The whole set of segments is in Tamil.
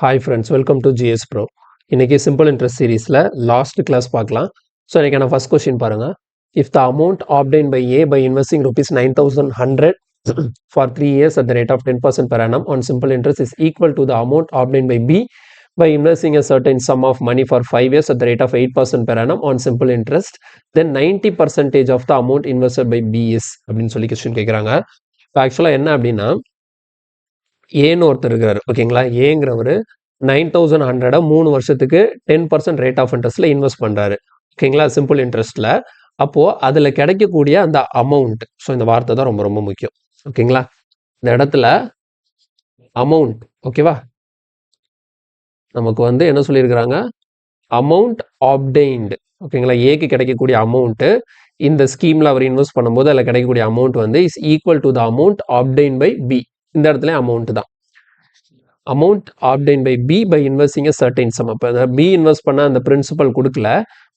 Hi friends, welcome to GS Pro. இன்னைக்கு simple interest seriesல last class பார்க்கலாம். So இன்னைக்கான first question பாருங்க. If the amount obtained by A by investing rupees 9,100 for 3 years at the rate of 10% per annum on simple interest is equal to the amount obtained by B by investing a certain sum of money for 5 years at the rate of 8% per annum on simple interest, then 90% of the amount invested by B is அப்படின்னு சொல்லி question கேட்குறாங்க. இப்போ ஆக்சுவலாக என்ன அப்படின்னா ஏன்னு ஒருத்தர் இருக்காரு ஓகேங்களா. ஏங்கிறவர் 9,100 3 வருஷத்துக்கு 10% ரேட் ஆஃப் இன்ட்ரெஸ்ட்ல இன்வெஸ்ட் பண்றாரு ஓகேங்களா, சிம்பிள் இன்ட்ரெஸ்ட்ல. அப்போ அதுல கிடைக்கக்கூடிய அந்த அமௌண்ட், ஸோ இந்த வார்த்தை தான் ரொம்ப ரொம்ப முக்கியம் ஓகேங்களா. இந்த இடத்துல அமௌண்ட் ஓகேவா, நமக்கு வந்து என்ன சொல்லியிருக்கிறாங்க, அமௌண்ட் ஆப்டெயின்டு ஓகேங்களா. ஏக்கு கிடைக்கக்கூடிய அமௌண்ட் இந்த ஸ்கீம்ல அவர் இன்வெஸ்ட் பண்ணும்போது அதில் கிடைக்கக்கூடிய அமௌண்ட் வந்து is equal to the amount obtained by B. இந்த இடத்துல அமௌண்ட் தான் amount obtained by B by investing a certain sum. அப்போ பி இன்வெஸ்ட் பண்ண அந்த பிரின்சிபல் கொடுக்கல,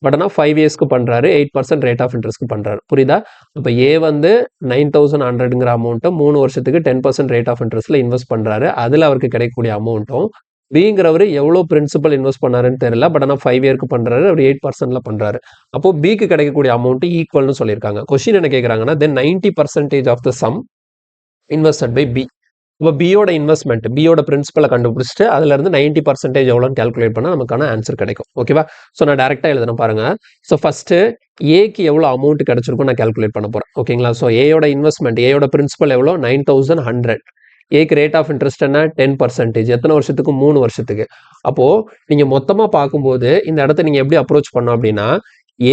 பட் ஆனால் 5 இயர்ஸ்க்கு பண்ணுறாரு, 8% ரேட் ஆஃப் இன்ட்ரெஸ்ட்க்கு பண்ணுறாரு. புரியுதா? இப்போ ஏ வந்து 9,100ங்கிற அமௌண்ட்டை 3 வருஷத்துக்கு 10% ரேட் ஆஃப் இன்ட்ரெஸ்ட்ல இன்வெஸ்ட் பண்ணுறாரு. அதில் அவருக்கு கிடைக்கக்கூடிய அமௌண்ட்டும் பிங்கிறவர் எவ்வளோ பிரின்சிபல் இன்வெஸ்ட் பண்ணாருன்னு தெரியல, பட் ஆனால் 5 இயர்க்கு பண்ணுறாரு, அவர் 8%ல பண்ணுறாரு. அப்போ பிக்கு கிடைக்கக்கூடிய அமௌண்ட் ஈக்குவல்னு சொல்லியிருக்காங்க. கொஸ்டின் என்ன கேட்குறாங்கன்னா, then 90% of the sum invested by B. இப்போ பியோட இன்வெஸ்ட்மெண்ட், பியோட பிரின்சிபலை கண்டுபிடிச்சிட்டு அதுல இருந்து 90% எவ்வளோன்னு கால்குலேட் பண்ணால் நமக்கான ஆன்சர் கிடைக்கும் ஓகேவா. ஸோ நான் டேரெக்டாக எழுதுறேன் பாருங்க. ஸோ ஃபர்ஸ்ட் ஏக்கு எவ்வளோ அமௌண்ட் கிடைச்சிருக்கும் நான் கால்குலேட் பண்ண போறேன் ஓகேங்களா. ஸோ ஏயோட இன்வெஸ்ட்மெண்ட், ஏயோட பிரின்சிபல் எவ்வளோ 9,100. ஏக்கு ரேட் ஆஃப் இன்ட்ரெஸ்ட் என்ன 10%. எத்தனை வருஷத்துக்கு? 3 வருஷத்துக்கு. அப்போ நீங்க மொத்தமா பார்க்கும்போது இந்த இடத்த நீங்க எப்படி அப்ரோச் பண்ணோம் அப்படின்னா,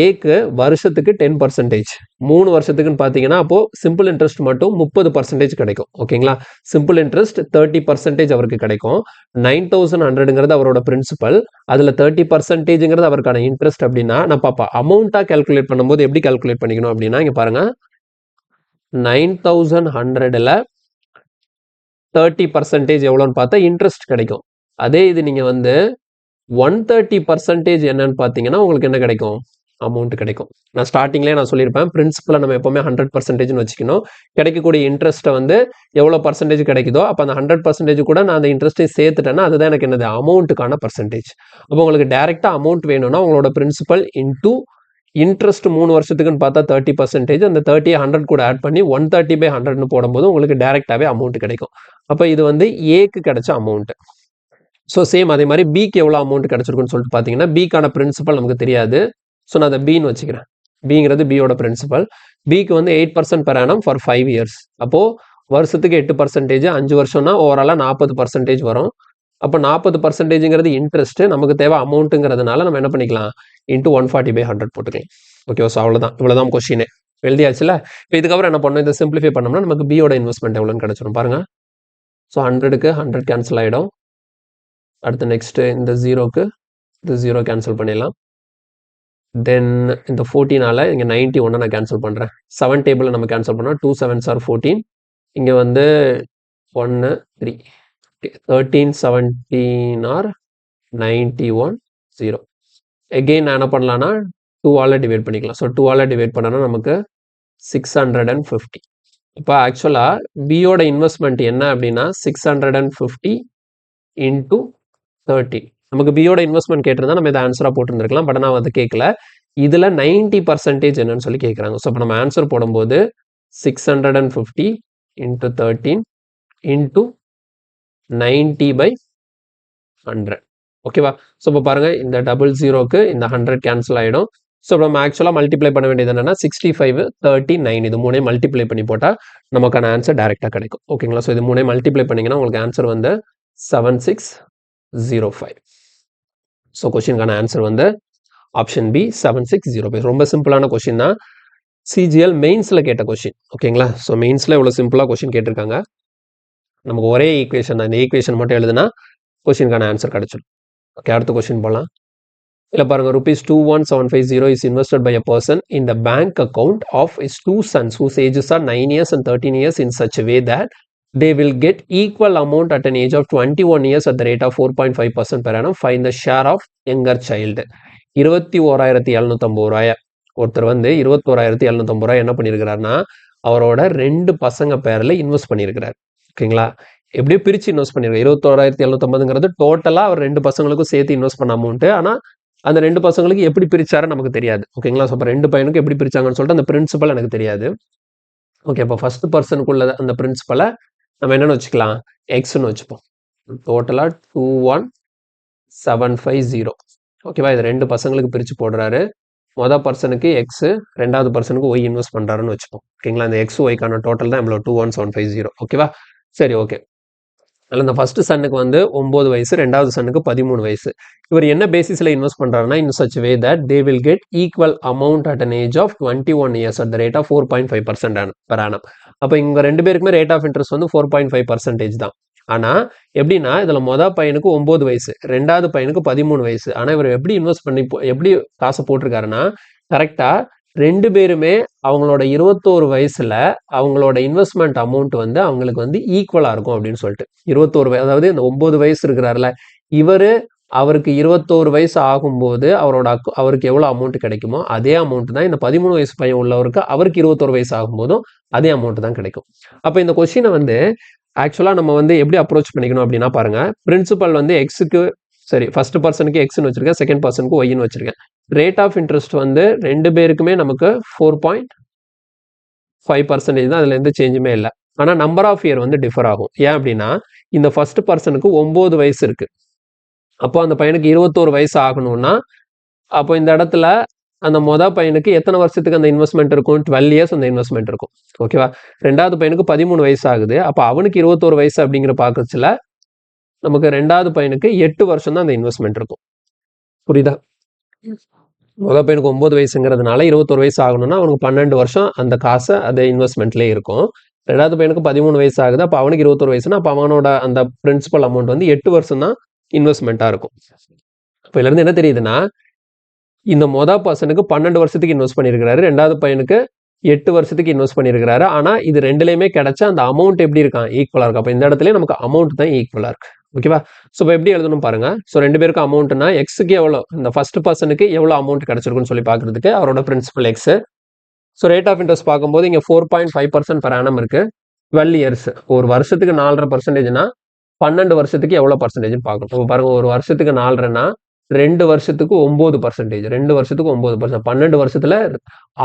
ஏக்கு வருஷத்துக்கு 10%, 3 வருஷத்துக்குன்னு பார்த்தீங்கன்னா அப்போ சிம்பிள் இன்ட்ரெஸ்ட் மட்டும் 30% கிடைக்கும் ஓகேங்களா. சிம்பிள் இன்ட்ரெஸ்ட் 30% அவருக்கு கிடைக்கும். 9,100ங்கிறது அவரோட பிரின்சிபல், அதுல 30%ங்கிறது அவருக்கான இன்ட்ரெஸ்ட். அப்படின்னா நான் பாப்பா அமௌண்ட்டா கால்குலேட் பண்ணும்போது எப்படி கால்குலேட் பண்ணிக்கணும் அப்படின்னா, இங்க பாருங்க 9,100ல 30% எவ்வளோன்னு பார்த்தா இன்ட்ரெஸ்ட் கிடைக்கும். அதே இது நீங்க வந்து 130% என்னன்னு பார்த்தீங்கன்னா உங்களுக்கு என்ன கிடைக்கும், அமௌண்ட் கிடைக்கும். நான் ஸ்டார்டிங்லேயே நான் சொல்லியிருப்பேன், பிரின்சிபலை நம்ம எப்பவுமே 100%ன்னு வச்சுக்கணும். கிடைக்கக்கூடிய இன்ட்ரெஸ்ட்டை வந்து எவ்வளோ பர்சன்டேஜ் கிடைக்குதோ அப்போ அந்த 100% கூட நான் அந்த இன்ட்ரெஸ்ட்டை சேர்த்துட்டேன்னா அதுதான் எனக்கு என்னது, அமௌண்ட்டுக்கான பர்சன்டேஜ். அப்போ உங்களுக்கு டைரெக்டா அமௌண்ட் வேணும்னா உங்களோட பிரின்சிபல் இன்டூ இன்ட்ரெஸ்ட் 3 வருஷத்துக்குன்னு பார்த்தா 30%, அந்த 30 100 கூட ஆட் பண்ணி 130/100ன்னு போடும்போது உங்களுக்கு டைரெக்டாவே அமௌண்ட் கிடைக்கும். அப்போ இது வந்து ஏக்கு கிடைச்ச அமௌண்ட். ஸோ சேம் அதே மாதிரி பிக்கு எவ்வளோ அமௌண்ட் கிடைச்சிருக்குன்னு சொல்லிட்டு பார்த்தீங்கன்னா, பிக்கான பிரின்சிபல் நமக்கு தெரியாது. ஸோ நான் அதை பின்னு வச்சுக்கிறேன். பிங்கிறது பியோட பிரின்சிபல். பிக்கு வந்து 8% per annum ஃபார் 5 இயர்ஸ். அப்போ வருஷத்துக்கு 8%, 5 வருஷம்னா ஓவராலாக 40% வரும். அப்போ 40%ங்கிறது இன்ட்ரெஸ்ட், நமக்கு தேவை அமௌண்ட்டுங்கிறதுனால நம்ம என்ன பண்ணிக்கலாம், இன்டூ 140/100 போட்டுக்கலாம். ஓகே, ஸோ அவ்வளோதான், இவ்வளோதான் கொஸ்டினே. எழுதியாச்சுல. இப்போ இதுக்கப்புறம் என்ன பண்ணணும், இதை சிம்பிளிஃபை பண்ணோம்னா நமக்கு பியோட இன்வெஸ்ட்மெண்ட் எவ்வளோன்னு கிடைச்சிடும் பாருங்க. ஸோ 100க்கு 100 கேன்சல் ஆகிடும். அடுத்து நெக்ஸ்ட் இந்த 0க்கு இந்த 0 கேன்சல் பண்ணிடலாம். தென் இந்த 14ஆல இங்கே 91 நான் கேன்சல் பண்ணுறேன். 7 டேபிளில் நம்ம கேன்சல் பண்ணோம். 2 7s are 14. இங்கே வந்து 1 3 13 17 are 91 0. எகெயின் நான் என்ன பண்ணலான்னா 2ஆல் டிவைட் பண்ணிக்கலாம். ஸோ 2ஆல் டிவைட் பண்ணனா நமக்கு 650. இப்போ ஆக்சுவலாக பியோட இன்வெஸ்ட்மெண்ட் என்ன அப்படின்னா 650 இன்டூ 30. நமக்கு பியோட இன்வெஸ்ட்மெண்ட் கேட்டிருந்தா நம்ம இதை ஆன்சராக போட்டுருந்துருக்கலாம், பட் நான் அதை கேட்கல. இதில் 90% என்னன்னு சொல்லி கேட்குறாங்க. ஸோ இப்போ நம்ம ஆன்சர் போடும்போது 650 இன்டூ 13 இன்டூ 90/100 ஓகேவா. ஸோ இப்போ பாருங்க, இந்த 00க்கு இந்த 100 கேன்சல் ஆகிடும். ஸோ நம்ம ஆக்சுவலாக மல்டிப்ளை பண்ண வேண்டியது என்னன்னா 65 30 9 இது மூணே மல்டிப்ளை பண்ணி போட்டால் நமக்கான ஆன்சர் டைரெக்டாக கிடைக்கும் ஓகேங்களா. ஸோ இது மூணே மல்டிப்ளை பண்ணிங்கன்னா உங்களுக்கு ஆன்சர் வந்து 7605. ஸோ கொஸ்டினுக்கான ஆன்சர் வந்து ஆப்ஷன் பி 7605. ரொம்ப சிம்பிளான கொஸ்டின் தான். சிஜிஎல் மெயின்ஸில் கேட்ட கொஸ்டின் ஓகேங்களா. ஸோ மெயின்ஸில் இவ்வளோ சிம்பிளாக கொஸ்டின் கேட்டிருக்காங்க. நமக்கு ஒரே ஈக்குவேஷன் தான், இந்த ஈக்குவேஷன் மட்டும் எழுதுனா கொஸ்டினுக்கான ஆன்சர் கிடைச்சிடும். ஓகே, அடுத்த கொஸ்டின் போகலாம். இல்லை பாருங்க, ₹21750 is invested by a person in the bank account of his 2 sons whose ages are 9 years and 13 years in such a way that they will get equal amount at an age of 21 years at the rate of 4.5% per annum. Find the share of younger child. 21,750 ரூபாய் ஒருத்தர் வந்து 21,750 ரூபாய் என்ன பண்ணியிருக்கிறாருன்னா அவரோட 2 பசங்க பேரில் இன்வெஸ்ட் பண்ணியிருக்கிறார் ஓகேங்களா. எப்படியோ பிரித்து இன்வெஸ்ட் பண்ணியிருக்காரு. 21,750ங்கிறது டோட்டலாக அவர் 2 பசங்களுக்கும் சேர்த்து இன்வெஸ்ட் பண்ண அமௌண்ட்டு. ஆனால் அந்த 2 பசங்களுக்கு எப்படி பிரிச்சாரு நமக்கு தெரியாது. ஓகேங்களா? ஸோ அப்போ 2 பையனுக்கு எப்படி பிரிச்சாங்கன்னு சொல்லிட்டு அந்த பிரின்சிபல் எனக்கு தெரியாது. ஓகே, அப்போ ஃபர்ஸ்ட் பர்சனுக்குள்ள அந்த பிரின்சிபலை நம்ம என்னென்னு வச்சுக்கலாம், எக்ஸ்ன்னு வச்சுப்போம். டோட்டலாக 21,750. ஓகேவா? இது 2 பசங்களுக்கு பிரித்து போடுறாரு. மொதல் பர்சனுக்கு எக்ஸு, ரெண்டாவது பர்சனுக்கு ஒய் இன்வெஸ்ட் பண்ணுறாருன்னு வச்சுப்போம். ஓகேங்களா? இந்த எக்ஸ் ஒய்க்கான டோட்டல் தான் இவ்வளோ 21,750. ஓகேவா? சரி, ஓகே. அதில் இந்த ஃபர்ஸ்ட் சன்னுக்கு வந்து 9 வயசு, ரெண்டாவது சன்னுக்கு 13 வயசு. இவர் என்ன பேசிஸில் இன்வெஸ்ட் பண்ணுறாருன்னா, in such way that they will get equal amount at an age of 21 years at the rate of 4.5% per annum. அப்போ இவங்க 2 பேருக்குமே ரேட் ஆஃப் இன்ட்ரெஸ்ட் வந்து 4.5% தான். ஆனால் எப்படின்னா, இதில் மொதல் பையனுக்கு 9 வயசு, ரெண்டாவது பையனுக்கு 13 வயசு. ஆனால் இவர் எப்படி இன்வெஸ்ட் பண்ணி எப்படி காசை போட்டிருக்காருன்னா, கரெக்டாக 2 பேருமே அவங்களோட 21 வயசுல அவங்களோட இன்வெஸ்ட்மெண்ட் அமௌண்ட் வந்து அவங்களுக்கு வந்து ஈக்குவலாக இருக்கும் அப்படின்னு சொல்லிட்டு 21 வயசு, அதாவது இந்த 9 வயசு இருக்கிறாருல இவர், அவருக்கு 21 வயசு ஆகும்போது அவருக்கு எவ்வளோ அமௌண்ட் கிடைக்குமோ அதே அமௌண்ட் தான் இந்த 13 வயசு பையன் உள்ளவருக்கு அவருக்கு 21 வயசு ஆகும்போதும் அதே அமௌண்ட் தான் கிடைக்கும். அப்போ இந்த கொஸ்டினை வந்து ஆக்சுவலாக நம்ம வந்து எப்படி அப்ரோச் பண்ணிக்கணும் அப்படின்னா பாருங்க, பிரின்சிபல் வந்து எக்ஸுக்கு சரி ஃபர்ஸ்ட் பர்சனுக்கு எக்ஸ்ன்னு வச்சிருக்கேன், செகண்ட் பர்சனுக்கு ஒய்ன்னு வச்சிருக்கேன். ரேட் ஆஃப் இன்ட்ரெஸ்ட் வந்து 2 பேருக்குமே நமக்கு 4.5% தான், அதில் எந்த சேஞ்சுமே இல்லை. ஆனால் நம்பர் ஆஃப் இயர் வந்து டிஃபர் ஆகும். ஏன் அப்படின்னா, இந்த ஃபர்ஸ்ட் பர்சனுக்கு 9 வயசு இருக்கு. அப்போ அந்த பையனுக்கு 21 வயசு ஆகணும்னா அப்போ இந்த இடத்துல அந்த மொதல் பையனுக்கு எத்தனை வருஷத்துக்கு அந்த இன்வெஸ்ட்மெண்ட் இருக்கும்? 12 இயர்ஸ் அந்த இன்வெஸ்ட்மெண்ட் இருக்கும். ஓகேவா? ரெண்டாவது பையனுக்கு 13 வயசு ஆகுது. அப்போ அவனுக்கு 21 வயசு அப்படிங்கிற பார்க்கறதுல நமக்கு ரெண்டாவது பையனுக்கு 8 வருஷம் தான் அந்த இன்வெஸ்ட்மெண்ட் இருக்கும். புரியுதா? மொதல் பையனுக்கு 9 வயசுங்கிறதுனால 21 வயசு ஆகணும்னா அவனுக்கு 12 வருஷம் அந்த காசை அது இன்வெஸ்ட்மெண்ட்லேயே இருக்கும். ரெண்டாவது பையனுக்கு 13 வயசு ஆகுது. அப்போ அவனுக்கு 21 வயசுனா அப்போ அவனோட அந்த பிரின்சிபல் அமௌண்ட் வந்து 8 வருஷம் தான் இன்வெஸ்ட்மெண்ட்டாக இருக்கும். இப்போ இதுலேருந்து என்ன தெரியுதுன்னா, இந்த மொதல் பர்சனுக்கு 12 வருஷத்துக்கு இன்வெஸ்ட் பண்ணியிருக்கிறாரு, ரெண்டாவது பையனுக்கு 8 வருஷத்துக்கு இன்வெஸ்ட் பண்ணியிருக்கிறாரு. ஆனால் இது ரெண்டுலேயுமே கிடைச்சா அந்த அமௌண்ட் எப்படி இருக்கான்? ஈக்குவலாக இருக்கும். அப்போ இந்த இடத்துல நமக்கு அமௌண்ட் தான் ஈக்குவலாக இருக்கு. ஓகேவா? ஸோ இப்போ எப்படி எழுதணும் பாருங்க. ஸோ 2 பேருக்கு அமௌண்ட்னா எக்ஸுக்கு எவ்வளோ, இந்த ஃபர்ஸ்ட் பர்சனுக்கு எவ்வளோ அமௌண்ட் கிடைச்சிருக்குன்னு சொல்லி பார்க்கறதுக்கு அவரோட principal X. So rate of interest பார்க்கும்போது இங்கே 4.5% per annum இருக்கு. 12 இயர்ஸ், ஒரு வருஷத்துக்கு 4.5%னா 12 வருஷத்துக்கு எவ்வளோ பர்சன்டேஜ்னு பார்க்கணும். இப்போ பாருங்க, ஒரு வருஷத்துக்கு 4.5னா 2 வருஷத்துக்கு 9%, 2 வருஷத்துக்கு 9%, 12 வருஷத்துல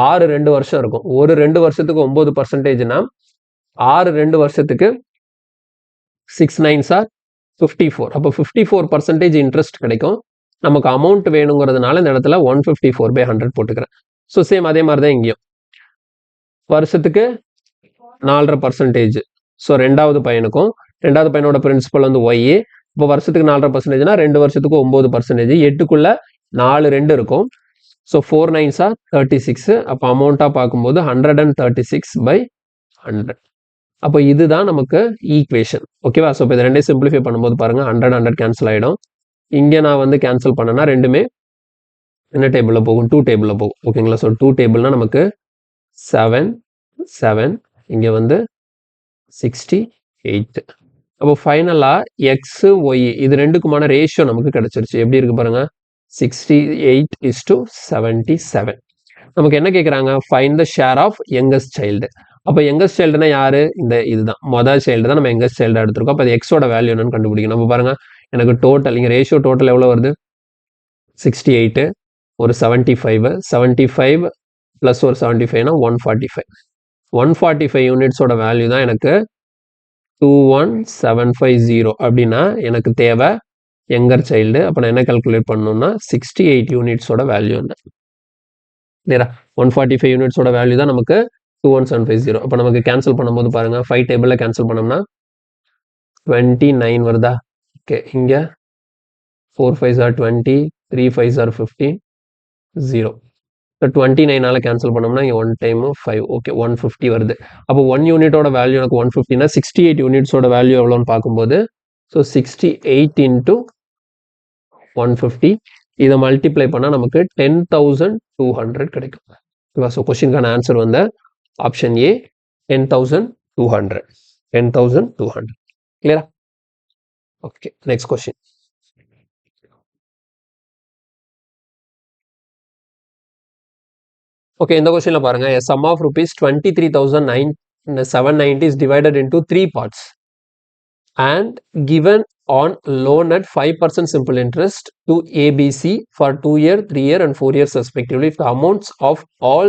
6 2 வருஷம் இருக்கும். ஒரு 2 வருஷத்துக்கு 9%னா 6 2 வருஷத்துக்கு 6 9s are 54. அப்போ 54% இன்ட்ரெஸ்ட் கிடைக்கும். நமக்கு அமௌண்ட் வேணுங்கிறதுனால இந்த இடத்துல 154/100 போட்டுக்கிறேன். ஸோ சேம் அதே மாதிரி தான் இங்கேயும் வருஷத்துக்கு 4.5%. ஸோ ரெண்டாவது பையனோட பிரின்சிபல் வந்து ஒய். இப்போ வருஷத்துக்கு 4.5%னா 2 வருஷத்துக்கு 9%, 8க்குள்ள 4 2 இருக்கும். So 4 9s are 36. அப்போ அமௌண்ட்டாக பார்க்கும்போது 136/100. அப்போ இதுதான் நமக்கு ஈக்குவேஷன். ஓகேவா? ஸோ இப்போ இது ரெண்டையும் சிம்பிளிஃபை பண்ணும்போது பாருங்க, 100 கேன்சல் ஆகிடும். இங்கே நான் வந்து கேன்சல் பண்ணேன்னா ரெண்டுமே என்ன டேபிளில் போகும்? 2 டேபிளில் போகும். ஓகேங்களா? ஸோ 2 டேபிள்னா நமக்கு 7 7, இங்கே வந்து 68. அப்போ ஃபைனலாக எக்ஸ் ஒய் இது ரெண்டுக்குமான ரேஷியோ நமக்கு கிடைச்சிருச்சு. எப்படி இருக்கு பாருங்க, 68:77. நமக்கு என்ன கேட்குறாங்க? Find the share of youngest child. அப்போ யங்கஸ்ட் சைல்டுனா யாரு? இதுதான் மொதல் சைல்டு தான் நம்ம யங்கஸ்ட் சைல்டு எடுத்திருக்கோம். அப்போ அது எக்ஸோட வேல்யூ என்னன்னு கண்டுபிடிக்கணும். நம்ம பாருங்க, எனக்கு டோட்டல் இங்கே ரேஷியோ டோட்டல் எவ்வளோ வருது? 68, ஒரு 75 ப்ளஸ் ஒரு 75னா 145. 145 யூனிட்ஸோட வேல்யூ தான் எனக்கு 21,750. அப்படின்னா எனக்கு தேவை யங்கர் சைல்டு. அப்போ நான் என்ன கால்குலேட் பண்ணணும்னா 68 யூனிட்ஸோட வேல்யூ என்ன? இல்லையா? 145 யூனிட்ஸோட வேல்யூ தான் நமக்கு 21,750. அப்போ நமக்கு கேன்சல் பண்ணும்போது பாருங்க, 5 டேபிளில் கேன்சல் பண்ணோம்னா 29 வருதா? ஓகே, இங்கே 4 5s are 20, 3 5s are 15, 0. இப்போ 29ஆல் கேன்சல் பண்ணோம்னா இங்கே 1 டைம் 5. ஓகே, 150 வருது. அப்போ 1 யூனிட்டோட வேல்யூ எனக்கு 150னா 68 யூனிட்ஸோட வேல்யூ எவ்வளோன்னு பார்க்கும்போது, ஸோ 68 into 150 இதை மல்டிப்ளை பண்ணால் நமக்கு 10,200 கிடைக்கும். ஓகேவா? ஸோ கொஸ்டினுக்கான ஆன்சர் வந்து ஆப்ஷன் ஏ 10,200. 10,200. கிளியரா? Okay, next question. ஓகே, இந்த கொஸ்டின்ல பாருங்க, a sum of rupees 23,790 is divided into 3 parts. and given on loan at 5% simple interest to ABC for 2 year, 3 year and 4 years respectively if the amounts of all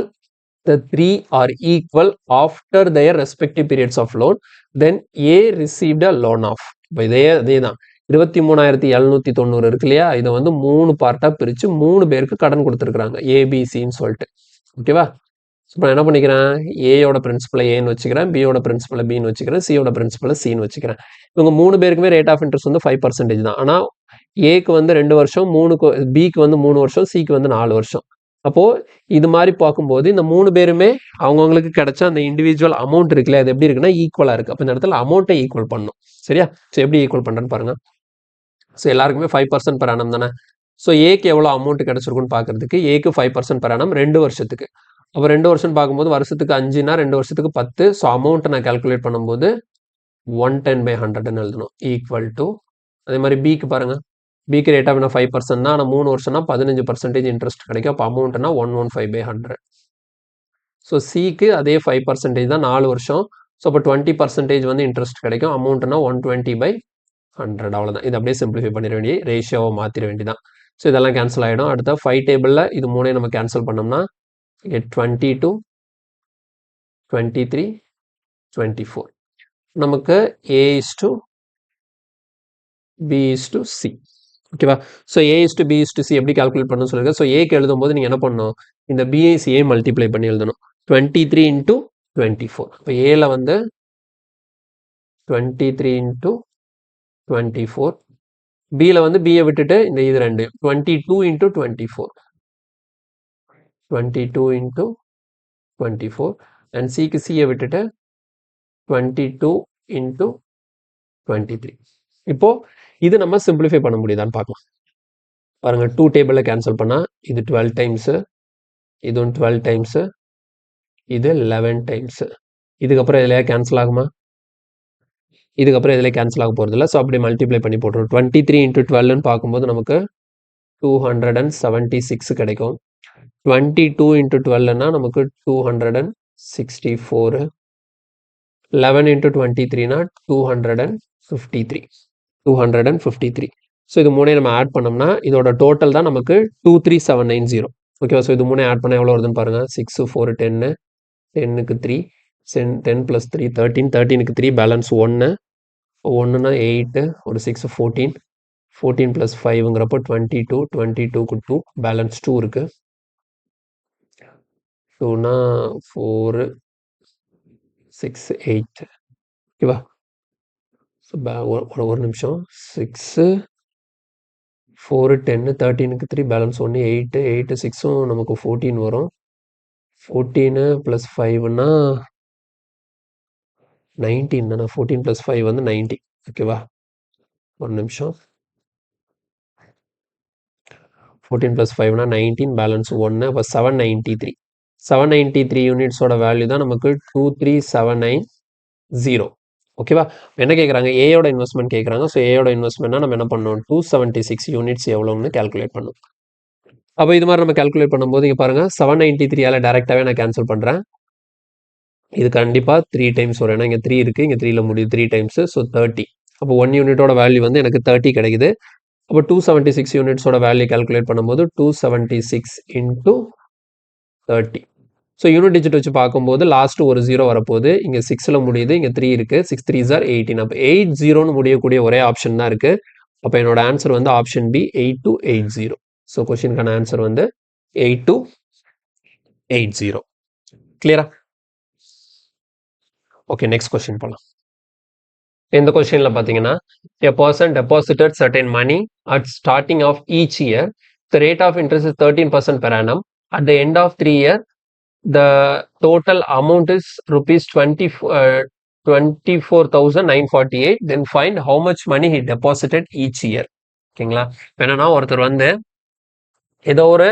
the three are equal after their respective periods of loan, then A received a loan of. இப்போ இதே தான் 23,790 இருக்கு இல்லையா, இதை வந்து 3 பார்ட்டாக பிரித்து 3 பேருக்கு கடன் கொடுத்துருக்குறாங்க ஏபிசின்னு சொல்லிட்டு. ஓகேவா? இப்போ நான் என்ன பண்ணிக்கிறேன், ஏயோட பிரின்சிபலை ஏன்னு வச்சுக்கிறேன், பியோட பிரின்சிபலை பின்னு வச்சுக்கிறேன், சியோட பிரின்சிபலை சின்னு வச்சுக்கிறேன். இவங்க 3 பேருக்குமே ரேட் ஆஃப் இன்ட்ரெஸ்ட் வந்து 5% தான். ஆனால் ஏக்கு வந்து 2 வருஷம், பிக்கு வந்து 3 வருஷம், சிக்கு வந்து 4 வருஷம். அப்போது இது மாதிரி பார்க்கும்போது இந்த 3 பேருமே அவங்கவுங்களுக்கு கிடைச்ச அந்த இண்டிவிஜுவல் அமௌண்ட் இருக்குல்ல, அது எப்படி இருக்குன்னா ஈக்குவலாக இருக்குது. அப்போ இந்த இடத்துல அமௌண்ட்டை ஈக்குவல் பண்ணும். சரியா? ஸோ எப்படி ஈக்குவல் பண்ணுறேன்னு பாருங்கள். ஸோ எல்லாருக்குமே 5% per annum தானே. ஸோ ஏக்கு எவ்வளோ அமௌண்ட் கிடச்சிருக்குன்னு பார்க்குறதுக்கு ஏக்கு 5% per annum 2 வருஷத்துக்கு. அப்போ 2 வருஷம் பார்க்கும்போது வருஷத்துக்கு 5னா 2 வருஷத்துக்கு 10. ஸோ அமௌண்ட்டை நான் கால்குலேட் பண்ணும்போது 110/100ன்னு எழுதணும் ஈக்குவல் டு. அதே மாதிரி பிக்கு பாருங்கள், பிக்கு ரேட் ஆஃப் 5% தான். ஆனால் 3 வருஷம்னா 15% இன்ட்ரெஸ்ட் கிடைக்கும். அப்போ அமௌண்ட்னா 115/100. ஸோ சிக்கு அதே 5% தான், 4 வருஷம். ஸோ அப்போ 20% வந்து இன்ட்ரெஸ்ட் கிடைக்கும். அமௌண்ட்னா 120/100. அவ்வளோதான். இது அப்படியே சிம்பிளிஃபை பண்ணிட வேண்டிய ரேஷியோவை மாற்றிட வேண்டியதான். ஸோ இதெல்லாம் கேன்சல் ஆகிடும். அடுத்த 5 டேபிளில் இது 3 நம்ம கேன்சல் பண்ணோம்னா 22, 23, 24. நமக்கு A/B/C. ஓகேவா? ஸோ A/B/C எப்படி கால்குலேட் பண்ணணும்னு சொல்லுங்க. ஸோ ஏக்கு எழுதும்போது நீங்கள் என்ன பண்ணணும், இந்த BICA மல்டிப்ளை பண்ணி எழுதணும். 23 × 24. இப்போ ஏல வந்து 23 × 24. பியில் வந்து பியை விட்டுட்டு இந்த இது 2 22 × 24. 22 × 24. அண்ட் சிக்கு சியை விட்டுட்டு 22 × 23. இப்போ இது நம்ம சிம்பிளிஃபை பண்ண முடியுதான்னு பார்க்கலாம். பாருங்க, 2 டேபிளில் கேன்சல் பண்ணால் இது 12 டைம்ஸு, இதுவும் 12 டைம்ஸு, இது 11 டைம்ஸு. இதுக்கப்புறம் இதில் கேன்சல் ஆகுமா? இதுக்கப்புறம் இதில் கேன்சல் ஆக போகிறதில்ல. ஸோ அப்படி மல்டிப்ளை பண்ணி போட்டுரும். 23 × 12ன்னு பார்க்கும்போது நமக்கு 276 கிடைக்கும். 22 × 12னா நமக்கு 264. 11 × 23னா 253. ஸோ இது 3 நம்ம ஆட் பண்ணோம்னா இதோட டோட்டல் தான் நமக்கு 23790. ஓகேவா? ஸோ இது 3 ஆட் பண்ணால் எவ்வளோ வருதுன்னு பாருங்கள். 6, 4, 10, 10க்கு 3, 10 + 3 13, 13க்கு 3 பேலன்ஸ் 1, 1னா 8, ஒரு 6 14, 14 + 5ங்கிறப்போ 22, 22க்கு 2 பேலன்ஸ் 2 இருக்கு. 2னா 4, 6, 8. ஓகேவா? ஸோ ஒரு நிமிஷம். 6, 4, 10, 13க்கு 3 பேலன்ஸ் 1, 8, 8, 6ம் நமக்கு 14 வரும். 14 + 5னா 19 தானே. 14 + 5 வந்து 90. ஓகேவா? ஒரு நிமிஷம். 14 + 5னா 19, பேலன்ஸ் 1, அப்போ 793. 793 யூனிட்ஸோட வேல்யூ தான் நமக்கு 23790. ஓகேவா? என்ன கேட்குறாங்க, ஏயோட இன்வெஸ்ட்மெண்ட் கேட்குறாங்க. ஸோ ஏயோட இன்வெஸ்ட்மெண்ட்னா நம்ம என்ன பண்ணணும், 276 யூனிட்ஸ் எவ்வளோன்னு கேல்குலேட் பண்ணணும். அப்போ இது மாதிரி நம்ம கேல்குலேட் பண்ணும்போது இங்கே பாருங்கள், 793ஆல் டேரெக்டாகவே நான் கேன்சல் பண்ணுறேன். இது கண்டிப்பாக 3 டைம்ஸ் வரும். ஏன்னா இங்கே 3 இருக்குது, இங்கே 3ல் முடியுது 3 டைம்ஸு. ஸோ 30. அப்போ 1 யூனிட்டோட வேல்யூ வந்து எனக்கு 30 கிடைக்குது. அப்போ 276 யூனிட்ஸோட வேல்யூ கேல்குலேட் பண்ணும்போது 276 × 30. ஸோ யூனிட் டிஜிட் வச்சு பார்க்கும்போது லாஸ்ட்டு ஒரு 0 வரப்போகுது. இங்கே 6ல் முடியுது, இங்கே 3 இருக்குது. 6 3s are 18. அப்போ 80ன்னு முடியக்கூடிய ஒரே ஆப்ஷன் தான் இருக்குது. அப்போ என்னோட ஆன்சர் வந்து ஆப்ஷன் பி 8280. ஸோ கொஸ்டினுக்கான ஆன்சர் வந்து 8280. கிளியரா? ஓகே, நெக்ஸ்ட் கொஸ்டின் போகலாம். இந்த கொஸ்டினில் பார்த்தீங்கன்னா, a person deposited certain money at starting of each year. The rate of interest is 13% per annum. At the end of 3 years, the total amount is rupees 24,948. Then find how much money he deposited each year. ஓகேங்களா? என்னன்னா ஒருத்தர் வந்து ஏதோ ஒரு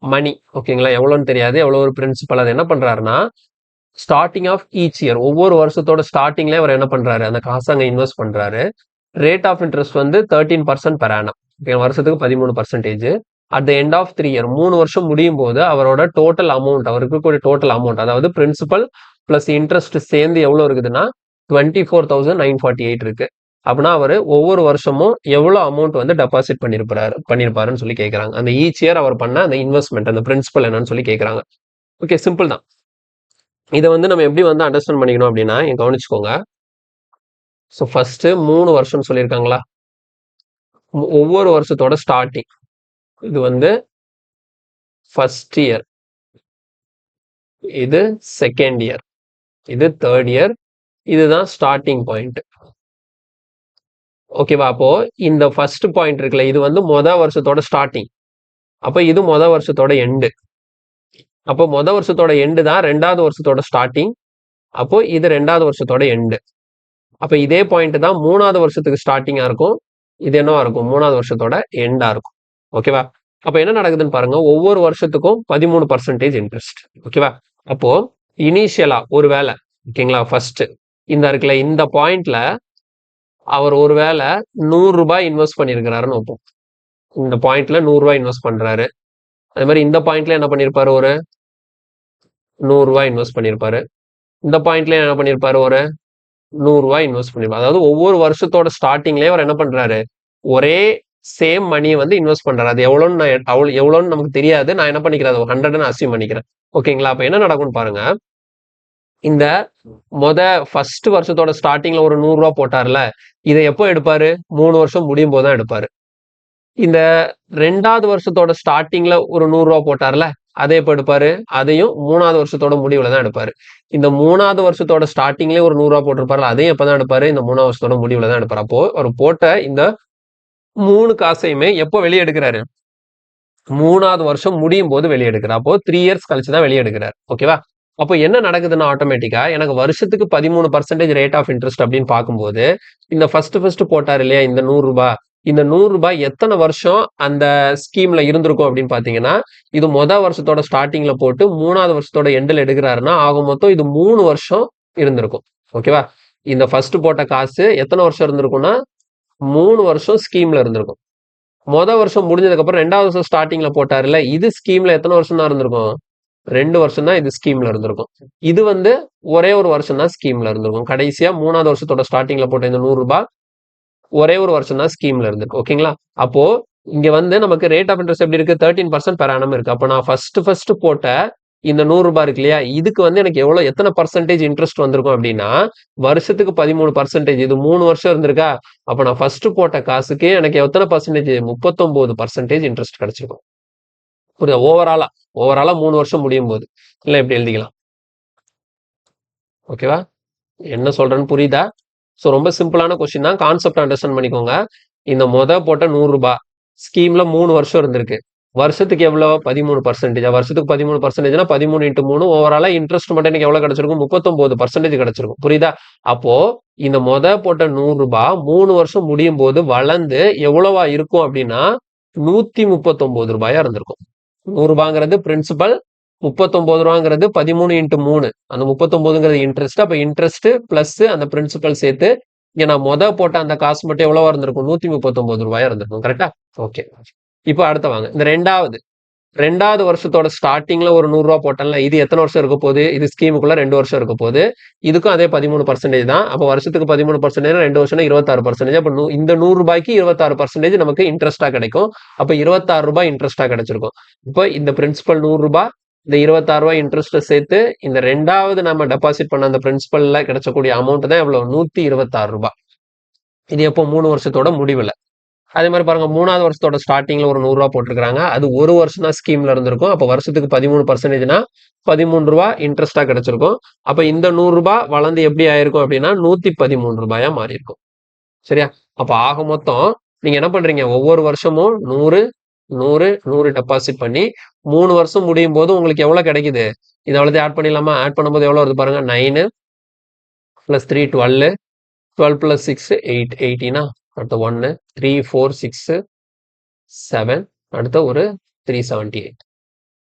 மணி, ஓகேங்களா, எவ்வளோன்னு தெரியாது, எவ்வளோ ஒரு பிரின்சிபல், அது என்ன பண்ணுறாருன்னா ஸ்டார்டிங் ஆஃப் ஈச் இயர், ஒவ்வொரு வருஷத்தோட ஸ்டார்டிங்லேயே அவர் என்ன பண்ணுறாரு, அந்த காசை அங்கே இன்வெஸ்ட் பண்ணுறாரு. ரேட் ஆஃப் இன்ட்ரெஸ்ட் வந்து 13% per annum. வருஷத்துக்கு 13%. At the end of 3 year, 3 வருஷம் முடியும் போது அவரோட டோட்டல் அமௌண்ட், அவருக்கு இருக்கக்கூடிய டோட்டல் அமௌண்ட், அதாவது பிரின்சிபல் ப்ளஸ் இன்ட்ரெஸ்ட் சேர்ந்து எவ்வளோ இருக்குதுன்னா 24,948 இருக்கு. அப்படின்னா அவர் ஒவ்வொரு வருஷமும் எவ்வளவு அமௌண்ட் வந்து டெபாசிட் பண்ணிருப்பாருன்னு சொல்லி கேட்கறாங்க. அந்த ஈச் இயர் அவர் பண்ண அந்த இன்வெஸ்ட்மெண்ட் அந்த பிரின்சிபல் என்னன்னு சொல்லி கேட்கறாங்க. ஓகே, சிம்பிள் தான். இதை வந்து நம்ம எப்படி வந்து அண்டர்ஸ்டாண்ட் பண்ணிக்கணும் அப்படின்னா கவனிச்சுக்கோங்க. ஸோ ஃபர்ஸ்ட் 3 வருஷம் சொல்லியிருக்காங்களா, ஒவ்வொரு வருஷத்தோட ஸ்டார்டிங் இது வந்து ஃபர்ஸ்ட் இயர், இது செகண்ட் இயர், இது தேர்ட் இயர், இதுதான் ஸ்டார்டிங் பாயிண்ட். ஓகேவா? அப்போ இந்த ஃபர்ஸ்ட் பாயிண்ட் இருக்குல்ல, இது வந்து வருஷத்தோட ஸ்டார்டிங். அப்போ இது வருஷத்தோட எண்டு. அப்போ வருஷத்தோட எண்டு தான் 2வது வருஷத்தோட ஸ்டார்டிங். அப்போ இது 2வது வருஷத்தோட எண்டு. அப்போ இதே பாயிண்ட் தான் 3வது வருஷத்துக்கு ஸ்டார்டிங்கா இருக்கும். இது என்னவா இருக்கும்? 3வது வருஷத்தோட எண்டா இருக்கும். ஓகேவா? அப்போ என்ன நடக்குதுன்னு பாருங்க. ஒவ்வொரு வருஷத்துக்கும் 13% இன்ட்ரெஸ்ட். ஓகேவா? அப்போ இனிஷியலா ஒரு வேலை, ஓகேங்களா, ஃபர்ஸ்ட் இந்த இருக்குல்ல, இந்த பாயிண்ட்ல அவர் ஒரு வேலை 100 ரூபாய் இன்வெஸ்ட் பண்ணிருக்கிறாருன்னு வைப்போம். இந்த பாயிண்ட்ல 100 ரூபாய் இன்வெஸ்ட் பண்றாரு. அதே மாதிரி இந்த பாயிண்ட்ல என்ன பண்ணிருப்பாரு? ஒரு 100 ரூபாய் இன்வெஸ்ட் பண்ணிருப்பாரு. இந்த பாயிண்ட்ல என்ன பண்ணிருப்பாரு? ஒரு 100 ரூபாய் இன்வெஸ்ட் பண்ணிருப்பாரு. அதாவது ஒவ்வொரு வருஷத்தோட ஸ்டார்டிங்லயே அவர் என்ன பண்றாரு? ஒரே சேம் மணியை வந்து இன்வெஸ்ட் பண்றாரு. அது எவ்வளோன்னு நமக்கு தெரியாது. நான் என்ன பண்ணிக்கிறேன்? 100 அசியூம் பண்ணிக்கிறேன். ஓகேங்களா? அப்ப என்ன நடக்கும்னு பாருங்க. இந்த ஃபர்ஸ்ட் வருஷத்தோட ஸ்டார்டிங்ல ஒரு 100 ரூபாய் போட்டார்ல, இதை எப்போ எடுப்பாரு? 3 வருஷம் முடியும் போதுதான் எடுப்பாரு. இந்த 2வது வருஷத்தோட ஸ்டார்டிங்ல ஒரு 100 ரூபாய் போட்டார்ல, அதை எப்போ எடுப்பாரு? அதையும் 3வது வருஷத்தோட முடிவுல தான் எடுப்பாரு. இந்த 3வது வருஷத்தோட ஸ்டார்டிங்லயே ஒரு 100 ரூபாய் போட்டிருப்பாரு, அதையும் எப்பதான் எடுப்பாரு? இந்த 3வது வருஷத்தோட முடிவுல தான் எடுப்பாரு. அப்போ அவர் போட்ட இந்த 3 காசையுமே எப்போ வெளியே எடுக்கிறாரு? 3வது வருஷம் முடியும் போது வெளியே எடுக்கிறார். அப்போ 3 இயர்ஸ் கழிச்சு தான் வெளியே எடுக்கிறார். ஓகேவா? அப்போ என்ன நடக்குதுன்னா ஆட்டோமேட்டிக்கா எனக்கு வருஷத்துக்கு 13% ரேட் ஆஃப் இன்ட்ரெஸ்ட் அப்படின்னு பார்க்கும்போது, இந்த ஃபர்ஸ்ட் போட்டார் இல்லையா இந்த 100 ரூபாய், இந்த 100 ரூபாய் எத்தனை வருஷம் அந்த ஸ்கீம்ல இருந்திருக்கும் அப்படின்னு பாத்தீங்கன்னா, இது வருஷத்தோட ஸ்டார்டிங்ல போட்டு 3வது வருஷத்தோட எண்டில் எடுக்கிறாருன்னா ஆக மொத்தம் இது 3 வருஷம் இருந்திருக்கும். ஓகேவா? இந்த ஃபர்ஸ்ட் போட்ட காசு எத்தனை வருஷம் இருந்திருக்கும்னா 3 வருஷம் ஸ்கீம்ல இருந்திருக்கும். வருஷம் முடிஞ்சதுக்கு அப்புறம் 2வது வருஷம் ஸ்டார்டிங்ல போட்டாருல்ல, இது ஸ்கீம்ல எத்தனை வருஷம் தான் இருந்திருக்கும்? 2 வருஷம் தான் இது ஸ்கீம்ல இருந்திருக்கும். இது வந்து ஒரே ஒரு வருஷம் தான் ஸ்கீம்ல இருந்திருக்கும். கடைசியா 3வது வருஷத்தோட ஸ்டார்டிங்ல போட்ட இந்த 100 ரூபாய் ஒரே ஒரு வருஷம் தான் ஸ்கீம்ல இருந்திருக்கு. ஓகேங்களா? அப்போ இங்க வந்து நமக்கு ரேட் ஆஃப் இன்ட்ரெஸ்ட் எப்படி இருக்கு? 13% பெர் ஆனம் இருக்கு. அப்போ நான் ஃபர்ஸ்ட் போட்ட இந்த 100 ரூபாய் இருக்கு இல்லையா, இதுக்கு வந்து எனக்கு எத்தனை பர்சன்டேஜ் இன்ட்ரெஸ்ட் வந்திருக்கும் அப்படின்னா வருஷத்துக்கு 13%. இது 3 வருஷம் இருந்திருக்கா? அப்ப நான் ஃபர்ஸ்ட் போட்ட காசுக்கு எனக்கு எத்தனை பர்சன்டேஜ்? 39% இன்ட்ரெஸ்ட் கிடைச்சிருக்கும். புரியுதா? ஓவராலா 3 வருஷம் முடியும் போது இல்ல எப்படி எழுதிக்கலாம். ஓகேவா? என்ன சொல்றேன்னு புரியுதா? ஸோ ரொம்ப சிம்பிளான கொஸ்டின் தான். கான்செப்ட் அண்டர்ஸ்டாண்ட் பண்ணிக்கோங்க. இந்த போட்ட 100 ரூபாய் ஸ்கீம்ல 3 வருஷம் இருந்திருக்கு. வருஷத்துக்கு எவ்வளவு? 13%. வருஷத்துக்கு 13%னா 13 × 3 ஓவராலா இன்ட்ரெஸ்ட் மட்டும் எனக்கு எவ்வளவு கிடைச்சிருக்கும்? 39% கிடைச்சிருக்கும். புரியுதா? அப்போ இந்த போட்ட 100 ரூபாய் 3 வருஷம் முடியும் போது வளர்ந்து எவ்வளவா இருக்கும் அப்படின்னா 139 ரூபாயா இருந்திருக்கும். 100 ரூபாங்கிறது பிரின்சிபல், 39 ரூபாங்கிறது 13 × 3. அந்த 39ங்கிறது இன்ட்ரெஸ்ட். அப்ப இன்ட்ரெஸ்ட் பிளஸ் அந்த பிரின்சிபல் சேர்த்து இங்க நான் போட்ட அந்த காசு மட்டும் எவ்வளவா இருந்திருக்கும்? 139 ரூபாயா இருந்திருக்கும். கரெக்டா? ஓகே. இப்போ அடுத்த வாங்க. இந்த 2வது வருஷத்தோட ஸ்டார்டிங்ல ஒரு 100 ரூபாய் போட்டேன்ல, இது எத்தனை வருஷம் இருக்க போகுது? இது ஸ்கீமுக்குள்ள 2 வருஷம் இருக்க போகுது. இதுக்கும் அதே 13% தான். அப்போ வருஷத்துக்கு 13% 2 வருஷம்னா 26%. அப்ப இந்த 100 ரூபாய்க்கு 26% நமக்கு இன்ட்ரெஸ்டா கிடைக்கும். அப்ப 26 ரூபாய் இன்ட்ரெஸ்டா கிடைச்சிருக்கும். இப்போ இந்த பிரின்சிபல் 100 ரூபாய், இந்த 26 ரூபாய் இன்ட்ரெஸ்ட் சேர்த்து இந்த 2வது நம்ம டெபாசிட் பண்ண அந்த பிரின்சிபல்ல கிடைச்சக்கூடிய அமௌண்ட் தான் எவ்வளவு? 126 ரூபாய். இது எப்போ? 3 வருஷத்தோட முடிவுல. அதே மாதிரி பாருங்க, 3வது வருஷத்தோட ஸ்டார்டிங்ல ஒரு 100 ரூபாய் போட்டிருக்காங்க. அது ஒரு வருஷம் தான் ஸ்கீம்ல இருந்திருக்கும். அப்ப வருஷத்துக்கு 13%னா 13 ரூபாய் இன்ட்ரெஸ்டா கிடைச்சிருக்கும். அப்ப இந்த 100 ரூபாய் வளர்ந்து எப்படி ஆயிருக்கும் அப்படின்னா 113 ரூபாயா மாறி இருக்கும். சரியா? அப்ப ஆக மொத்தம் நீங்க என்ன பண்றீங்க? ஒவ்வொரு வருஷமும் 100 டெபாசிட் பண்ணி 3 வருஷம் முடியும் போது உங்களுக்கு எவ்வளவு கிடைக்குது? இதை அவ்வளவு ஆட் பண்ணிடலாமா? ஆட் பண்ணும்போது எவ்வளவு வருது பாருங்க. 9 + 3 12, 12 + 6 8, 18. அடுத்த 1 3 4 6 7, அடுத்த ஒரு 378.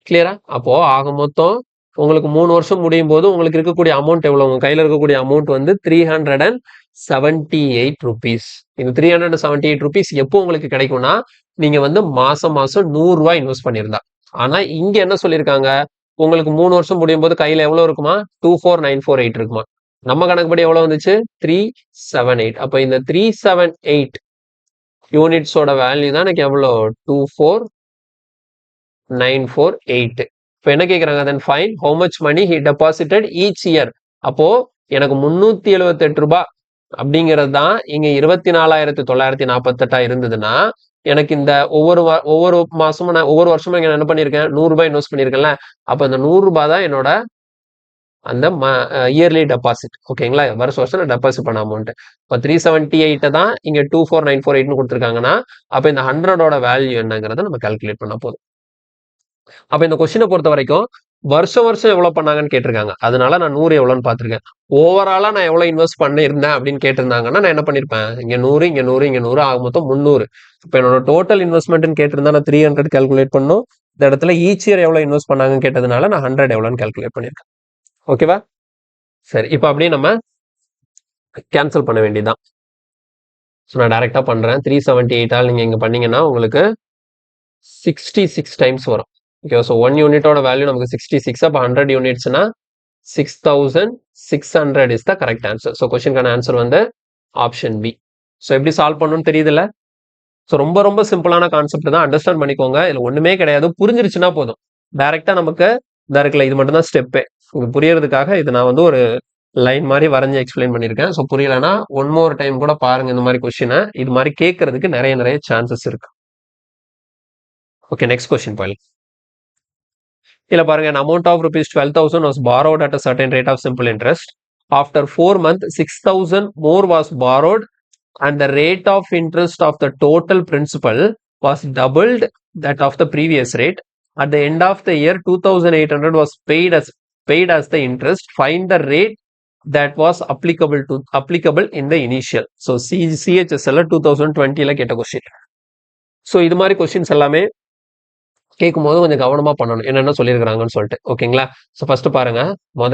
கிளியரா? அப்போ ஆக மொத்தம் உங்களுக்கு 3 வருஷம் முடியும் போது உங்களுக்கு இருக்கக்கூடிய அமௌண்ட் எவ்வளவு? உங்க கையில இருக்கக்கூடிய அமௌண்ட் வந்து 378 rupees. இந்த 378 rupees எப்போ உங்களுக்கு கிடைக்கும்னா நீங்க வந்து மாசம் 100 ரூபாய் இன்வெஸ்ட் பண்ணியிருந்தா. ஆனா இங்க என்ன சொல்லியிருக்காங்க? உங்களுக்கு 3 வருஷம் முடியும் போது கையில எவ்வளவு இருக்குமா? 24948 இருக்குமா? நம்ம கணக்குப்படி எவ்வளவு வந்துச்சு 378. அப்ப இந்த 378 யூனிட்ஸோட வேல்யூ தான் எனக்கு எவ்வளோ 24948. இப்போ என்ன கேட்குறாங்க, then find how much money he deposited each year. அப்போ எனக்கு 378 ரூபாய் அப்படிங்கிறது தான் இங்க 24,948 இருந்ததுன்னா எனக்கு இந்த ஒவ்வொரு மாசமும் நான் ஒவ்வொரு வருஷமும் இங்க என்ன பண்ணிருக்கேன் 100 ரூபாய் இன்வெஸ்ட் பண்ணிருக்கேன்ல. அப்ப இந்த 100 ரூபாய் தான் என்னோட அந்த இயர்லி டெபாசிட். ஓகேங்களா, வருஷம் டெபாசிட் பண்ண அமௌண்ட். இப்போ 378 தான் இங்க 24948 கொடுத்துருக்காங்கன்னா அப்ப இந்த 100ஓட வேல்யூ என்னங்கிறத நம்ம கால்குலேட் பண்ண போதும். அப்ப இந்த கொஸ்டினை பொறுத்த வரைக்கும் வருஷம் எவ்வளவு பண்ணாங்கன்னு கேட்டிருக்காங்க. அதனால நான் 100 எவ்வளவுன்னு பார்த்திருக்கேன். ஓவராலா நான் எவ்வளவு இன்வெஸ்ட் பண்ணிருந்தேன் அப்படின்னு கேட்டிருந்தாங்கன்னா நான் என்ன பண்ணிருப்பேன், இங்க 100 இங்க 100 இங்க 100 ஆக மொத்தம் 300. இப்ப என்னோட டோட்டல் இன்வெஸ்ட்மெண்ட் கேட்டிருந்தா நான் 300 கால்குலேட் பண்ணும். இந்த இடத்துல ஈச் இயர் எவ்வளவு இன்வெஸ்ட் பண்ணாங்கன்னு கேட்டதுனால நான் 100 எவ்வளவுன்னு கால்குலேட் பண்ணிருக்கேன். ஓகேவா, சரி. இப்ப அப்படியே நம்ம கேன்சல் பண்ண வேண்டியதுதான். நான் டைரக்டா பண்றேன். 378 ஆல் நீங்க இங்க பண்ணீங்கன்னா உங்களுக்கு 66 டைம்ஸ் வரும். ஓகே, ஸோ 1 யூனிட்டோட வேல்யூ நமக்கு 66. அப்போ 100 யூனிட்ஸ்னா 6600 is the correct answer. So கொஸ்டினுக்கான ஆன்சர் வந்து ஆப்ஷன் பி. ஸோ எப்படி சால்வ் பண்ணணும்னு தெரியுதுல்ல? ஸோ ரொம்ப சிம்பிளான கான்செப்ட் தான், அண்டர்ஸ்டாண்ட் பண்ணிக்கோங்க. இதில் ஒண்ணுமே கிடையாது, புரிஞ்சிருச்சுன்னா போதும். டைரக்டா நமக்கு இதா இருக்குல்ல, இது மட்டும் தான் ஸ்டெப்பே. இது புரியறதுக்காக இது நான் வந்து ஒரு லைன் மாதிரி வரைஞ்சி எக்ஸ்பிளைன் பண்ணியிருக்கேன். ஸோ புரியலன்னா ஒன் மோர் டைம் கூட பாருங்க. இந்த மாதிரி கொஸ்டினை இது மாதிரி கேட்கறதுக்கு நிறைய சான்சஸ் இருக்கு. ஓகே, நெக்ஸ்ட் கொஸ்டின் பாருங்க. இல்ல பாருங்க, an amount of rupees 12,000 was borrowed at a certain rate of simple interest. After 4 months, 6,000 more was borrowed and the rate of interest of the total principal was doubled that of the previous rate. At the end of the year, 2,800 was paid as the interest. Find the rate that was applicable in the initial. So CHSL 2020 ல கேட்ட கொஸ்டின். ஸோ இது மாதிரி கொஸ்டின்ஸ் எல்லாமே கேட்கும் போது கொஞ்சம் கவனமா பண்ணணும், என்னென்ன சொல்லியிருக்கிறாங்கன்னு சொல்லிட்டு. ஓகேங்களா, ஸோ ஃபர்ஸ்ட் பாருங்க.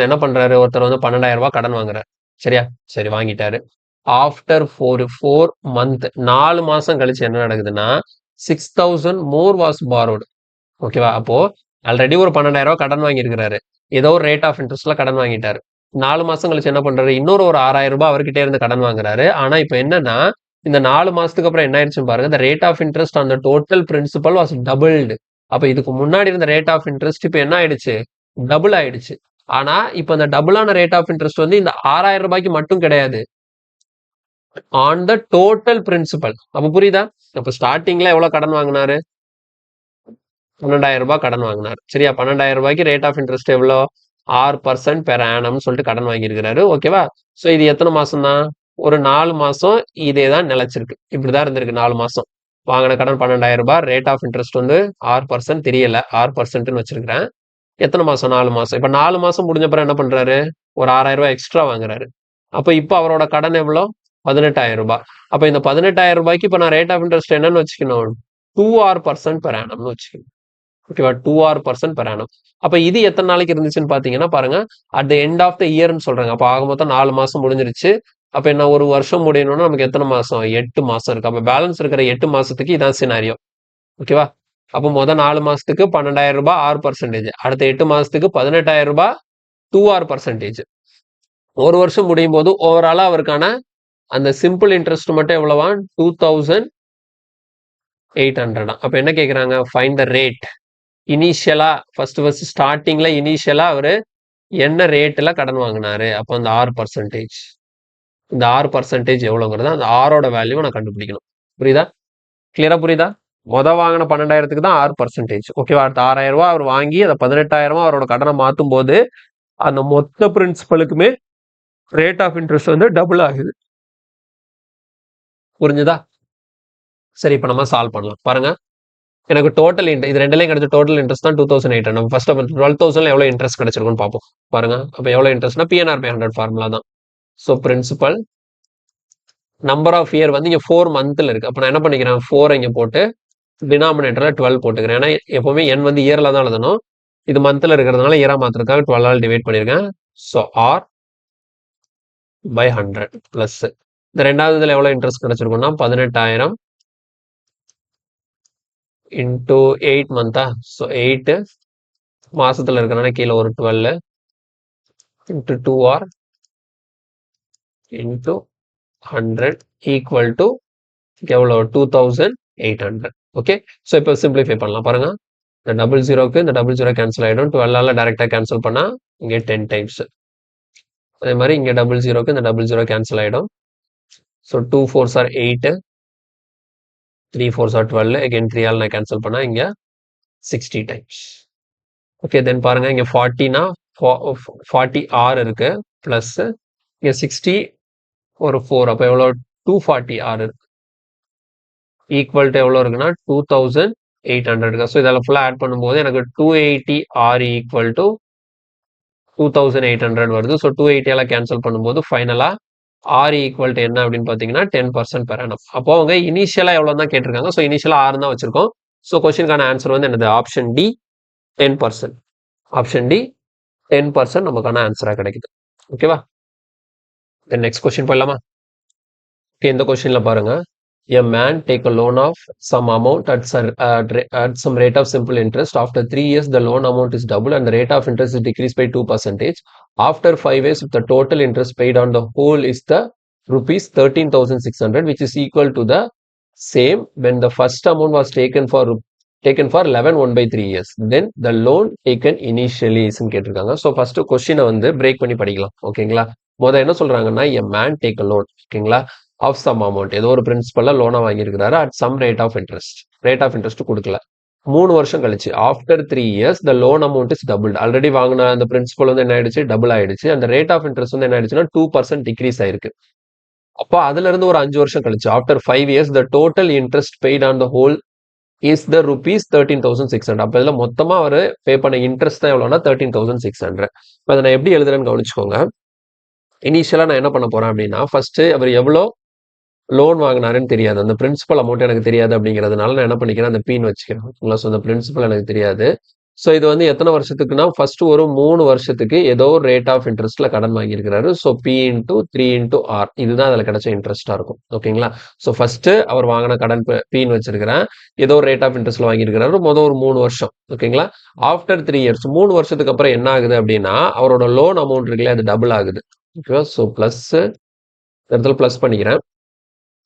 என்ன பண்றாரு, ஒருத்தர் வந்து 12,000 ரூபாய் கடன் வாங்குறாரு. சரியா, சரி வாங்கிட்டாரு. ஆஃப்டர் 4 மந்த் 4 மாசம் கழிச்சு என்ன நடக்குதுன்னா 6,000 மோர் வாஸ் பாரோடு. ஓகேவா, அப்போ ஆல்ரெடி ஒரு 12,000 ரூபாய் கடன் வாங்கியிருக்கிறாரு. ஏதோ ஒரு ரேட் ஆஃப் இன்ட்ரெஸ்ட்ல கடன் வாங்கிட்டாரு. 4 மாசம் கழிச்சு என்ன பண்றாரு, இன்னொரு ஒரு 6,000 ரூபாய் அவர்கிட்ட இருந்து கடன் வாங்குறாரு. ஆனா இப்ப என்னன்னா இந்த 4 மாசத்துக்கு அப்புறம் என்ன ஆயிடுச்சுன்னு பாருங்க, இந்த rate of interest on the total principal was doubled. அப்ப இதுக்கு முன்னாடி இருந்த ரேட் ஆஃப் இன்ட்ரெஸ்ட் இப்ப என்ன ஆயிடுச்சு, டபுள் ஆயிடுச்சு. ஆனா இப்ப இந்த டபுளான ரேட் ஆஃப் இன்ட்ரெஸ்ட் வந்து இந்த 6,000 ரூபாய்க்கு மட்டும் கிடையாது, ஆன் த டோட்டல் பிரின்சிபல். அப்ப புரியுதா, அப்ப ஸ்டார்டிங்ல எவ்வளவு கடன் வாங்கினாரு, 12,000 ரூபாய் கடன் வாங்கினாரு. சரியா, 12,000 ரூபாய்க்கு ரேட் ஆஃப் இன்ட்ரெஸ்ட் எவ்வளோ 6% பெர் ஆனம்னு சொல்லிட்டு கடன் வாங்கியிருக்கிறாரு. ஓகேவா, ஸோ இது எத்தனை மாசம் தான், ஒரு 4 மாசம் இதே தான் நிலைச்சிருக்கு. இப்படிதான் இருந்திருக்கு 4 மாசம். வாங்கின கடன் 12,000 ரூபாய், ரேட் ஆஃப் இன்ட்ரெஸ்ட் வந்து 6% தெரியல, 6%ன்னு வச்சிருக்கிறேன். எத்தனை மாசம், 4 மாசம். இப்ப 4 மாசம் முடிஞ்ச பிறகு என்ன பண்றாரு, ஒரு 6,000 ரூபாய் எக்ஸ்ட்ரா வாங்குறாரு. அப்ப இப்ப அவரோட கடன் எவ்வளோ 18,000 ரூபாய். அப்ப இந்த 18,000 ரூபாய்க்கு இப்ப நான் ரேட் ஆஃப் இன்ட்ரெஸ்ட் என்னன்னு வச்சுக்கணும், 2% பெர் ஆனம்னு வச்சுக்கணும். ஓகேவா, 2% பெர் ஆனம். அப்ப இது எத்தனை நாளைக்கு இருந்துச்சுன்னு பாத்தீங்கன்னா பாருங்க, at the end of the இயர்னு சொல்றாங்க. அப்ப ஆக மொத்தம் 4 மாசம் முடிஞ்சிருச்சு. அப்ப என்ன, ஒரு வருஷம் முடியணும்னா நமக்கு எத்தனை மாசம், 8 மாசம் இருக்கு. அப்ப பேலன்ஸ் இருக்கிற 8 மாசத்துக்கு இதான் சினாரியோ. ஓகேவா, அப்ப 4 மாசத்துக்கு 12,000 ரூபாய் 6%, அடுத்த 8 மாசத்துக்கு 18,000 ரூபாய் 2%. ஒரு வருஷம் முடியும் போது ஓவராலா அவருக்கான அந்த சிம்பிள் இன்ட்ரெஸ்ட் மட்டும் எவ்வளவா 2,800. அப்ப என்ன கேக்குறாங்க, ஃபைண்ட் த ரேட். இனிஷியலா ஃபர்ஸ்ட் ஸ்டார்டிங்ல இனிஷியலா அவரு என்ன ரேட்ல கடன் வாங்கினாரு, அப்போ அந்த 6%. இந்த 6% எவ்வளவுங்கிறது அந்த ஆரோட வேல்யூ நான் கண்டுபிடிக்கணும். புரியுதா, கிளியரா புரியுதா? வாங்கின 12,000க்கு தான் 6%. ஓகேவா, அடுத்த 6,000 ரூபாய் அவர் வாங்கி அதை 18,000 அவரோட கடனை மாத்தும் போது அந்த மொத்த பிரின்சிபலுக்குமே ரேட் ஆஃப் இன்ட்ரெஸ்ட் வந்து டபுள் ஆகுது. புரிஞ்சுதா? சரி, இப்ப நம்ம சால்வ் பண்ணலாம். பாருங்க, எனக்கு டோட்டல் இது ரெண்டுலையும் கிடைச்ச டோட்டல் இன்ட்ரெஸ்ட் தான் 2,800. ஃபர்ஸ்ட் 12,000 எவ்வளவு இன்ட்ரெஸ்ட் கிடைச்சிருக்குன்னு பார்ப்போம். பாருங்க, அப்ப எவ்வளவு இன்ட்ரெஸ்ட்னா PNR/100 ஃபார்முலா தான். So principal number of year வந்து இங்க 4 மந்த்ல இருக்கு. அப்ப நான் என்ன பண்ணிக்கிறேன், 4 இங்க போட்டு டினாமினேட்டர்ல 12 போட்டுக்கிறேன். ஏன்னா எப்பவுமே n வந்து இயர்ல தான் எழுதணும். இது மந்த்ல இருக்கிறதுனால இயரா மாத்திரக்காக 12 டிவைட் பண்ணிருக்கேன். ஸோ R/100 பிளஸ் இந்த ரெண்டாவது இதுல எவ்வளவு இன்ட்ரெஸ்ட் கிடைச்சிருக்கும்னா 18,000 இன்டூ 8 மந்தா. ஸோ 8 மாசத்துல இருக்கிறனால கீழே ஒரு 12 into 2R into 100 equal to எவ்வளோ 2800. ஓகே, ஸோ இப்போ சிம்பிளிஃபை பண்ணலாம் பாருங்க. இந்த டபுள் ஜீரோக்கு இந்த டபுள் ஜீரோ கேன்சல் ஆகிடும். 12ஆல் டேரெக்டாக கேன்சல் பண்ணால் இங்கே 10 டைம்ஸ். அதே மாதிரி இங்கே டபுள் ஜீரோக்கு இந்த டபுள் ஜீரோ கேன்சல் ஆகிடும். So 2 4s are 8, 3 4s are 12. Again 3ஆல் நான் கேன்சல் பண்ணால் இங்கே 60 டைம்ஸ். ஓகே, தென் பாருங்க இங்கே 40னா 40R இருக்கு ப்ளஸ் இங்கே 60 ஒரு 4, அப்போ எவ்வளோ 240R இருக்கு ஈக்குவல் டு எவ்வளோ இருக்குன்னா 2800. ஸோ இதெல்லாம் ஃபுல்லாக ஆட் பண்ணும்போது எனக்கு 280R ஈக்குவல் டு 2800 வருது. ஸோ 280ஆல கேன்சல் பண்ணும்போது ஃபைனலாக R ஈக்குவல் டு என்ன அப்படின்னு பார்த்தீங்கன்னா 10% பெர் annum. அப்போ அவங்க இனிஷியலாக எவ்வளோ தான் கேட்டிருக்காங்க. ஸோ இனிஷியலாக 6 தான் வச்சிருக்கோம். ஸோ கொஸ்டினுக்கான ஆன்சர் வந்து என்னது ஆப்ஷன் டி 10%. ஆப்ஷன் டி 10% நமக்கான ஆன்சராக கிடைக்குது. ஓகேவா, தென் நெக்ஸ்ட் கொஸ்டின் போயிடலாமா? ஓகே, இந்த கொஸ்டின்ல பாருங்க. A man take a loan of some amount at some rate of simple interest. After 3 years, the loan amount is double and the rate of interest is decreased by 2%. After 5 years, the total interest paid on the whole is the rupees 13,600, which is equal to the same when the first amount was taken for 11 1/3 years. Then the loan taken initially is கேட்டிருக்காங்க. ஸோ ஃபர்ஸ்ட் கொஸ்டினை வந்து பிரேக் பண்ணி படிக்கலாம். ஓகேங்களா, முதல்ல என்ன சொல்றாங்கன்னா a man take a loan. ஓகேங்களா, ஆஃப் சம் அமௌண்ட் ஏதோ ஒரு பிரின்சிபல்ல லோனா வாங்கியிருக்கிறாரு at some rate of interest கொடுக்கல. 3 வருஷம் கழிச்சு after 3 years the loan amount is double. Already வாங்கின அந்த பிரின்சிபல் வந்து என்ன ஆயிடுச்சு, டபுள் ஆயிடுச்சு. அந்த ரேட் ஆஃப் இன்ட்ரெஸ்ட் வந்து என்ன ஆயிடுச்சுன்னா 2% டிக்ரீஸ் ஆயிருக்கு. அப்போ அதுல இருந்து ஒரு 5 வருஷம் கழிச்சு after 5 years the total interest paid on the whole is the rupees 13,600. அப்போ இதில் மொத்தமா அவர் பே பண்ண இன்ட்ரெஸ்ட் தான் எவ்வளோனா 13,600. இப்போ அதை நான் எப்படி எழுதுறேன்னு கவனிச்சுக்கோங்க. இனிஷியலா நான் என்ன பண்ண போறேன் அப்படின்னா ஃபர்ஸ்ட் அவர் எவ்வளோ லோன் வாங்கினாருன்னு தெரியாது, அந்த பிரின்சிபல் அமௌண்ட் எனக்கு தெரியாது. அப்படிங்கிறதுனால நான் என்ன பண்ணிக்கிறேன், அந்த பீன் வச்சுக்கிறேன். ஸோ அந்த பிரின்சிபல் எனக்கு தெரியாது. ஸோ இது வந்து எத்தனை வருஷத்துக்குன்னா ஃபர்ஸ்ட் ஒரு 3 வருஷத்துக்கு ஏதோ ஒரு ரேட் ஆஃப் இன்ட்ரெஸ்ட்ல கடன் வாங்கியிருக்கிறாரு. So P into 3 into R இதுதான் அதில் கிடைச்ச இன்ட்ரெஸ்டா இருக்கும். ஓகேங்களா, ஸோ ஃபர்ஸ்ட் அவர் வாங்கின கடன் பீன் வச்சிருக்கிறேன், ஏதோ ஒரு ரேட் ஆஃப் இன்ட்ரெஸ்ட்ல வாங்கியிருக்கிறாரு மொதல் ஒரு 3 வருஷம். ஓகேங்களா, ஆஃப்டர் 3 இயர்ஸ் 3 வருஷத்துக்கு அப்புறம் என்ன ஆகுது அப்படின்னா அவரோட லோன் அமௌண்ட் இருக்குல்ல அது டபுள் ஆகுது. ஓகேவா, ஸோ பிளஸ் இடத்துல பிளஸ் பண்ணிக்கிறேன்.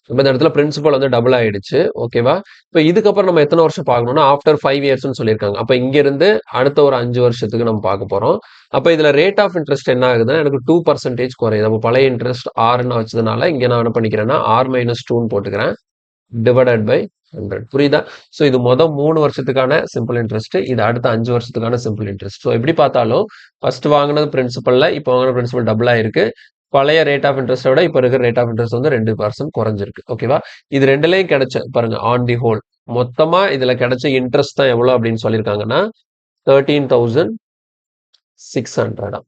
இப்போ இந்த இடத்துல பிரின்சிபல் வந்து டபுள் ஆயிடுச்சு. ஓகேவா, இப்போ இதுக்கப்புறம் நம்ம எத்தனை வருஷம் பார்க்கணும்னா ஆஃப்டர் 5 இயர்ஸ்னு சொல்லியிருக்காங்க. அப்போ இங்க இருந்து அடுத்த ஒரு 5 வருஷத்துக்கு நம்ம பார்க்க போறோம். அப்போ இதுல ரேட் ஆஃப் இன்ட்ரெஸ்ட் என்ன ஆகுதுன்னா எனக்கு 2% குறையுது. நம்ம பழைய இன்ட்ரெஸ்ட் ஆர்னு வச்சதுனால இங்க நான் என்ன பண்ணிக்கிறேன்னா R-2 போட்டுக்கிறேன் டிவைடட் பை 100. புரியுதா? ஸோ இது மொதல் 3 வருஷத்துக்கான சிம்பிள் இன்ட்ரெஸ்ட், இது அடுத்த 5 வருஷத்துக்கான சிம்பிள் இன்ட்ரெஸ்ட். ஸோ எப்படி பார்த்தாலும் ஃபர்ஸ்ட் வாங்கினது பிரின்சிபல்ல இப்போ வாங்கின பிரின்சிபல் டபுள் ஆயிருக்கு. பழைய ரேட் ஆஃப் இன்ட்ரெஸ்ட்டை விட இப்போ இருக்கிற ரேட் ஆஃப் இன்ட்ரெஸ்ட் வந்து 2% குறைஞ்சிருக்கு. ஓகேவா, இது ரெண்டுலையும் கிடைச்ச பாருங்க ஆன் தி ஹோல் மொத்தமா இதுல கிடைச்ச இன்ட்ரெஸ்ட் தான் எவ்வளவு அப்படின்னு சொல்லியிருக்காங்கன்னா 13,600.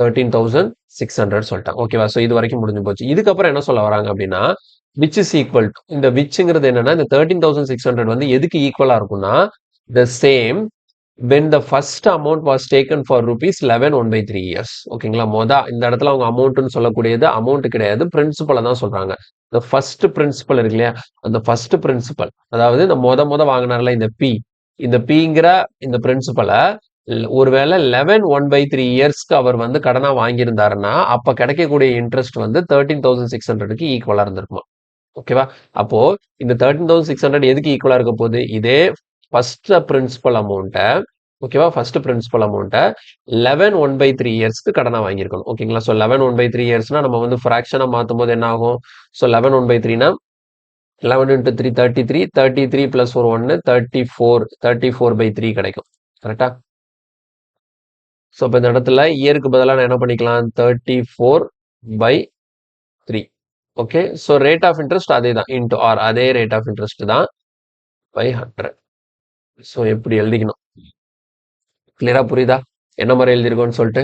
13,600 சொல்லிட்டாங்க. ஓகேவா, ஸோ இது வரைக்கும் முடிஞ்சு போச்சு. இதுக்கப்புறம் என்ன சொல்ல வராங்க அப்படின்னா விச் இஸ் ஈக்குவல் டு, இந்த விச்ங்கிறது என்னன்னா இந்த 13,600 வந்து எதுக்கு ஈக்குவலா இருக்கும்னா the same when the first amount was taken for rupees 11 1/3 years. ஓகேங்களா, இந்த இடத்துல அவங்க அமௌண்ட்னு சொல்லக்கூடியது அமௌண்ட் கிடையாது, பிரின்சிபலை தான் சொல்றாங்க. இந்த ஃபர்ஸ்ட் பிரின்சிபல் இருக்கு இல்லையா, அந்த ஃபர்ஸ்ட் பிரின்சிபல் அதாவது இந்த மொத வாங்கினார்ல இந்த இந்த பிங்கிற இந்த பிரின்சிபலை ஒருவேளை 11 1/3 இயர்ஸ்க்கு அவர் வந்து கடனா வாங்கியிருந்தாருன்னா அப்ப கிடைக்கக்கூடிய இன்ட்ரெஸ்ட் வந்து 13,600க்கு ஈக்குவலா இருந்திருக்குமா. ஓகேவா, அப்போ இந்த 13,600 எதுக்கு ஈக்குவலா இருக்க போகுது, இதே ஃபர்ஸ்ட் பிரின்சிபல் அமௌண்ட்டை ஓகேவா ஃபர்ஸ்ட் பிரின்சிபல் அமௌண்ட்டை 11 1/3 இயர்ஸ்க்கு கடனா வாங்கியிருக்கணும். ஓகேங்களா, ஸோ 11 1/3 இயர்ஸ்னா நம்ம வந்து ஃப்ராக்ஷனா மாற்றும் போது என்ன ஆகும், ஸோ 11 1/3னா 11 into 3 33, 33 plus ஒரு 1 34/3 கிடைக்கும். கரெக்டா, ஸோ இப்போ இந்த இடத்துல இயருக்கு பதிலாக நான் என்ன பண்ணிக்கலாம் 34/3. Okay, so rate of interest அதே தான் இன்டூ ஆர், அதே ரேட் ஆஃப் இன்ட்ரெஸ்ட் தான் பை 100. ஸோ எப்படி எழுதிக்கணும், கிளியரா புரியுதா என்ன மாதிரி எழுதிருக்கோம்னு சொல்லிட்டு.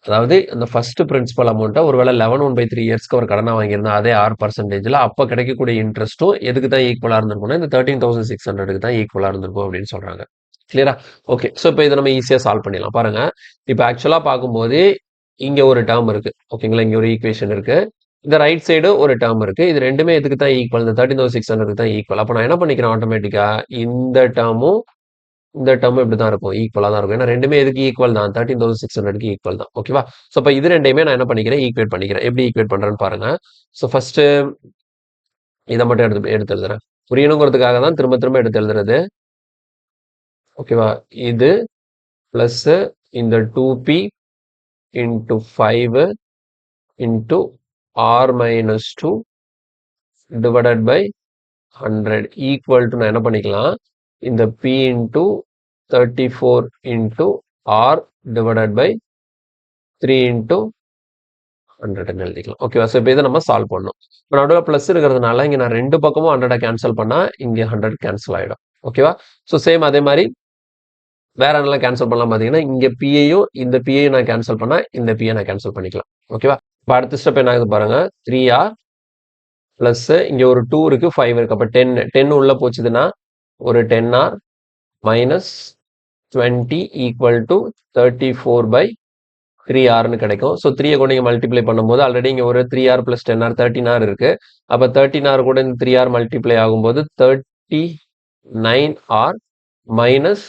அதாவது அந்த ஃபர்ஸ்ட் பிரின்சிபல் அமௌண்ட்டை ஒருவேளை 11 1/3 இயர்ஸ்க்கு ஒரு கடனா வாங்கியிருந்தா அதே 6%ல அப்போ கிடைக்கக்கூடிய இன்ட்ரெஸ்ட்டும் எதுக்கு தான் ஈக்குவலா இருந்திருக்கும்னா இந்த 13,600க்கு தான் ஈக்குவலா இருந்திருக்கும் அப்படின்னு சொல்றாங்க. கிளியரா, ஓகே. ஸோ இப்போ இதை நம்ம ஈஸியாக சால்வ் பண்ணிடலாம். பாருங்க, இப்போ ஆக்சுவலாக பார்க்கும்போது இங்க ஒரு டேர்ம் இருக்கு. ஓகேங்களா, இங்க ஒரு ஈக்குவேஷன் இருக்கு, இந்த ரைட் சைடு ஒரு டேர்ம் இருக்கு. இது ரெண்டுமே எதுக்கு தான் ஈக்குவல், இந்த 13,600க்கு தான் ஈக்குவல். அப்போ நான் என்ன பண்ணிக்கிறேன் ஆட்டோமேட்டிக்கா இந்த டேர்மும் இந்த டேர்ம் இப்படி தான் இருக்கும், ஈக்குவலா தான் இருக்கும். ஏன்னா ரெண்டுமே எதுக்கு ஈக்குவல் தான், 13,600க்கு ஈக்குவல் தான். ஓகேவா? ஸோ அப்போ இது ரெண்டையுமே நான் என்ன பண்ணிக்கிறேன், ஈக்குவேட் பண்ணிக்கிறேன். எப்படி ஈக்குவேட் பண்றேன்னு பாருங்க. ஸோ ஃபர்ஸ்ட் இதை மட்டும் எடுத்து எழுதுறேன். புரியணுங்கிறதுக்காக தான் திரும்ப திரும்ப எடுத்து எழுதுறது. ஓகேவா? இது பிளஸ் இந்த 2p into 5 into r minus 2 divided by 100 equal to நான் என்ன பண்ணிக்கலாம், இந்த p into 34 into r divided by 3 into 100 எழுதிக்கலாம். ஓகேவா? ஸோ இப்போ இதை நம்ம சால்வ் பண்ணணும். இப்போ நடுவில் ப்ளஸ் இருக்கிறதுனால இங்கே நான் ரெண்டு பக்கமும் 100 கேன்சல் பண்ணால் இங்கே 100 கேன்சல் ஆகிடும். ஓகேவா? ஸோ சேம் அதே மாதிரி வேற என்னெல்லாம் கேன்சல் பண்ணலாம் பார்த்தீங்கன்னா, இங்கே பியையும் இந்த பியையும் நான் கேன்சல் பண்ணால் இந்த பியை நான் கேன்சல் பண்ணிக்கலாம். ஓகேவா? இப்போ அடுத்த ஸ்டெப் என்ன ஆகுது பாருங்க, 3r ப்ளஸ் இங்கே ஒரு 2 இருக்கு, 5 இருக்கு. அப்போ 10 உள்ள போச்சுதுன்னா ஒரு 10r மைனஸ் 20 ஈக்குவல் டு 34/3rன்னு கிடைக்கும். ஸோ 3 கூட நீங்கள் மல்டிப்ளை பண்ணும்போது ஆல்ரெடி இங்கே ஒரு 3r ப்ளஸ் 10r 13r இருக்கு. அப்போ 13r கூட இந்த 3r மல்டிப்ளை ஆகும்போது 39r மைனஸ்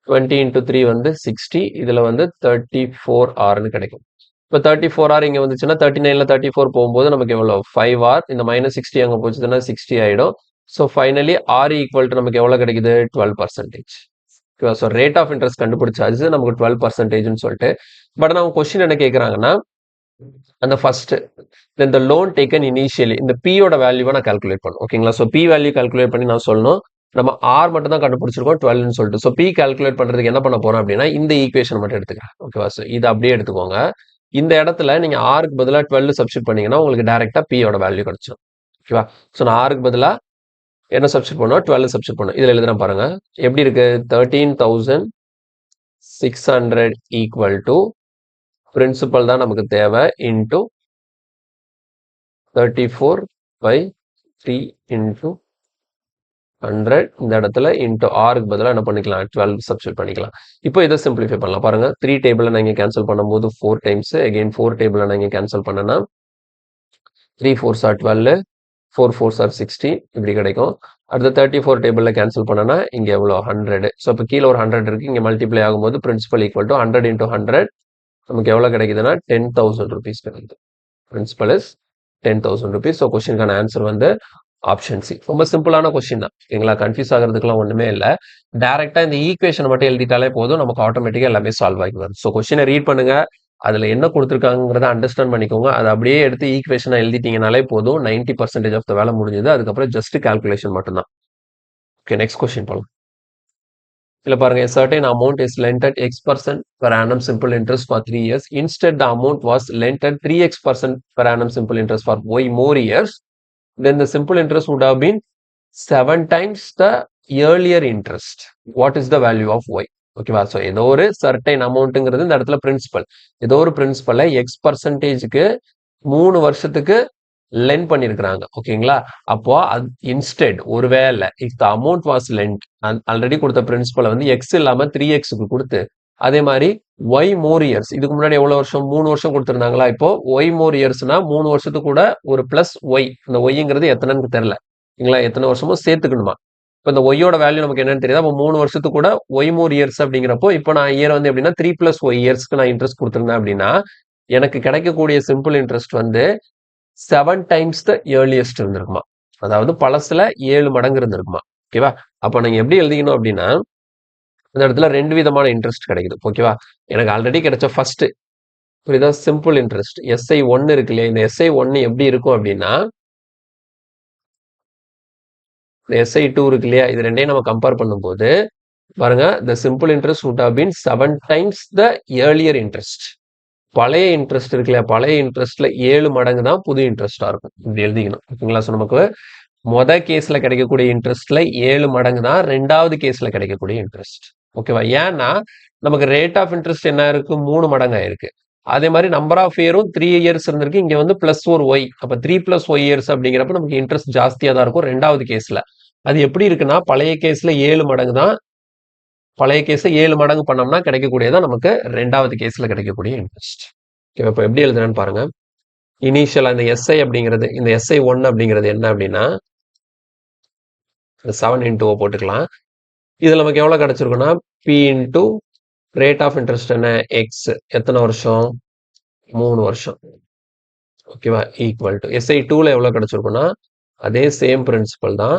20 இன்ட்டு 3 வந்து 60, இதில் வந்து 34rன்னு கிடைக்கும். இப்போ 34r இங்கே வந்துச்சுன்னா 39ல 34 போகும்போது நமக்கு எவ்வளோ 5r, இந்த மைனஸ் 60 அங்கே போச்சுன்னா 60 ஆகிடும். So finally R equal to நமக்கு எவ்வளோ கிடைக்குது, 12%. ஓகேவா? ஸோ ரேட் ஆஃப் இன்ட்ரெஸ்ட் கண்டுபிடிச்சாச்சு நமக்கு 12%ன்னு சொல்லிட்டு. பட் நம்ம கொஸ்டின் என்ன கேட்குறாங்கன்னா, அந்த ஃபர்ஸ்ட் இந்த லோன் டேக்கன் இனிஷியலி இந்த பியோட வேல்யூவை நான் கால்குலேட் பண்ணும். ஓகேங்களா? ஸோ பி வேல்யூ கால்குலேட் பண்ணி நான் சொல்லணும். நம்ம ஆர் மட்டும் தான் கண்டுபிடிச்சிருக்கோம் 12ன்னு சொல்லிட்டு. ஸோ பி கால்குலேட் பண்றதுக்கு என்ன பண்ண போறோம் அப்படின்னா, இந்த ஈக்குவேஷன் மட்டும் எடுத்துக்கிறேன். ஓகேவா? ஸோ இது அப்படியே எடுத்துக்கோங்க. இந்த இடத்துல நீங்க ஆருக்கு பதிலாக 12 சப்ஸ்டிட் பண்ணீங்கன்னா உங்களுக்கு டைரக்டா பியோட வேல்யூ கிடைச்சிடும். ஓகேவா? ஸோ நான் ஆருக்கு பதிலாக என்ன சப்ஸ்டிட் பண்ணுவோம், 12 சப்ஸ்டிட் பண்ணும். இதில் எழுதுறேன் பாருங்க, எப்படி இருக்கு, 13,600 ஈக்குவல் டு பிரின்சிபல் தான் நமக்கு தேவை இன்டூ 34/3 இன்டூ 100. இந்த இடத்துல இன்டூ ஆருக்கு பதிலாக என்ன பண்ணிக்கலாம், 12 சப்ஸ்டிட் பண்ணிக்கலாம். இப்போ இதை சிம்பிளிஃபை பண்ணலாம். பாருங்க, 3 டேபிளை நான் இங்கே கேன்சல் பண்ணும்போது 4 டைம்ஸ், அகெயின் 4 டேபிளை நான் இங்கே கேன்சல் பண்ணேன்னா 3 4s are 12, 4 4s are 60 இப்படி கிடைக்கும். அடுத்த 34 டேபிளில் கேன்சல் பண்ணனா இங்கே எவ்வளோ 100. ஸோ இப்போ கீழே ஒரு 100 இருக்கு, இங்கே மல்டிப்ளை ஆகும்போது பிரின்சிபல் ஈக்குவல் டு 100 இன்டூ 100 நமக்கு எவ்வளோ கிடைக்குதுன்னா 10,000 rupees கிடைக்குது. Principal is 10,000 rupees. ஸோ கொஸ்டினுக்கான ஆன்சர் வந்து ஆப்ஷன் சி. ரொம்ப சிம்பிளான கொஸ்டின் தான். எங்களா கன்ஃபியூஸ் ஆகிறதுக்குலாம் ஒன்றுமே இல்லை. டேரெக்டா இந்த ஈக்குவேஷன் மட்டும் எழுதிட்டாலே போதும், நமக்கு ஆட்டோமேட்டிக்காக எல்லாமே சால்வ் ஆகி வரும். ஸோ கொஸ்டினை ரீட் பண்ணுங்க, அதில் என்ன கொடுத்துருக்காங்கிறத அண்டர்ஸ்டாண்ட் பண்ணிக்கோங்க. அதை அப்படியே எடுத்து ஈக்குவேஷனை எழுதிட்டீங்கனாலே போதும், 90% ஆஃப் த வேலை முடிஞ்சது. அதுக்கப்புறம் ஜஸ்ட் கால்குலேஷன் மட்டும்தான். ஓகே, நெக்ஸ்ட் கொஸ்டின் போகலாம். இல்லை பாருங்க, certain amount is lent at x% per annum simple interest for 3 years. Instead, the amount was lent at 3x% per annum simple interest for y more years. Then the simple interest would have been 7 times the earlier interest. What is the value of y? ஓகேவா? ஸோ ஏதோ ஒரு சர்டைன் அமௌண்ட்டுங்கிறது இந்த இடத்துல பிரின்சிபல், ஏதோ ஒரு பிரின்சிபலை x%க்கு 3 வருஷத்துக்கு லெண்ட் பண்ணியிருக்கிறாங்க. ஓகேங்களா? அப்போ அது இன்ஸ்டெட் ஒருவேளை if the amount was lend, already கொடுத்த பிரின்சிபலை வந்து எக்ஸ் இல்லாம 3xக்கு கொடுத்து, அதே மாதிரி ஒய் மோர் இயர்ஸ், இதுக்கு முன்னாடி எவ்வளவு வருஷம், 3 வருஷம் கொடுத்துருந்தாங்களா, இப்போ ஒய் மோர் இயர்ஸ்னா 3 வருஷத்துக்கு கூட ஒரு பிளஸ் ஒய், இந்த ஒய்ங்கிறது எத்தனைன்னு தெரியல, இல்லைங்களா? எத்தனை வருஷமும் சேர்த்துக்கணுமா? இப்போ இந்த ஒய்யோட வேல்யூ நமக்கு என்னன்னு தெரியுது. அப்போ 3 வருஷத்துக்கு கூட ஒய் மோர் இயர்ஸ் அப்படிங்கிறப்போ இப்போ நான் இயர் வந்து எப்படின்னா 3 + ஒய் இயர்ஸ்க்கு நான் இன்ட்ரெஸ்ட் கொடுத்துருந்தேன் அப்படின்னா எனக்கு கிடைக்கக்கூடிய சிம்பிள் இன்ட்ரெஸ்ட் வந்து 7 times the earliest இருந்திருக்குமா, அதாவது பழசுல 7 மடங்கு இருந்திருக்குமா. ஓகேவா? அப்போ நீங்க எப்படி எழுதிக்கணும் அப்படின்னா, இந்த இடத்துல 2 விதமான இன்ட்ரெஸ்ட் கிடைக்குது. ஓகேவா? எனக்கு ஆல்ரெடி கிடைச்ச ஃபர்ஸ்ட் புரியுதா, சிம்பிள் இன்ட்ரெஸ்ட் SI1 இருக்கு இல்லையா, இந்த SI1 எப்படி இருக்கும் அப்படின்னா, இந்த SI2 இருக்கு இல்லையா, இது ரெண்டையும் நம்ம கம்பேர் பண்ணும்போது பாருங்க, the simple interest would have been 7 times the earlier interest. பழைய இன்ட்ரெஸ்ட் இருக்கு இல்லையா, பழைய இன்ட்ரெஸ்ட்ல 7 மடங்கு தான் புது இன்ட்ரெஸ்டா இருக்கும். இப்படி எழுதிக்கணும். ஓகேங்களா? ஸோ நமக்கு கேஸ்ல கிடைக்கக்கூடிய இன்ட்ரெஸ்ட்ல 7 மடங்கு தான் ரெண்டாவது கேஸ்ல கிடைக்கக்கூடிய இன்ட்ரெஸ்ட். ஓகேவா? ஏன்னா நமக்கு ரேட் ஆஃப் இன்ட்ரெஸ்ட் என்ன இருக்கு, 3 மடங்கு ஆயிருக்கு. அதே மாதிரி நம்பர் ஆஃப் இயரும் 3 இயர்ஸ் இருந்திருக்கு, இங்க வந்து பிளஸ் ஒரு ஒய், அப்ப 3 + ஒய் இயர்ஸ் அப்படிங்கிறப்ப நமக்கு இன்ட்ரெஸ்ட் ஜாஸ்தியா தான் இருக்கும் ரெண்டாவது கேஸ்ல. அது எப்படி இருக்குன்னா, பழைய கேஸ்ல 7 மடங்கு தான், பழைய கேஸ் 7 மடங்கு பண்ணோம்னா கிடைக்கக்கூடியதான் நமக்கு ரெண்டாவது கேஸ்ல கிடைக்கக்கூடிய இன்ட்ரெஸ்ட். ஓகே, இப்போ எப்படி எழுதுறேன்னு பாருங்க. இனிஷியலா இந்த SI அப்படிங்கிறது, இந்த SI1 அப்படிங்கிறது என்ன அப்படின்னா 7 × O போட்டுக்கலாம். இதில் நமக்கு எவ்வளோ கிடச்சிருக்குன்னா P into rate of interest என்ன எக்ஸ் எத்தனை வருஷம் 3 வருஷம் ஓகேவா ஈக்குவல் டு எஸ்ஐ 2ல எவ்வளோ கிடச்சிருக்குன்னா அதே சேம் பிரின்சிபல் தான்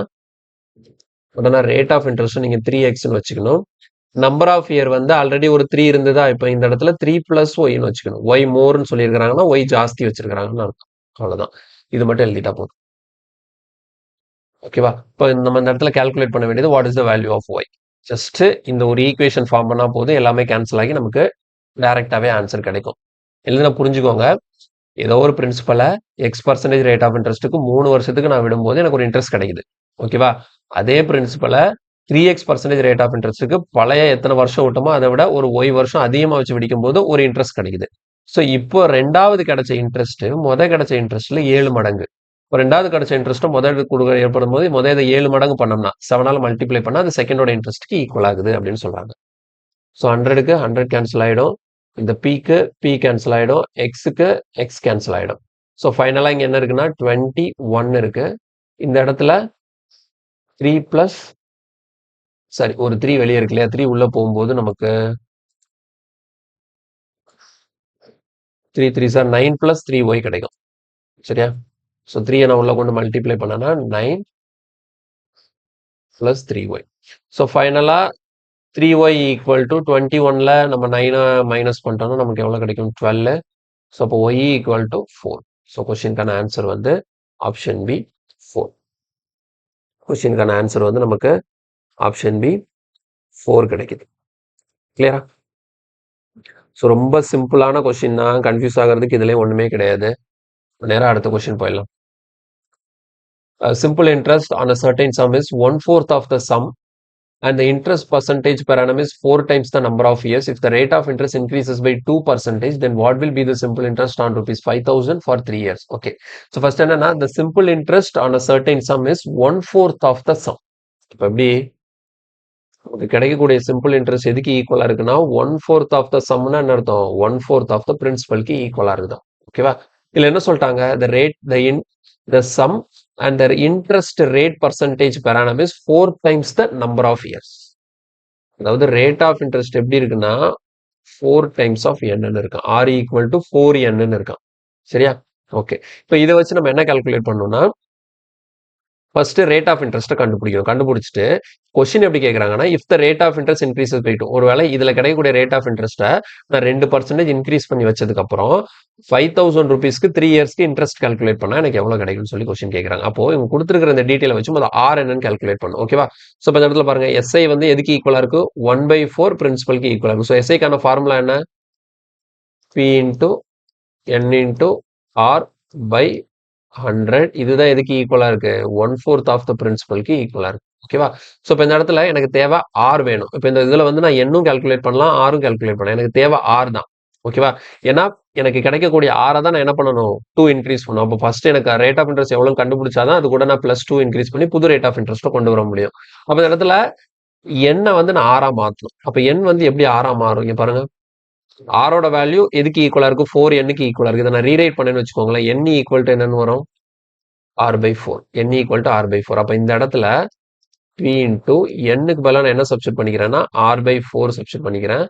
உடனே ரேட் ஆஃப் இன்ட்ரெஸ்ட் நீங்கள் 3xன்னு வச்சுக்கணும் நம்பர் ஆஃப் இயர் வந்து ஆல்ரெடி ஒரு 3 இருந்ததா இப்போ இந்த இடத்துல 3 பிளஸ் ஒய்னு வச்சுக்கணும் ஒய் மோர்னு சொல்லியிருக்கிறாங்கன்னா ஒய் ஜாஸ்தி வச்சிருக்கிறாங்கன்னு அர்த்தம் அவ்வளோதான் இது மட்டும் எழுதிட்டா போதும் ஓகேவா இப்போ நம்ம இந்த இடத்துல கால்குலேட் பண்ண வேண்டியது what is the value of Y just இந்த ஒரு ஈக்குவேஷன் ஃபார்ம் பண்ணா போதும் எல்லாமே கேன்சல் ஆகி நமக்கு டைரக்டாவே ஆன்சர் கிடைக்கும் எழுதுனா புரிஞ்சுக்கோங்க ஏதோ ஒரு பிரின்சிபலை X% ரேட் ஆஃப் இன்ட்ரெஸ்ட்டுக்கு 3 வருஷத்துக்கு நான் விடும்போது எனக்கு ஒரு இன்ட்ரெஸ்ட் கிடைக்குது ஓகேவா அதே பிரின்சிபலை 3x% ரேட் ஆஃப் இன்ட்ரெஸ்ட்டுக்கு பழைய எத்தனை வருஷம் விட்டோமோ அதை விட ஒரு ஒய் வருஷம் அதிகமாக வச்சு விடிக்கும் போது ஒரு இன்ட்ரெஸ்ட் கிடைக்குது ஸோ இப்போ ரெண்டாவது கிடைச்ச இன்ட்ரெஸ்ட் கிடைச்ச இன்ட்ரெஸ்ட்ல 7 மடங்கு இப்போ ரெண்டாவது கிடைச்ச இன்ட்ரெஸ்ட் கொடுக்க ஏற்படும் போது இதை 7 மடங்கு பண்ணோம்னா 7ஆல் மல்டிப்ளை பண்ணா அது செகண்டோட இன்ட்ரெஸ்ட்க்கு ஈக்குவல் ஆகுது அப்படின்னு சொல்றாங்க ஸோ 100க்கு 100 கேன்சல் ஆயிடும் இந்த பிக்கு பி கேன்சல் ஆயிடும் எக்ஸுக்கு எக்ஸ் கேன்சல் ஆயிடும் ஸோ ஃபைனலாக இங்கே என்ன இருக்குன்னா 21 இருக்கு இந்த இடத்துல 3 பிளஸ் சரி ஒரு 3 வெளியே இருக்கு இல்லையா 3 உள்ள போகும்போது நமக்கு 3 3 சார் 9 பிளஸ் 3y கிடைக்கும் சரியா ஸோ 3 நான் உள்ள கொண்டு மல்டிப்ளை பண்ணனா 9 பிளஸ் 3y ஸோ ஃபைனலாக 3y ஈக்குவல் டு 21ல நம்ம 9 மைனஸ் பண்ணிட்டோம்னா நமக்கு எவ்வளோ கிடைக்கும் 12 ஸோ அப்போ y ஈக்குவல் டு 4 ஸோ கொஸ்டினுக்கான ஆன்சர் வந்து ஆப்ஷன் பி 4 கொஸ்டினுக்கான ஆன்சர் வந்து நமக்கு ஆப்ஷன் பி 4 கிடைக்குது கிளியரா ஸோ ரொம்ப சிம்பிளான கொஸ்டின் தான் கன்ஃபியூஸ் ஆகிறதுக்கு இதுலேயும் ஒன்றுமே கிடையாது நேராக அடுத்த கொஸ்டின் போயிடலாம் simple interest on a certain sum is 1/4 of the sum and the interest percentage per annum is 4 times the number of years. If the rate of interest increases by 2%, then what will be the simple interest on rupees 5,000 for 3 years? Okay. So first என்னன்னா the simple interest on a certain sum is 1/4 of the sum. இப்போ எப்படி நமக்கு கிடைக்கக்கூடிய சிம்பிள் இன்ட்ரெஸ்ட் எதுக்கு ஈக்குவலா இருக்குன்னா 1/4 ஆஃப் த சம்னா என்ன அர்த்தம் 1/4 ஆஃப் த பிரின்சிபல்க்கு ஈக்குவலா இருக்குதான் ஓகேவா இதுல என்ன சொல்லிட்டாங்க the rate the sum and their interest rate percentage per annum is 4 times the number of years அதாவது ரேட் ஆஃப் இன்ட்ரெஸ்ட் எப்படி இருக்குன்னா 4 டைம்ஸ் ஆஃப் n இருக்கான் r ஈக்குவல் டு 4n இருக்கான் சரியா ஓகே இப்போ இதை வச்சு நம்ம என்ன கால்குலேட் பண்ணோம்னா ஃபர்ஸ்ட் ரேட் ஆஃப் இன்ட்ரெஸ்ட்டை கண்டுபிடிக்கணும் கண்டுபிடிச்சிட்டு கொஸ்டின் எப்படி கேட்குறாங்கன்னா if the rate of interest increases by 2 ஒருவேளை இதில் கிடைக்கக்கூடிய ரேட் ஆஃப் இன்ட்ரெஸ்ட்டை நான் 2% இன்க்ரீஸ் பண்ணி வச்சதுக்கப்புறம் 5,000 ருபீஸ்க்கு 3 இயர்ஸ்க்கு இன்ட்ரெஸ்ட் கால்குலேட் பண்ணால் எனக்கு எவ்வளோ கிடைக்கும்னு சொல்லி கொஸ்டின் கேட்குறாங்க அப்போ இவங்க கொடுத்துருக்கிற இந்த டீட்டெயிலை வச்சு முதல் ஆர் என்னன்னு கால்குலேட் பண்ணும் ஓகேவா ஸோ இப்போ இந்த இடத்துல பாருங்க எஸ்ஐ வந்து எதுக்கு ஈக்குவலாக இருக்கு 1/4 பிரின்சிபலுக்கு ஈக்குவலாக இருக்கும் ஸோ எஸ்ஐக்கான ஃபார்முலா என்ன P into N into R by 100 இதுதான் எதுக்கு ஈக்குவலா இருக்கு 1/4 ஆஃப் த பிரின்சிபலுக்கு ஈக்குவலா இருக்கு ஓகேவா ஸோ இப்போ இந்த இடத்துல எனக்கு தேவை ஆர் வேணும் இப்போ இந்த இதுல வந்து நான் என்னும் கால்குலேட் பண்ணலாம் ஆரும் கால்குலேட் பண்ணலாம் எனக்கு தேவை ஆர் தான் ஓகேவா ஏன்னா எனக்கு கிடைக்கக்கூடிய ஆரை தான் நான் என்ன பண்ணணும் 2 இன்க்ரீஸ் பண்ணணும் அப்போ ஃபர்ஸ்ட் எனக்கு ரேட் ஆஃப் இன்ட்ரெஸ்ட் எவ்வளவு கண்டுபிடிச்சாதான் அது கூட நான் +2 இன்க்ரீஸ் பண்ணி புது ரேட் ஆஃப் இன்ட்ரெஸ்ட்டை கொண்டு வர முடியும் அப்போ இந்த இடத்துல எண்ணை வந்து நான் ஆறா மாற்றணும் அப்போ எண் வந்து எப்படி ஆறா மாறும் இங்க பாருங்க ஆரோட வேல்யூ எதுக்கு ஈக்குவலா இருக்கு 4n-க்கு ஈக்குவலா இருக்கு இதை நான் ரீரைட் பண்ணேன்னு வச்சுக்கோங்களேன் n ஈக்குவல் டு என்னன்னு வரும் r/4 n equal to r/4 அப்ப இந்த இடத்துல p இன்டூ n-க்கு பதிலாக நான் என்ன சப்ஸ்டிட் பண்ணிக்கிறேன்னா r/4 சப்ஸ்டிட் பண்ணிக்கிறேன்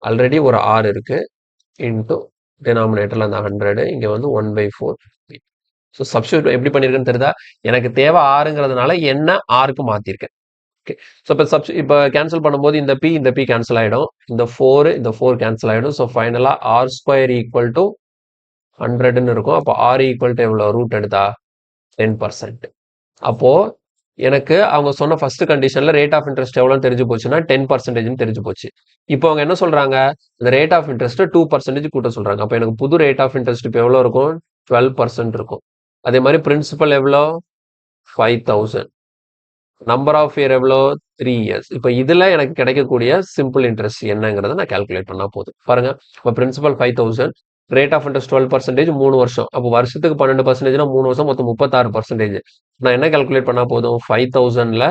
ஆல்ரெடி ஒரு r இருக்கு இன்டூ டினாமினேட்டர்ல அந்த 100 இங்க வந்து 1/4 ஸோ சப்ஸ்டிட் எப்படி பண்ணிருக்கேன்னு தெரியுதா எனக்கு தேவை ஆறுங்கிறதுனால என்ன ஆருக்கு மாத்திருக்கேன் ஓகே ஸோ இப்போ கேன்சல் பண்ணும்போது இந்த பி கேன்சல் ஆகிடும் இந்த 4 கேன்சல் ஆகிடும் ஸோ ஃபைனலாக r² ஈக்குவல் டு 100ன்னு இருக்கும் அப்போ r ஈக்குவல் டு எவ்வளோ ரூட் எடுத்தா 10% அப்போ எனக்கு அவங்க சொன்ன ஃபர்ஸ்ட் கண்டிஷன்ல ரேட் ஆஃப் இன்ட்ரெஸ்ட் எவ்வளோன்னு தெரிஞ்சு போச்சுன்னா 10% தெரிஞ்சு போச்சு இப்போ அவங்க என்ன சொல்றாங்க இந்த ரேட் ஆஃப் இன்ட்ரெஸ்ட் 2% கூட்ட சொல்றாங்க அப்போ எனக்கு புது ரேட் ஆஃப் இன்ட்ரெஸ்ட் இப்போ எவ்வளோ இருக்கும் 12% இருக்கும் அதே மாதிரி பிரின்சிபல் எவ்வளோ 5,000 நம்பர் ஆஃப் இயர் எவ்வளோ 3 இயர்ஸ் இப்போ இதுல எனக்கு கிடைக்கக்கூடிய சிம்பிள் இன்ட்ரெஸ்ட் என்னங்கிறத நான் கால்குலேட் பண்ணா போதும் பாருங்க இப்போ பிரின்சிபல் 5,000 ரேட் ஆஃப் இன்ட்ரெஸ்ட் 12% 3 வருஷம் அப்போ வருஷத்துக்கு 12%னா 3 வருஷம் மொத்தம் 36% நான் என்ன கால்குலேட் பண்ணா போதும் 5,000ல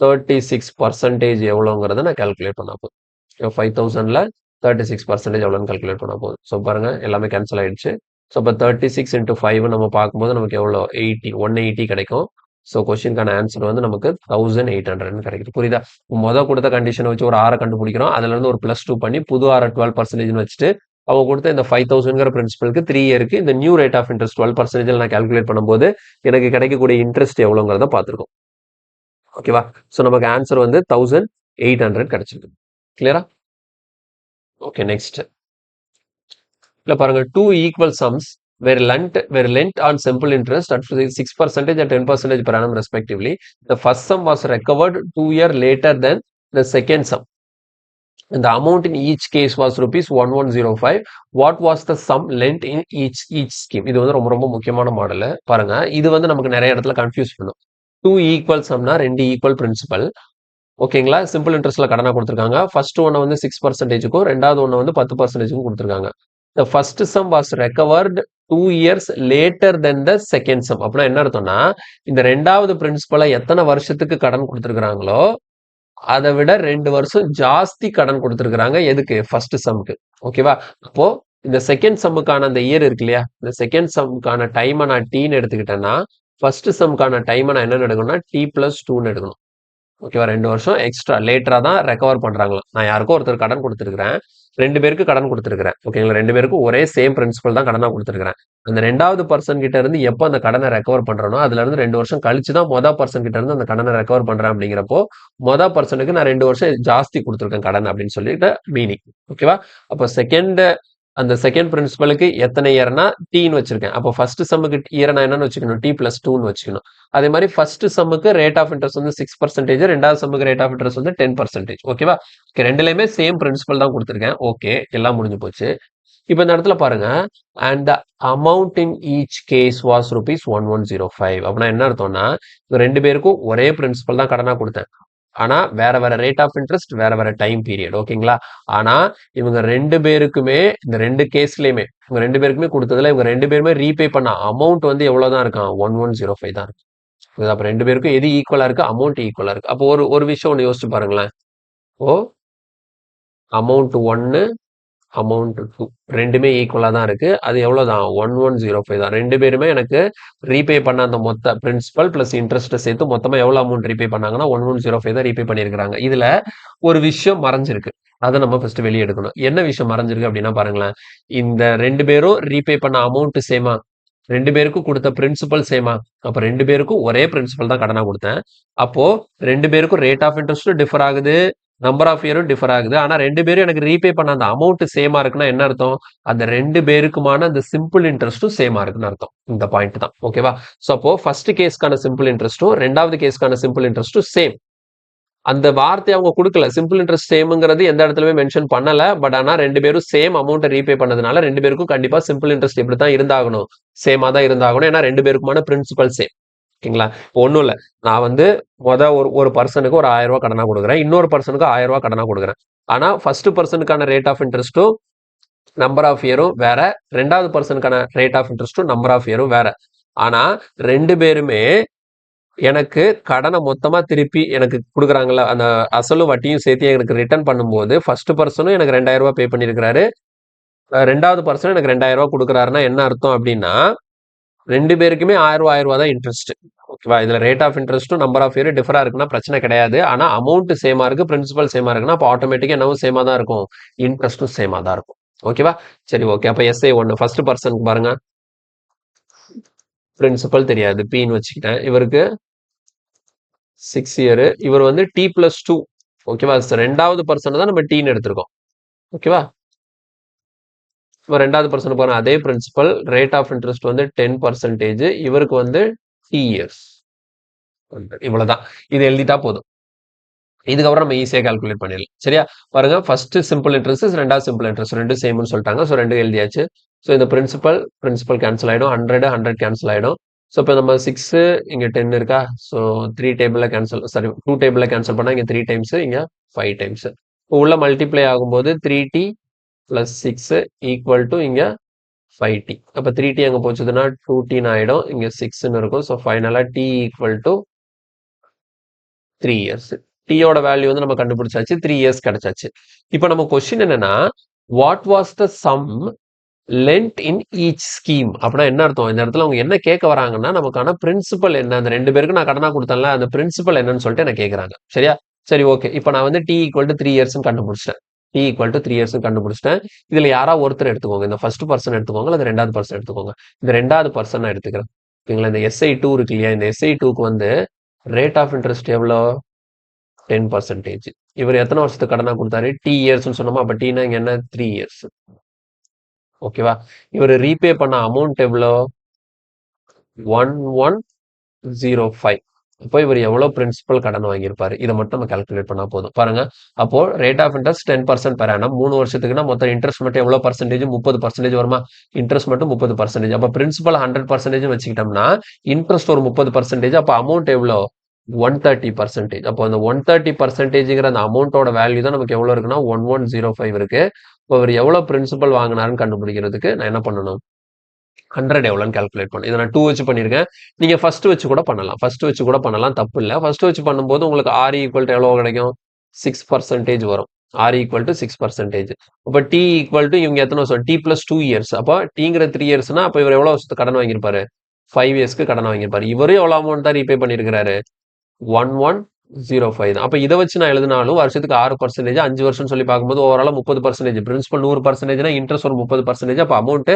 36% எவ்வளோங்கிறத நான் கால்குலேட் பண்ணா போதும் 5,000ல 36% எவ்வளோன்னு கால்குலேட் பண்ணா போதும் ஸோ பாருங்க எல்லாமே கேன்சல் ஆயிடுச்சு ஸோ இப்போ 36 × 5 நம்ம பார்க்கும்போது நமக்கு எவ்வளோ 180 கிடைக்கும் ஸோ கொஸ்டினுக்கான ஆன்சர் வந்து நமக்கு 1800 கிடைக்குது. புரியுதா? கொடுத்த கண்டிஷனை வச்சு ஒரு ஆரை கண்டுபிடிக்கிறோம். அதுல இருந்து ஒரு +2 பண்ணி புது ஆரை 12% வச்சுட்டு அவங்க கொடுத்த இந்த 5000ங்கிற பிரின்சிபலுக்கு 3 இயருக்கு இந்த நியூ ரேட் ஆஃப் இன்ட்ரெஸ்ட் 12% நான் கால்குலேட் பண்ணும்போது எனக்கு கிடைக்கக்கூடிய இன்ட்ரெஸ்ட் எவ்வளோங்கிறத பார்த்துருக்கோம். ஓகேவா? ஸோ நமக்கு ஆன்சர் வந்து 1800 கிடைச்சிருக்கு. கிளியரா? Okay, next. இல்ல பாருங்க, 2 equal sums were lent on simple interest at 6% and 10% per annum respectively. The first sum was recovered 2 years later than the second sum. And the amount in each case was rupees 1105. What was the sum lent in each scheme? இது வந்து ரொம்ப ரொம்ப முக்கியமான மாடல். பாருங்க, இது வந்து நமக்கு நிறைய இடத்துல கன்ஃபியூஸ் பண்ணும். 2 equal sumனா 2 equal principal. ஓகேங்களா? சிம்பிள் இன்ட்ரெஸ்ட்ல கடனா கொடுத்துருக்காங்க. ஃபர்ஸ்ட் ஒன்னை வந்து 6%க்கும் ரெண்டாவது ஒன்னை வந்து 10%க்கும் கொடுத்துருக்காங்க. The first sum was recovered 2 years later than the second sum. அப்படின்னா என்ன அர்த்தம்னா, இந்த ரெண்டாவது பிரின்சிபலை எத்தனை வருஷத்துக்கு கடன் கொடுத்துருக்காங்களோ அதை விட 2 வருஷம் ஜாஸ்தி கடன் கொடுத்துருக்காங்க. எதுக்கு? ஃபர்ஸ்ட் சம்க்கு. ஓகேவா? அப்போ இந்த செகண்ட் சம்முக்கான அந்த இயர் இருக்கு இல்லையா, இந்த செகண்ட் சம்முக்கான டைமை நான் டீன்னு எடுத்துக்கிட்டேன்னா ஃபர்ஸ்ட் சம்முக்கான டைமை நான் என்ன எடுக்கணும்னா T+2ன்னு எடுக்கணும். ஓகேவா? 2 வருஷம் எக்ஸ்ட்ரா லேட்டரா தான் ரெக்கவர் பண்றாங்களா. நான் யாருக்கோ ஒருத்தர் கடன் கொடுத்துருக்கிறேன், 2 பேருக்கு கடன் கொடுத்துருக்கிறேன். ஓகேங்களா? 2 பேருக்கும் ஒரே சேம் பிரின்சிபல் தான் கடனா கொடுத்துருக்கிறேன். அந்த ரெண்டாவது பர்சன் கிட்ட இருந்து எப்போ அந்த கடனை ரெக்கவர் பண்றனோ அதுல இருந்து 2 வருஷம் கழிச்சு தான் மொதல் பர்சன் கிட்ட இருந்து அந்த கடனை ரெக்கவர் பண்றேன். அப்படிங்கிறப்போ மொதல் பர்சனுக்கு நான் 2 வருஷம் ஜாஸ்தி கொடுத்துருக்கேன் கடன் அப்படின்னு சொல்லிட்டு மீனிங். ஓகேவா? அப்போ அந்த செகண்ட் பிரின்சிபலுக்கு எத்தனை இயர்னா டீன்னு வச்சிருக்கேன். அப்போ ஃபர்ஸ்ட் சம்முக்கு இயர் நான் என்னன்னு வச்சுக்கணும்? T+2ன்னு வச்சுக்கணும். அதே மாதிரி ஃபர்ஸ்ட் சம்முக்கு ரேட் ஆஃப் இன்ட்ரெஸ்ட் வந்து 6%, ரெண்டாவது சம்முக்கு ரேட் ஆஃப் இன்ட்ரெஸ்ட் வந்து 10%. ஓகேவா? ரெண்டுலயுமே சேம் பிரின்சிபல் தான் கொடுத்துருக்கேன். ஓகே, எல்லாம் முடிஞ்சு போச்சு. இப்போ இந்த இடத்துல பாருங்க, and the amount in each case was rupees 1105. அப்படின்னா என்ன அர்த்தம்னா, 2 பேருக்கும் ஒரே பிரின்சிபல் தான் கடனா கொடுத்தேன். ஆனா வேற வேற ரேட் ஆஃப் இன்ட்ரெஸ்ட், வேற வேற டைம் பீரியட். ஓகேங்களா? ஆனா இவங்க 2 பேருக்குமே இந்த 2 கேஸ்லயுமே இவங்க 2 பேருக்குமே கொடுத்ததுல இவங்க 2 பேருமே ரீபே பண்ண அமௌண்ட் வந்து எவ்வளவுதான் இருக்கான்? 1105 தான் இருக்கு. அப்ப 2 பேருக்கும் எது ஈக்குவலா இருக்கு? அமௌண்ட் ஈக்குவலா இருக்கு. அப்போ ஒரு விஷயம் ஒன்று யோசிச்சு பாருங்களேன். ஓ, அமௌண்ட் 1, அமௌண்ட் 2 ரெண்டுமே ஈக்குவலா தான் இருக்கு. அது எவ்வளவுதான்? 1105 தான். 2 பேருமே எனக்கு ரீபே பண்ண அந்த மொத்த பிரின்சிபல் பிளஸ் இன்ட்ரெஸ்ட் சேர்த்து மொத்தமா எவ்வளவு அமௌண்ட் ரீபே பண்ணாங்கன்னா 1105 தான் ரீபே பண்ணிருக்காங்க. இதுல ஒரு விஷயம் மறைஞ்சிருக்கு. அதை நம்ம ஃபர்ஸ்ட் வெளியே எடுக்கணும். என்ன விஷயம் மறைஞ்சிருக்கு அப்படின்னா பாருங்களேன், இந்த 2 பேரும் ரீபே பண்ண அமௌண்ட் சேமா, 2 பேருக்கும் கொடுத்த பிரின்சிபல் சேமா. அப்ப 2 பேருக்கும் ஒரே பிரின்சிபல் தான் கடனா கொடுத்தேன். அப்போ 2 பேருக்கும் ரேட் ஆஃப் இன்ட்ரெஸ்டும் டிஃபர் ஆகுது, நம்பர் ஆஃப் இயரும் டிஃபர் ஆகுது. ஆனா 2 பேரும் எனக்கு ரீபே பண்ண அந்த அமௌண்ட் சேமா இருக்குன்னா என்ன அர்த்தம்? அந்த 2 பேருக்குமான அந்த சிம்பிள் இன்ட்ரெஸ்டும் சேமா இருக்குன்னு அர்த்தம். இந்த பாயிண்ட் தான். ஓகேவா? சோ அப்போ ஃபர்ஸ்ட் கேஸ்க்கான சிம்பிள் இன்ட்ரெஸ்டும் ரெண்டாவது கேஸ்க்கான சிம்பிள் இன்ட்ரெஸ்டும் சேம். அந்த வார்த்தை அவங்க கொடுக்கல. சிம்பிள் இன்ட்ரெஸ்ட் சேம்ங்கிறது எந்த இடத்துலயுமே மென்ஷன் பண்ணல. பட் ஆனா 2 பேரும் சேம் அமௌண்ட் ரீபே பண்ணதுனால 2 பேருக்கும் கண்டிப்பா சிம்பிள் இன்ட்ரெஸ்ட் இப்படி தான் இருந்தாகணும், சேமா தான் இருந்தாகணும். ஏன்னா 2 பேருக்குமான பிரின்சிபல் சேம். ஓகேங்களா? ஒன்றும் இல்லை, நான் வந்து ஒரு பர்சனுக்கு ஒரு 1000 ரூபாய் கடனா கொடுக்குறேன், இன்னொரு பர்சனுக்கு 1000 ரூபாய் கடனா கொடுக்குறேன். ஆனா ஃபர்ஸ்ட் பர்சனுக்கான ரேட் ஆஃப் இன்ட்ரெஸ்ட்டும் நம்பர் ஆஃப் இயரும் வேற, ரெண்டாவது பர்சனுக்கான ரேட் ஆஃப் இன்ட்ரெஸ்ட்டும் நம்பர் ஆஃப் இயரும் வேற. ஆனா 2 பேருமே எனக்கு கடனை மொத்தமா திருப்பி எனக்கு கொடுக்குறாங்கல்ல, அந்த அசலும் வட்டியும் சேர்த்து எனக்கு ரிட்டர்ன் பண்ணும்போது ஃபர்ஸ்ட் பர்சனும் எனக்கு 2000 ரூபாய் பே பண்ணியிருக்கிறாரு, ரெண்டாவது பர்சனும் எனக்கு 2000 ரூபாய் கொடுக்குறாருன்னா என்ன அர்த்தம் அப்படின்னா 2 பேருக்குமே 1000 ரூபாய் தான் இன்ட்ரெஸ்ட். ஓகேவா? இதுல ரேட் ஆஃப் இன்ட்ரெஸ்ட்டும் நம்பர் ஆஃப் இயர் டிஃபரா இருக்குன்னா பிரச்சனை கிடையாது. ஆனா அமௌண்ட் சேமா இருக்கு, பிரின்சிபல் சேமா இருக்குன்னா அப்போ ஆட்டோமேட்டிக்கா என்னவும் சேமா தான் இருக்கும், இன்ட்ரெஸ்ட்டும் சேமா தான் இருக்கும். ஓகேவா? சரி, ஓகே. அப்ப SA1 ஃபர்ஸ்ட் பர்சனுக்கு பாருங்க, பிரின்சிபல் தெரியாது, பின்னு வச்சுக்கிட்டேன். இவருக்கு 6 இயர், இவர் வந்து T+2. ஓகேவா? ரெண்டாவது பர்சன் தான் நம்ம டீன்னு எடுத்திருக்கோம். ஓகேவா? இப்போ ரெண்டாவது பர்சன் போன அதே பிரின்சிபல், ரேட் ஆஃப் இன்ட்ரெஸ்ட் வந்து 10%, இவருக்கு வந்து T இயர்ஸ். இவ்வளவுதான். இது எழுதிட்டா போதும். இதுக்கப்புறம் நம்ம ஈஸியா கால்குலேட் பண்ணிடலாம். சரியா? பாருங்க, ஃபர்ஸ்ட் சிம்பிள் இன்ட்ரெஸ்ட், ரெண்டாவது சிம்பிள் இன்ட்ரெஸ்ட் ரெண்டும் சேம்னு சொல்லிட்டாங்க. ஸோ 2 எழுதியாச்சு. ஸோ இந்த பிரின்சிபல் கேன்சல் ஆயிடும், 100 கேன்சல் ஆயிடும். ஸோ இப்போ நம்ம 6 இங்க 10 இருக்கா? ஸோ 3 டேபிள்ல கேன்சல், சாரி 2 டேபிள்ல கேன்சல் பண்ணா இங்க 3 டைம்ஸ், இங்க 5 டைம்ஸ். உள்ள மல்டிப்ளை ஆகும்போது 3t + 6 ஈக்குவல் டு இங்க 5t. அப்ப 3t அங்க போச்சுதுன்னா 2t ஆயிடும், இங்க 6ன்னு இருக்கும். ஸோ ஃபைனலா t ஈக்குவல் டு 3 இயர்ஸ். டீயோட வேல்யூ வந்து நம்ம கண்டுபிடிச்சாச்சு, 3 இயர்ஸ் கிடைச்சாச்சு. இப்போ நம்ம கொஸ்டின் என்னன்னா, what was the some Lent in each scheme அப்படின்னா என்ன அர்த்தம்? இந்த இடத்துல அவங்க என்ன கேட்க வராங்கன்னா, நமக்கான பிரின்சிபல் என்ன? அந்த 2 பேருக்கு நான் கடனா குடுத்தேன்ல, அந்த பிரின்சிபல் என்னன்னு சொல்லிட்டு என்ன கேட்கறாங்க. சரியா? சரி ஓகே. இப்ப நான் வந்து T = 3 இயர்ஸ்ன்னு கண்டுபிடிச்சிட்டேன். T = 3 இயர்ஸ்ன்னு கண்டுபிடிச்சிட்டேன். இதுல யாரா ஒருத்தர் எடுத்துக்கோங்க. இந்த ஃபர்ஸ்ட் பெர்சன் எடுத்துக்கோங்க, அல்லது 2வது பெர்சன் எடுத்துக்கோங்க. இந்த 2வது பெர்சன் நான் எடுத்துக்கிறேன். ஓகேங்களா? இந்த SI2 இருக்கு இல்லையா? இந்த SI2க்கு வந்து ரேட் ஆஃப் இன்ட்ரெஸ்ட் எவ்வளோ? 10%. இவர் எத்தனை வருஷத்துக்கு கடனா குடுத்தாரு? T இயர்ஸ்ன்னு சொன்னோமா? அப்ப Tனா இங்க என்ன? 3 இயர்ஸ். ஓகேவா? இவர் ரீபே பண்ண அமௌண்ட் எவ்வளோ? 1105. அப்போ இவர் எவ்வளவு பிரின்சிபல் கடன் வாங்கியிருப்பாரு? இதை மட்டும் நம்ம கால்குலேட் பண்ணா போதும். பாருங்க. அப்போ rate of interest 10% per annum 3 வருஷத்துக்குன்னா மொத்தம் இன்ட்ரெஸ்ட் மட்டும் எவ்வளவு பர்சன்டேஜ்? 30% வருமா? இன்ட்ரெஸ்ட் மட்டும் 30%. அப்ப பிரின்சிபல் 100% வச்சுக்கிட்டோம்னா இன்ட்ரெஸ்ட் ஒரு 30%. அப்ப அமௌண்ட் எவ்வளோ? 130%. அப்போ அந்த 130%ங்கிற அந்த அமௌண்டோட வேல்யூ தான் நமக்கு எவ்வளவு இருக்குன்னா 1105 இருக்கு. இப்போ இவர் எவ்வளவு பிரின்சிபல் வாங்கினாருன்னு கண்டுபிடிக்கிறதுக்கு நான் என்ன பண்ணணும்? 100 எவ்வளோன்னு கால்குலேட் பண்ணணும். இதை நான் 2 வச்சு பண்ணியிருக்கேன். நீங்க ஃபர்ஸ்ட் வச்சு கூட பண்ணலாம். ஃபர்ஸ்ட் வச்சு கூட பண்ணலாம், தப்பு இல்லை. ஃபர்ஸ்ட் வச்சு பண்ணும்போது உங்களுக்கு RE = எவ்வளோ கிடைக்கும்? 6% வரும். RE = 6%. அப்போ T = இவங்க எத்தனை வருஷம்? T + 2 years. அப்போ Tங்கிற 3 இயர்ஸ்னா அப்போ இவர் எவ்வளோ வருஷத்துக்கு கடன் வாங்கியிருப்பாரு? 5 இயர்ஸ்க்கு கடன் வாங்கியிருப்பாரு. இவரும் எவ்வளோ அமௌண்ட் தான் ரீபே பண்ணியிருக்கிறாரு? 1105 தான். அப்ப இதை வச்சு நான் எழுதினாலும் வருஷத்துக்கு 6%, 5 வருஷம் சொல்லி பார்க்கும்போது ஓவராலா 30%. பிரின்சிபல் 100%, இன்ட்ரெஸ்ட் ஒரு 30%. அப்ப அமௌண்ட்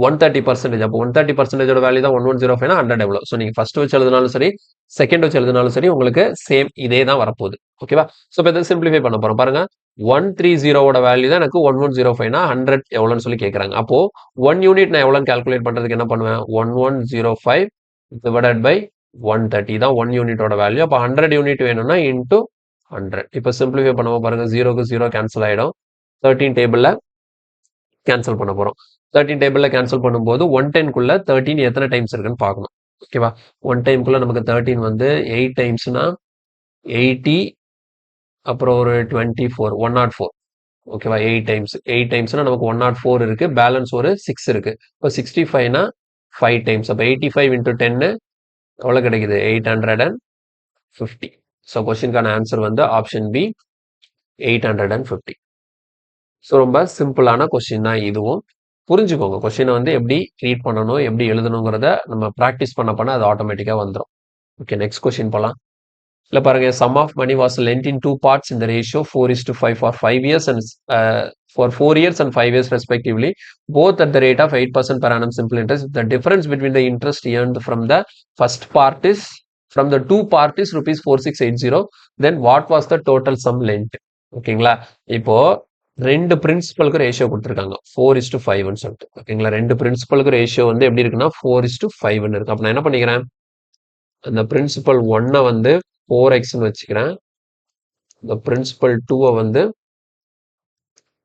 130%. அப்போ 130%ஓட வேல்யூ தான் 1105னா 100 எவ்வளோ? ஸோ நீங்க ஃபர்ஸ்ட் வச்சு எழுதினாலும் சரி, செகண்ட் வச்சு எழுதினாலும் சரி, உங்களுக்கு சேம் இதே தான் வரப்போகுது. ஓகேவா? ஸோ இப்போ இதை சிம்பிளிஃபை பண்ண போறோம். பாருங்க. 130ஓட வேல்யூ தான் எனக்கு 1105னா 100 எவ்வளோன்னு சொல்லி கேட்கறாங்க. அப்போ 1 யூனிட் நான் எவ்வளோன்னு கால்குலேட் பண்றதுக்கு என்ன பண்ணுவேன்? 1105 டிவைடட் பை 130 தான் 1 யூனிட்டோட வேல்யூ. அப்போ 100 யூனிட் வேணும்னா இன்டூ 100. இப்போ சிம்பிளிஃபை பண்ணுவோம் பாருங்க. 0க்கு 0 கேன்சல் ஆயிடும். 13 டேபிள்ல கேன்சல் பண்ண போறோம். 13 டேபிள்ல கேன்சல் பண்ணும்போது 110க்குள்ள 13 எத்தனை டைம்ஸ் இருக்குன்னு பார்க்கணும். ஓகேவா? 1 டைம்க்குள்ள நமக்கு 13 வந்து 8 டைம்ஸ்னா 80, அப்புறம் ஒரு 24, 104. ஓகேவா? 8 டைம்ஸ். 8 டைம்ஸ்னா நமக்கு 104 இருக்கு. பேலன்ஸ் ஒரு 6 இருக்கு. இப்போ 65னா 5 டைம்ஸ். அப்போ 85 × 10 எவ்வளவு கிடைக்குது? 850. ஸோ கொஸ்டினுக்கான ஆன்சர் வந்து ஆப்ஷன் பி 850. ஸோ ரொம்ப சிம்பிளான கொஸ்டின் தான் இதுவும். புரிஞ்சுக்கோங்க. கொஸ்டினை வந்து எப்படி ரீட் பண்ணணும், எப்படி எழுதணுங்கிறத நம்ம ப்ராக்டிஸ் பண்ண அது ஆட்டோமேட்டிக்காக வந்துடும். ஓகே, நெக்ஸ்ட் கொஸ்டின் போகலாம். இல்லை பாருங்க, sum of money was lent in 2 parts in the ratio 4:5 for 5 years and for 4 years and 5 years respectively, both at the rate of 8% per annum simple interest. The difference between the interest earned from the first part is from the 2 part is rupees 4680. Then what was the total sum lent? ஓகேங்களா? இப்போ ரெண்டு பிரின்சிபலுக்கு ரேஷியோ கொடுத்துருக்காங்க 4:5ன்னு சொல்லிட்டு. ஓகேங்களா? ரெண்டு பிரின்சிபலுக்கு ரேஷியோ வந்து எப்படி இருக்குன்னா 4:5ன்னு இருக்கு. அப்ப நான் என்ன பண்ணிக்கிறேன்? அந்த பிரின்சிபல் 1 வந்து 4xன்னு வச்சுக்கிறேன். இந்த பிரின்சிபல் 2 வந்து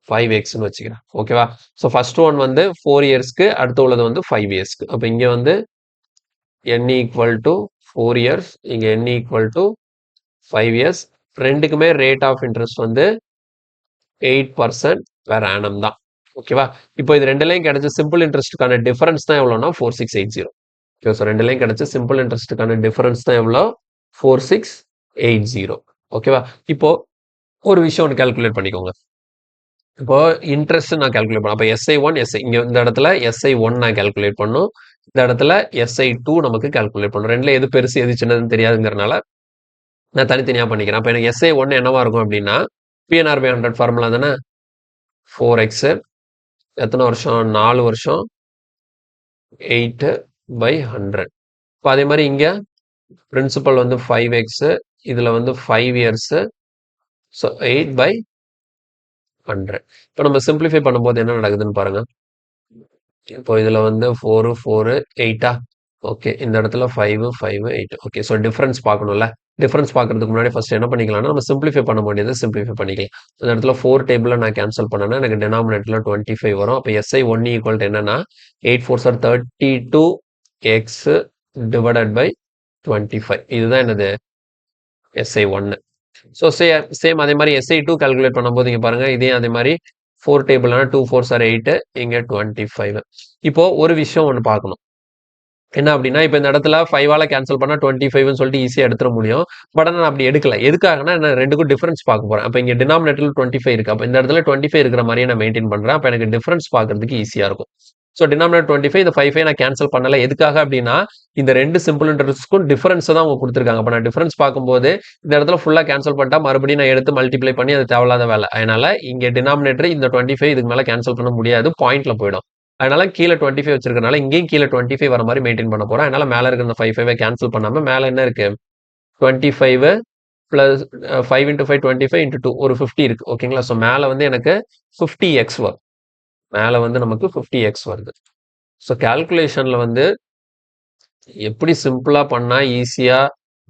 5xன்னு வச்சுக்கிறேன். ஓகேவா? ஸோ ஃபர்ஸ்ட் ஒன் வந்து 4 இயர்ஸ்க்கு, அடுத்து உள்ளது வந்து 5 இயர்ஸ்க்கு. அப்போ இங்க வந்து n = 4 இயர்ஸ், இங்க n = 5 இயர்ஸ். ரெண்டுக்குமே ரேட் ஆஃப் இன்ட்ரெஸ்ட் வந்து 8% per annum தான். ஓகேவா? இப்போ இது ரெண்டுலையும் கிடைச்ச சிம்பிள் இன்ட்ரெஸ்ட்டுக்கான டிஃபரன்ஸ் தான் எவ்வளோனா 4680. ஓகே, ஸோ ரெண்டுலையும் கிடைச்ச சிம்பிள் இன்ட்ரெஸ்ட்டுக்கான டிஃபரன்ஸ் தான் எவ்வளோ? 4680. ஓகேவா? இப்போ ஒரு விஷயம் ஒன்று கால்குலேட் பண்ணிக்கோங்க. இப்போ இன்ட்ரெஸ்ட் நான் கால்குலேட் பண்ணேன். அப்போ SI1, SI இங்க இந்த இடத்துல SI1 நான் கால்குலேட் பண்ணும். இந்த இடத்துல SI2 நமக்கு கால்குலேட் பண்ணும். ரெண்டுல எது பெருசு எது சின்னதுன்னு தெரியாதுங்கிறனால நான் தனித்தனியா பண்ணிக்கிறேன். அப்போ எனக்கு SI1 என்னவா இருக்கும் அப்படின்னா PNR/100 ஃபார்முலா தானே? 4x எத்தனை வருஷம்? 4 வருஷம் 8/100. இப்போ அதே மாதிரி இங்க பிரின்சிபல் வந்து 5x, இதுல வந்து 5 இயர்ஸ். ஸோ 8/100. இப்போ நம்ம சிம்பிளிஃபை பண்ணும்போது என்ன நடக்குதுன்னு பாருங்க. இப்போ இதுல வந்து 4 4 8ஆ? ஓகே, இந்த இடத்துல 5 5 8. ஓகே, ஸோ டிஃபரன்ஸ் பார்க்கணும்ல. டிஃபரன்ஸ் பார்க்கறதுக்கு முன்னாடி ஃபர்ஸ்ட் என்ன பண்ணிக்கலாம்னா நம்ம சிம்பிளிஃபை பண்ண வேண்டியதை சிம்பிளிஃபை பண்ணிக்கலாம். இந்த இடத்துல 4 டேபிளில் நான் கேன்சல் பண்ணேன்னா எனக்கு டினாமினேட்டரில் 25 வரும். அப்போ SI1 ஈக்குவல் என்னன்னா 8 4s are 32x divided by 25. இதுதான் என்னது? SI1. ஸோ சேம் அதே மாதிரி SI2 கால்குலேட் பண்ணும்போது இங்க பாருங்க, இதே அதே மாதிரி 4 டேபிள்னா 2 4s are 8, இங்க 25. இப்போ ஒரு விஷயம் ஒன்று பார்க்கணும். என்ன அப்படின்னா இப்போ இந்த இடத்துல 5ஆல கேன்சல் பண்ணா 25ன்னு சொல்லிட்டு ஈஸியா எடுத்துட முடியும். பட் நான் அப்படி எடுக்கல. எதுக்காகனா நான் ரெண்டுக்கும் டிஃபரன்ஸ் பார்க்க போறேன். அப்ப இங்க டினாமினேட்டர்ல 25 இருக்கு. அப்ப இந்த இடத்துல 25 இருக்கிற மாதிரியே நான் மெயின்டைன் பண்றேன். அப்ப எனக்கு டிஃபரன்ஸ் பார்க்கறதுக்கு ஈஸியா இருக்கும். ஸோ டினாமினேட்டர் 25, இந்த 5 நான் கேன்சல் பண்ணல. எதுக்காக அப்படின்னா இந்த ரெண்டு சிம்பிள் இன்டர்வல்ஸ்க்கும் டிஃபரன்ஸ் தான் அவங்க கொடுத்துருக்காங்க. அப்ப நான் டிஃபரன்ஸ் பார்க்கும்போது இந்த இடத்துல ஃபுல்லா கேன்சல் பண்ணிட்டா மறுபடியும் நான் எடுத்து மல்டிப்ளை பண்ணி அது தேவையில்லாத வேலை. அதனால இங்க டினாமினேட்டர் இந்த 25 இதுக்கு மேல கேன்சல் பண்ண முடியாது. பாயிண்ட்ல போயிடும். அதனால கீழே 25 வச்சிருக்கனால இங்கேயும் கீழே 25 வர மாதிரி மெயின்டைன் பண்ண போறேன். அதனால மேல இருக்கிற 5 கேன்சல் பண்ணாம மேல என்ன இருக்கு 25 பிளஸ் 5 இன்டூ 5 25 இன்டூ 2 ஒரு 50 இருக்கு. ஓகேங்களா? ஸோ மேல வந்து எனக்கு 50x வரும். மேல வந்து நமக்கு 50x வருது. ஸோ கால்குலேஷன்ல வந்து எப்படி சிம்பிளா பண்ணா ஈஸியா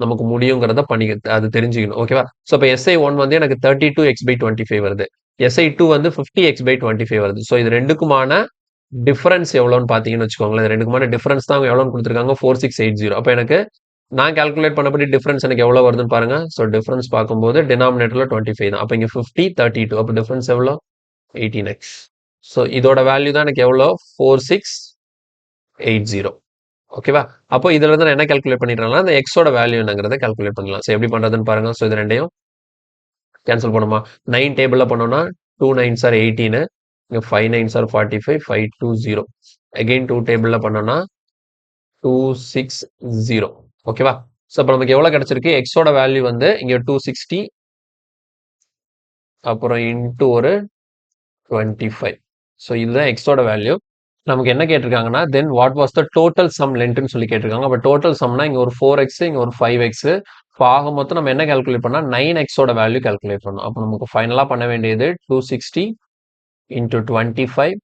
நமக்கு முடியுங்கிறத பண்ணி அது தெரிஞ்சுக்கணும். ஓகேவா? ஸோ இப்போ SI1 வந்து எனக்கு 32x/25 வருது. SI2 வந்து 50x/25 வருது. ஸோ இது ரெண்டுக்குமான டிஃபரன்ஸ் எவ்வளோன்னு பார்த்தீங்கன்னு வச்சுக்கோங்களேன். இது ரெண்டுக்குமான டிஃபரன்ஸ் தான் எவ்வளோன்னு கொடுத்துருக்காங்க 4680. அப்போ எனக்கு நான் கால்குலேட் பண்ணபடி டிஃபரன்ஸ் எனக்கு எவ்வளோ வருதுன்னு பாருங்க. ஸோ டிஃபரன்ஸ் பார்க்கும்போது டினாமினேட்டர்ல 25 தான். அப்போ இங்கே 50 32. அப்போ டிஃபரன்ஸ் எவ்வளோ 18x. ஸோ இதோட வேல்யூ தான் எனக்கு எவ்வளோ 4680. ஓகேவா? அப்போ இதுல இருந்து நான் என்ன கால்குலேட் பண்ணிடுறேன்னா அந்த எக்ஸோட வேல்யூ என்னங்கிறத கால்குலேட் பண்ணலாம். ஸோ எப்படி பண்றதுன்னு பாருங்க. ஸோ இது ரெண்டையும் கேன்சல் பண்ணுமா 9 டேபிள்ல பண்ணோம்னா 2 9s are 18, இங்க 5 9s are 45, 520. அகைன் 2 டேபிள்ல பண்ணோம்னா 260. ஓகேவா? ஸோ அப்போ நமக்கு எவ்வளவு கிடைச்சிருக்கு எக்ஸோட வேல்யூ வந்து இங்க 260 அப்புறம் இன்ட்டு ஒரு 25. ஸோ இதுதான் எக்ஸோட வேல்யூ. நமக்கு என்ன கேட்டிருக்காங்கன்னா then what was the total sum லென்த்னு சொல்லி கேட்டிருக்காங்க. அப்போ டோட்டல் சம்னா இங்க ஒரு 4x இங்க ஒரு 5x. ஆக மொத்தம் நம்ம என்ன கால்குலேட் பண்ணா 9xோட வேல்யூ கால்குலேட் பண்ணணும். அப்போ நமக்கு ஃபைனலா பண்ண வேண்டியது 260 இன்டூ 25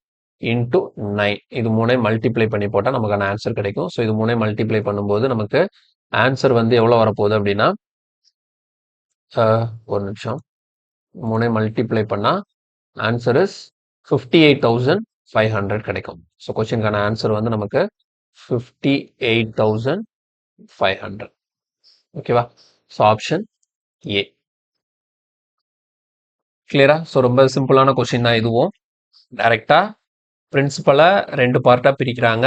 இன்டூ 9. இது மூணே மல்டிப்ளை பண்ணி போட்டா நமக்கான ஆன்சர் கிடைக்கும். ஸோ இது மூணே மல்டிப்ளை பண்ணும்போது நமக்கு ஆன்சர் வந்து எவ்வளவு வரப்போகுது அப்படின்னா ஒரு நிமிஷம் மூணே மல்டிப்ளை பண்ணா ஆன்சர் இஸ் 58,500 கிடைக்கும். ஸோ கொஸ்டினுக்கான ஆன்சர் வந்து நமக்கு 58,500. ஓகேவா? So option A. கிளியரா? ஸோ ரொம்ப சிம்பிளான கொஸ்டின் தான் இதுவும். டைரக்டா பிரின்சிபலை ரெண்டு பார்ட்டா பிரிக்கிறாங்க.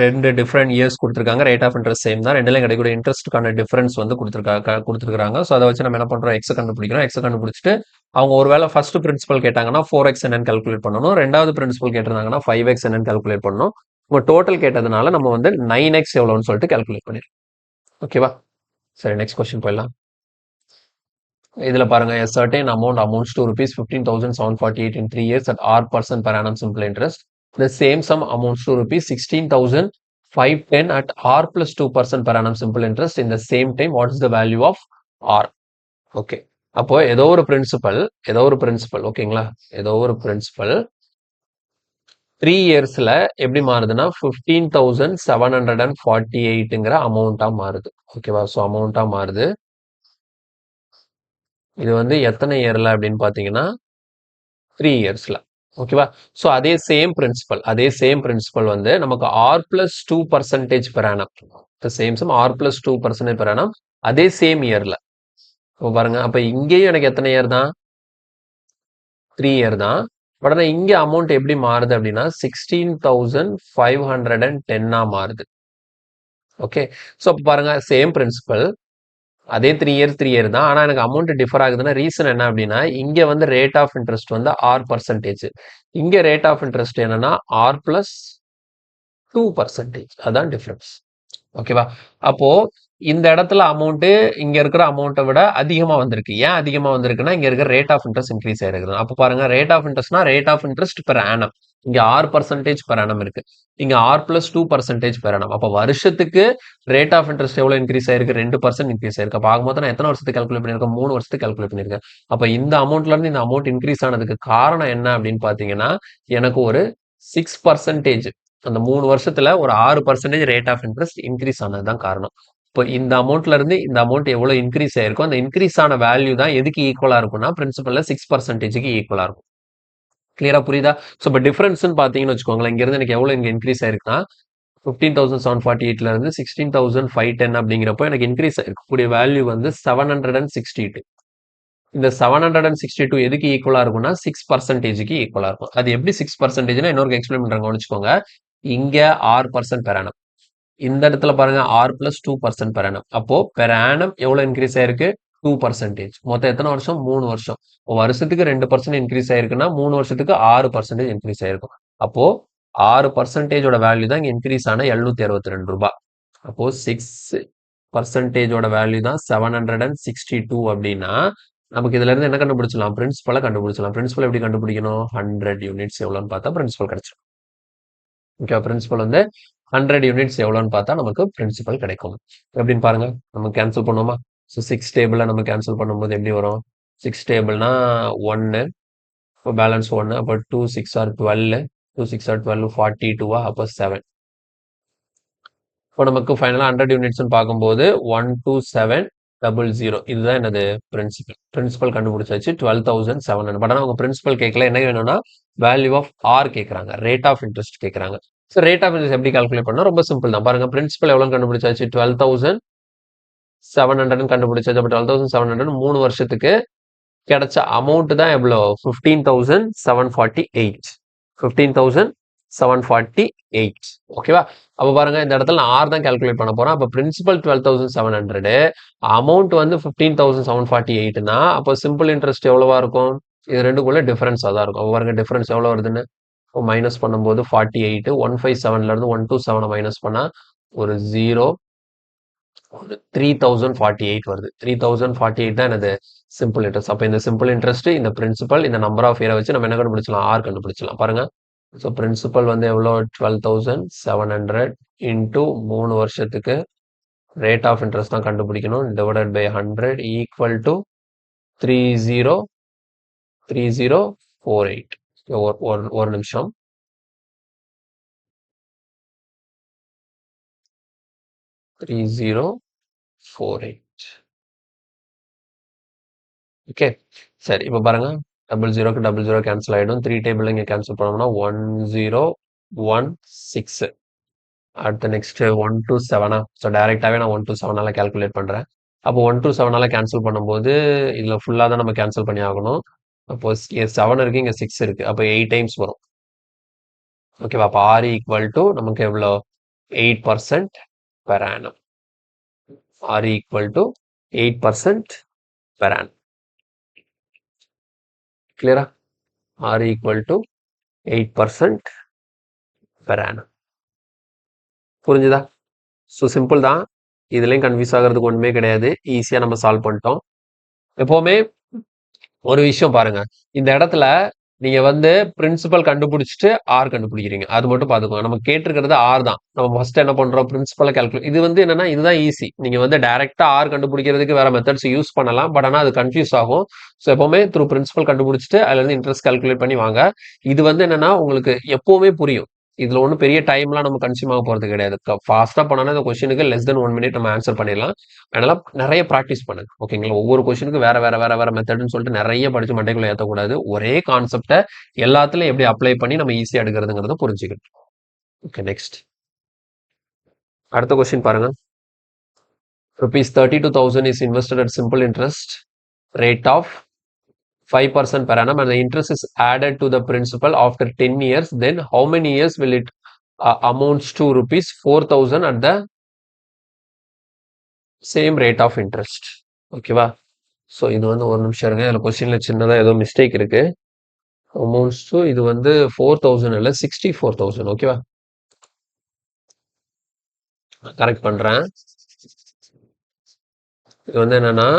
ரெண்டு டிஃப்ரெண்ட் இயர்ஸ் கொடுத்துருக்காங்க. ரேட் ஆஃப் இன்ட்ரெஸ்ட் சேம் தான். ரெண்டுலையும் கிடைக்கக்கூடிய இன்ட்ரெஸ்ட்டுக்கான டிஃபரன்ஸ் வந்து கொடுத்துருக்காங்க. ஸோ அதை வச்சு நம்ம என்ன பண்றோம் எக்ஸ் கண்டுபிடிக்கிறோம். எக்ஸ் கண்டுபிடிச்சிட்டு அவங்க ஒருவேளை ஃபர்ஸ்ட் பிரின்சிபல் கேட்டாங்கன்னா 4x என்னன்னு கால்குலேட் பண்ணணும். ரெண்டாவது பிரின்சிபல் கேட்டிருந்தாங்கன்னா 5x என்னன்னு கால்குலேட் பண்ணணும். உங்க டோட்டல் கேட்டதுனால நம்ம வந்து 9x எவ்வளோன்னு சொல்லிட்டு கால்குலேட் பண்ணிடுறோம். ஓகேவா? சரி நெக்ஸ்ட் கொஸ்டின் போயிடலாம். இதுல பாருங்க a certain amount amounts to rupees 15,748 in 3 years at r% per annum simple interest. The same sum amounts to rupees 16,510 at r plus 2% per annum simple interest in the same time. What is the value of r? Okay. அப்போ ஏதோ ஒரு பிரின்சிபல் ஓகேங்களா? ஏதோ ஒரு பிரின்சிபல் 3 இயர்ஸ்ல எப்படி மாறுதுன்னா 15,748ங்கிற அமௌண்டா மாறுது. ஓகேவா? ஸோ அமௌண்டா மாறுது. இது வந்து எத்தனை இயர்ல அப்படின்னு பாத்தீங்கன்னா 3 இயர்ஸ்ல. ஓகேவா? ஸோ அதே சேம் பிரின்சிபல் வந்து நமக்கு r plus 2% per annum. Same sum r plus 2% per annum அதே சேம் இயர்ல. பாருங்க அப்ப இங்கேயும் எனக்கு எத்தனை இயர் தான் 3 இயர் தான். பட் ஆனால் இங்க அமௌண்ட் எப்படி மாறுது அப்படின்னா 16,510 மாறுது. ஓகே. ஸோ அப்ப பாருங்க சேம் பிரின்சிபல் அதே 3 இயர் தான். ஆனா எனக்கு அமௌண்ட் டிஃபர் ஆகுதுன்னா ரீசன் என்ன அப்படின்னா இங்க வந்து ரேட் ஆஃப் இன்ட்ரெஸ்ட் வந்து r%. இங்க ரேட் ஆஃப் இன்ட்ரெஸ்ட் என்னன்னா r பிளஸ் 2%. அதான் டிஃபரன்ஸ். ஓகேவா? அப்போ இந்த இடத்துல அமௌண்ட் இங்க இருக்கிற அமௌண்ட்டை விட அதிகமா வந்திருக்கு. ஏன் அதிகமா வந்திருக்குன்னா இங்க இருக்கிற ரேட் ஆஃப் இன்ட்ரெஸ்ட் இன்க்ரீஸ் ஆயிருக்குது. அப்ப பாருங்க ரேட் ஆஃப் இன்ட்ரெஸ்ட்னா rate of interest per annum. இங்க r% பெர் ஆனம் இருக்கு. இங்க r பிளஸ் 2% பெர் ஆனம். அப்ப வருஷத்துக்கு ரேட் ஆஃப் இன்ட்ரெஸ்ட் எவ்வளவு இன்க்ரீஸ் ஆயிருக்கு 2% இன்க்ரீஸ் ஆயிருக்கு. அப்ப ஆகும்போது நான் எத்தனை வருஷத்துக்கு கால்குலேட் பண்ணிருக்கேன் 3 வருஷத்துக்கு கால்குலேட் பண்ணிருக்கேன். அப்ப இந்த அமௌண்ட்ல இருந்து இந்த அமௌண்ட் இன்க்ரீஸ் ஆனதுக்கு காரணம் என்ன அப்படின்னு பாத்தீங்கன்னா எனக்கு ஒரு 6% அந்த 3 வருஷத்துல ஒரு 6% ரேட் ஆஃப் இன்ட்ரெஸ்ட் இன்க்ரீஸ் ஆனதுதான் காரணம். இப்போ இந்த அமௌண்ட்ல இருந்து இந்த அமௌண்ட் எவ்வளவு இன்க்ரீஸ் ஆயிருக்கும் அந்த இன்க்ரீஸ் ஆன வேல்யூ தான் எதுக்கு ஈக்குவலா இருக்கும்னா பிரின்சிபல்ல 6%க்கு ஈக்குவலா இருக்கும். கிளியரா புரியுதா? ஸோ இப்போ டிஃபரன்ஸ் பாத்தீங்கன்னு வச்சுக்கோங்களேன் இங்க இருந்து எனக்கு எவ்வளவு இங்க இன்க்ரீஸ் ஆயிருக்குன்னா 15,748ல இருந்து 16,510 அப்படிங்கிறப்போ எனக்கு இன்க்ரீஸ் ஆயிருக்கக்கூடிய வேல்யூ வந்து 762. இந்த 762 எதுக்கு ஈக்குவலா இருக்கும்னா 6%க்கு ஈக்குவலா இருக்கும். அது எப்படி 6%னா இன்னொரு எக்ஸ்பிளைன் பண்றாங்க கவனிச்சுக்கோங்க. இங்க r% பெர் ஆனம் இந்த இடத்துல பாருங்க ஆர் பிளஸ் 2% பெர் ஆனம். அப்போ பெர் ஆனம் எவ்வளவு இன்க்ரீஸ் ஆயிருக்கு? 2%. மொத்தம் எத்தனை வருஷம்? 3 வருஷம். வருஷத்துக்கு 2% இன்க்ரீஸ் ஆயிருக்குன்னா 3 வருஷத்துக்கு 6% இன்க்ரீஸ் ஆயிருக்கும். அப்போ 6%ஓட வேல்யூ தான் இங்க இன்க்ரீஸ் ஆன 762 ரூபாய். அப்போ 6%ஓட வேல்யூ தான் 762 அப்படின்னா நமக்கு இதுல இருந்து என்ன கண்டுபிடிச்சலாம்? பிரின்சிபலை கண்டுபிடிச்சலாம். பிரின்சிபல் எப்படி கண்டுபிடிக்கணும்? 100 யூனிட்ஸ் எவ்வளோன்னு பார்த்தா பிரின்சிபல் கிடைச்சிடும். ஓகே, பிரின்சிபல் வந்து 100 யூனிட்ஸ் எவ்வளோன்னு பார்த்தா நமக்கு பிரின்சிபல் கிடைக்கும். எப்படின்னு பாருங்க, நம்ம கேன்சல் பண்ணுவோமா? ஸோ 6 டேபிள நம்ம கேன்சல் பண்ணும்போது எப்படி வரும்? 6 டேபிள்னா 1, இப்போ பேலன்ஸ் 1, அப்போ 2 6 ஆர் 12, 2 6 ஆர் 12 42, அப்போ 7. இப்போ நமக்கு ஃபைனலாக 100 யூனிட்ஸ்னு பார்க்கும்போது 12700. இதுதான் என்னது? பிரின்சிபல். பிரின்சிபல் கண்டுபிடிச்சாச்சு 12,700. பட் ஆனால் அவங்க பிரின்சிபல் கேட்கல. என்ன வேணும்னா வேல்யூ ஆஃப் ஆர் கேட்குறாங்க, ரேட் ஆஃப் இன்ட்ரெஸ்ட் கேட்குறாங்க. ஸோ ரேட் ஆஃப் இன்ட்ரெஸ்ட் எப்படி கால்குலேட் பண்ணா? ரொம்ப சிம்பிள் தான். பாருங்க, பிரின்சிபல் எவ்வளோ கண்டுபிடிச்சாச்சு? 12,700 கண்டுபிடிச்சாச்சு. அப்போ 12,700 3 வருஷத்துக்கு கிடைச்ச அமௌண்ட் தான் எவ்வளோ? 15,748. 15,748. ஓகேவா? அப்போ பாருங்க, இந்த இடத்துல நான் ஆர் தான் கால்குலேட் பண்ண போறேன். அப்போ பிரின்சிபல் 12,700, அமௌண்ட் வந்து 15,748னா அப்போ சிம்பிள் இன்ட்ரெஸ்ட் எவ்வளவா இருக்கும்? இது ரெண்டுக்குள்ள டிஃபரன்ஸ் அதான் இருக்கும். அப்போ பாருங்க, டிஃபரன்ஸ் எவ்வளோ வருதுன்னு மைனஸ் பண்ணும்போது 48. 157ல இருந்து 127 மைனஸ் பண்ணா ஒரு 0, 3048 வருது. 3048 தான் என்னது? Simple interest. அப்போ இந்த சிம்பிள் இன்ட்ரெஸ்ட், இந்த பிரின்சிபல், இந்த நம்பர் ஆஃப் இயரை வச்சு நம்ம என்ன கண்டுபிடிச்சலாம்? ஆர் கண்டுபிடிச்சலாம். பாருங்க, ஸோ பிரின்சிபல் வந்து எவ்வளோ? 12,700 இன்டூ 3 வருஷத்துக்கு ரேட் ஆஃப் இன்ட்ரெஸ்ட் தான் கண்டுபிடிக்கணும். Divided by 100 equal to 3048. ஒரு நிமிஷம். 3048. ஓகே, சரி. இப்போ பாருங்க, 00க்கு 00 கேன்சல் ஆயிடும். 3 டேபிள் இங்கே கேன்சல் பண்ணோம்னா 1016. அடுத்து நெக்ஸ்ட் 127. ஸோ டைரக்டாவே நான் 127 கால்குலேட் பண்றேன். அப்போ 127 கேன்சல் பண்ணும்போது இதுல ஃபுல்லா தான் நம்ம கேன்சல் பண்ணி ஆகணும். அப்போ 7 இருக்கு, இங்க 6 இருக்கு. அப்போ 8 டைம்ஸ் வரும். ஓகேவா? அப்போ ஆர் ஈக்குவல் டு நமக்கு எவ்வளோ? 8% per annum. R equal to 8% per annum. கிளியரா? R equal to 8% per annum. புரிஞ்சுதா? ஸோ சிம்பிள் தான். இதுலயும் கன்ஃபியூஸ் ஆகிறதுக்கு ஒண்ணுமே கிடையாது. ஈஸியா நம்ம சால்வ் பண்ணிட்டோம். எப்பவுமே ஒரு விஷயம் பாருங்க, இந்த இடத்துல நீங்க வந்து பிரின்சிபல் கண்டுபிடிச்சிட்டு ஆர் கண்டுபிடிக்கிறீங்க. அது மட்டும் பாத்துக்கோங்க. நம்ம கேட்டிருக்கிறது ஆர் தான். நம்ம ஃபர்ஸ்ட் என்ன பண்றோம்? பிரின்சிபலை கால்குலேட். இது வந்து என்னன்னா, இதுதான் ஈஸி. நீங்க வந்து டைரக்டா ஆர் கண்டுபிடிக்கிறதுக்கு வேற மெத்தட்ஸ் யூஸ் பண்ணலாம். பட் ஆனா அது கன்ஃபியூஸ் ஆகும். ஸோ எப்பவுமே த்ரூ பிரின்சிபல் கண்டுபிடிச்சிட்டு அதுல இருந்து இன்ட்ரெஸ்ட் கால்குலேட் பண்ணி வாங்க. இது வந்து என்னன்னா உங்களுக்கு எப்பவுமே புரியும். இதுல ஒன்றும் பெரிய டைம்லாம் நம்ம கன்சியூம் ஆக போறது கிடையாது. ஃபாஸ்டா பண்ணோம்னா இந்த கொஸ்டினுக்கு லெஸ் தென் 1 மினிட் நம்ம ஆன்சர் பண்ணிடலாம். அதனால நிறைய ப்ராக்டிஸ் பண்ணுங்க. ஓகேங்களா? ஒவ்வொரு கொஸ்டினுக்கு வேற வேற வேற வேற மெத்தட்னு சொல்லிட்டு நிறைய படிச்சு மண்டைக்குள்ள ஏற்றக்கூடாது. ஒரே கான்செப்டை எல்லாத்துலயும் எப்படி அப்ளை பண்ணி நம்ம ஈஸியா எடுக்கிறதுங்கிறத புரிஞ்சுக்கணும். ஓகே, நெக்ஸ்ட் அடுத்த கொஸ்டின் பாருங்க. Rupees 32,000 is invested at simple interest rate of 5% per annum and the interest is added to the principal after 10 years. Then how many years will it amounts to rupees 4,000 at the same rate of interest? ஓகேவா? ஸோ இது வந்து ஒரு நிமிஷம் இருங்க. இதில் கொஸ்டின்ல சின்னதாக ஏதோ மிஸ்டேக் இருக்கு. அமௌண்ட்ஸ் டு இது வந்து 4,000 இல்லை 64,000. ஓகேவா? கரெக்ட் பண்றேன். இது வந்து என்னன்னா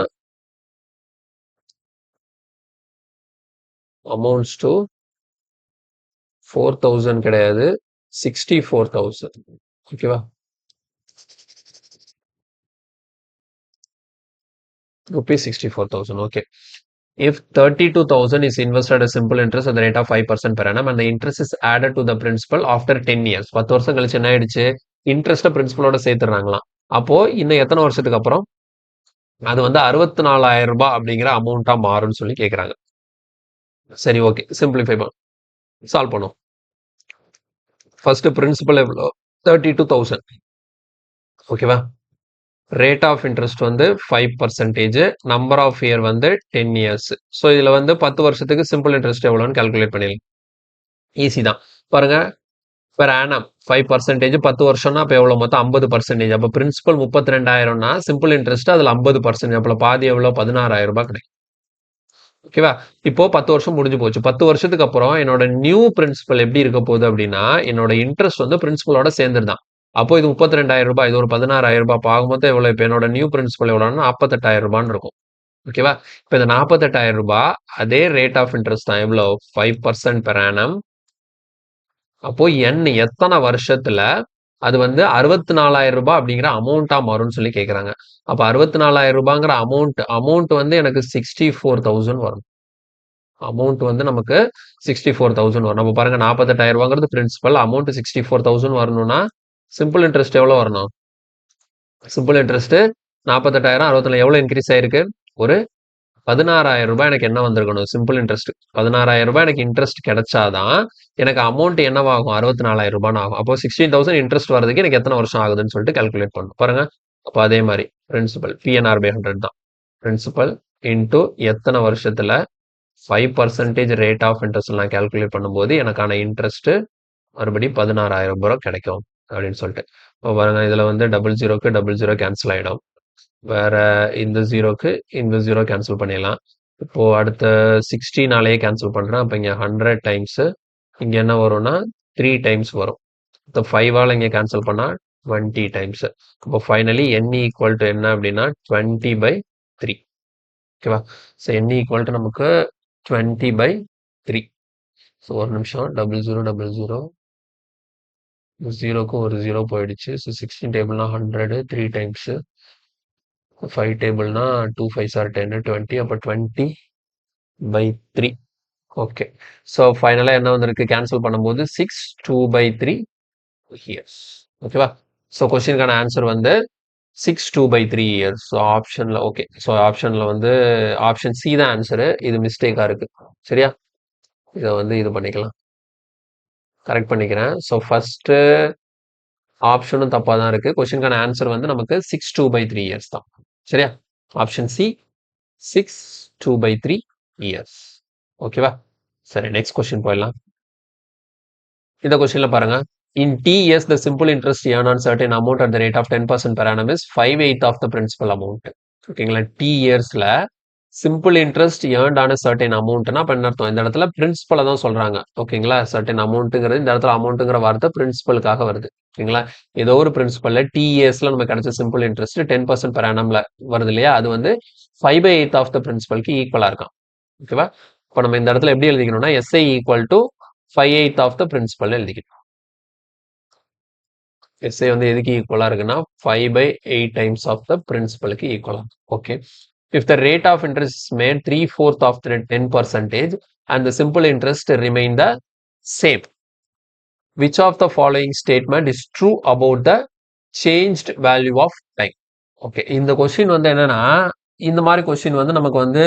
அமௌண்ட்ஸ் டு 4,000 கிடையாது, 64,000. ஓகேவா? rupees 64,000. Okay. If 32,000 is invested at simple interest at the rate of 5% per annum and the interest is added to the principal after 10 years. 10 வருஷம் கழிச்சு என்ன ஆயிடுச்சு? இன்ட்ரெஸ்ட்டை பிரின்சிபலோட சேர்த்துறாங்களாம். அப்போ இன்னும் எத்தனை வருஷத்துக்கு அப்புறம் அது வந்து 64,000 ரூபாய் அப்படிங்கிற அமௌண்ட்டா மாறும்னு சொல்லி கேட்குறாங்க. சரி, ஓகே, சிம்பிளிஃபை சால்வ் பண்ணும். ஃபர்ஸ்ட் பிரின்சிபல் எவ்வளோ? 32,000. ஓகேவா? ரேட் ஆஃப் இன்ட்ரெஸ்ட் வந்து 5%, நம்பர் ஆஃப் இயர் வந்து 10 இயர்ஸ். ஸோ இதுல வந்து 10 வருஷத்துக்கு சிம்பிள் இன்ட்ரெஸ்ட் எவ்வளோன்னு கால்குலேட் பண்ணிடலாம். ஈஸி தான். பாருங்க, பெர் ஆனம் 5% 10 வருஷம்னா அப்போ எவ்வளோ மொத்தம் 50%. அப்போ பிரின்சிபல் 32,000னா சிம்பிள் இன்ட்ரெஸ்ட் அதில் 50%. அப்போ பாதி எவ்வளோ 16,000 ரூபாய் கிடைக்கும். ஓகேவா? இப்போ 10 வருஷம் முடிஞ்சு போச்சு. 10 வருஷத்துக்கு அப்புறம் என்னோட நியூ பிரின்சிபல் எப்படி இருக்க போகுது அப்படின்னா, என்னோட இன்ட்ரெஸ்ட் வந்து பிரின்சிபலோட சேர்ந்துருதான். அப்போ இது 32,000 ரூபாய், இது ஒரு 16,000 ரூபாய். அப்போ ஆக மொத்தம் எவ்வளோ? இப்போ என்னோட நியூ பிரின்சிபல் எவ்வளோன்னா 48,000 ரூபான்னு இருக்கும். ஓகேவா? இப்போ இந்த 48,000 ரூபாய் அதே ரேட் ஆஃப் இன்ட்ரெஸ்ட் தான். எவ்வளோ? 5% பெர் ஆனம். அப்போ எத்தனை வருஷத்துல அது வந்து 64,000 ரூபாய் அப்படிங்கிற அமௌண்ட்டா மாறும்னு சொல்லி கேட்குறாங்க. அப்போ 64,000 ரூபாங்கிற அமௌண்ட் வந்து எனக்கு 64,000 வரும். அமௌண்ட் வந்து நமக்கு 64,000 வரும். நம்ம பாருங்க 48,000 ரூபாங்கிறது பிரின்சிபல், அமௌண்ட் 64,000 வரணும்னா சிம்பிள் இன்ட்ரெஸ்ட் எவ்வளோ வரணும்? சிம்பிள் இன்ட்ரெஸ்ட் 48,000 64 எவ்வளோ இன்க்ரீஸ் ஆயிருக்கு? ஒரு 16,000 ரூபாய் எனக்கு என்ன வந்திருக்கணும்? சிம்பிள் இன்ட்ரெஸ்ட் 16,000 ரூபாய் எனக்கு இன்ட்ரெஸ்ட் கிடைச்சாதான் எனக்கு அமௌண்ட் என்னவாகும்? 64,000 ரூபான்னு ஆகும். அப்போ 16,000 இன்ட்ரெஸ்ட் வரதுக்கு எனக்கு எத்தனை வருஷம் ஆகுதுன்னு சொல்லிட்டு கால்குலேட் பண்ணணும். பாருங்க. அப்போ அதே மாதிரி பிரின்சிபல் PNR by 100 தான். பிரின்சிபல் இன்டூ எத்தனை வருஷத்துல 5% ரேட் ஆஃப் இன்ட்ரெஸ்ட் நான் கால்குலேட் பண்ணும்போது எனக்கான இன்ட்ரெஸ்ட் மறுபடியும் 16,000 ரூபாய் கிடைக்கும் அப்படின்னு சொல்லிட்டு. இப்போ பாருங்க இதுல வந்து 00க்கு 00 கேன்சல் ஆயிடும். வேற இந்த 0க்கு இந்த 0 கேன்சல் பண்ணிடலாம். இப்போ அடுத்த 16ஆலேயே கேன்சல் பண்றேன். அப்போ இங்க 100 டைம்ஸ் இங்க என்ன வரும்னா 3 டைம்ஸ் வரும். இப்போ 5ஆல இங்க கேன்சல் பண்ணா 20 டைம்ஸ். இப்போ ஃபைனலி n ஈக்குவல் டு என்ன அப்படின்னா 20/3. ஓகேவா? ஸோ n ஈக்குவல் டு நமக்கு 20/3. ஸோ ஒரு நிமிஷம் 0000 ஜீரோக்கு ஒரு 0 போயிடுச்சு. So 16 டேபிள்னா 100 3 times 5 டேபிள்னா 2 5s are 10 20. அப்போ 20/3. ஓகே. ஸோ ஃபைனலாக என்ன வந்திருக்கு? கேன்சல் பண்ணும்போது 6 2/3 இயர்ஸ். ஓகேவா? ஸோ கொஸ்டினுக்கான ஆன்சர் வந்து 6 2/3 இயர்ஸ். ஸோ ஆப்ஷனில் ஓகே. ஸோ ஆப்ஷனில் வந்து ஆப்ஷன் சி தான் ஆன்சரு. இது மிஸ்டேக்காக இருக்கு. சரியா? இதை வந்து இது பண்ணிக்கலாம், கரெக்ட் பண்ணிக்கிறேன். ஸோ ஃபர்ஸ்ட்டு ஆப்ஷனும் தப்பாக தான் இருக்கு. கொஸ்டினுக்கான ஆன்சர் வந்து நமக்கு 6 2/3 இயர்ஸ் தான். சரியா? Option C 6 2/3 years. ஓகேவா? சரி, நெக்ஸ்ட் கொஸ்டின் போயிடலாம். இந்த கொஸ்டின்ல பாருங்க. In T years, the simple interest earned on certain amount at the rate of 10% per annum is 5/8 of the principal amount. ஓகேங்களா? T yearsல சிம்பிள் இன்ட்ரெஸ்ட் ஏர்ன்ட் ஆன சர்டன் அமௌண்ட்னா அப்ப என்ன அர்த்தம்? இந்த இடத்துல பிரின்சிபலை தான் சொல்றாங்க. ஓகேங்களா? சர்டன் அமௌண்ட்டுங்கிறது இந்த இடத்துல அமௌண்ட்டுங்கிற வார்த்தை பிரின்சிபலுக்காக வருது. ஓகேங்களா? ஏதோ ஒரு பிரின்சிபல்ல TESல நமக்கு கிடைச்ச சிம்பிள் இன்ட்ரெஸ்ட் 10% per annumல வருது இல்லையா? அது வந்து 5/8 ஆஃப் த பிரின்சிபலுக்கு ஈக்குவலா இருக்கும். ஓகேவா? இப்போ நம்ம இந்த இடத்துல எப்படி எழுதிக்கணும்னா SI equal to 5/8 of the principal எழுதிக்கணும். SI வந்து எதுக்கு ஈக்குவலா இருக்குன்னா 5/8 டைம்ஸ் ஆஃப் த பிரின்சிபலுக்கு ஈக்குவலா. Okay. If the rate of interest is made 3/4 of the 10% and the simple interest remain the same, which of the following statement is true about the changed value of time? Okay. இந்த கொஸ்டின் வந்து என்னன்னா இந்த மாதிரி கொஸ்டின் வந்து நமக்கு வந்து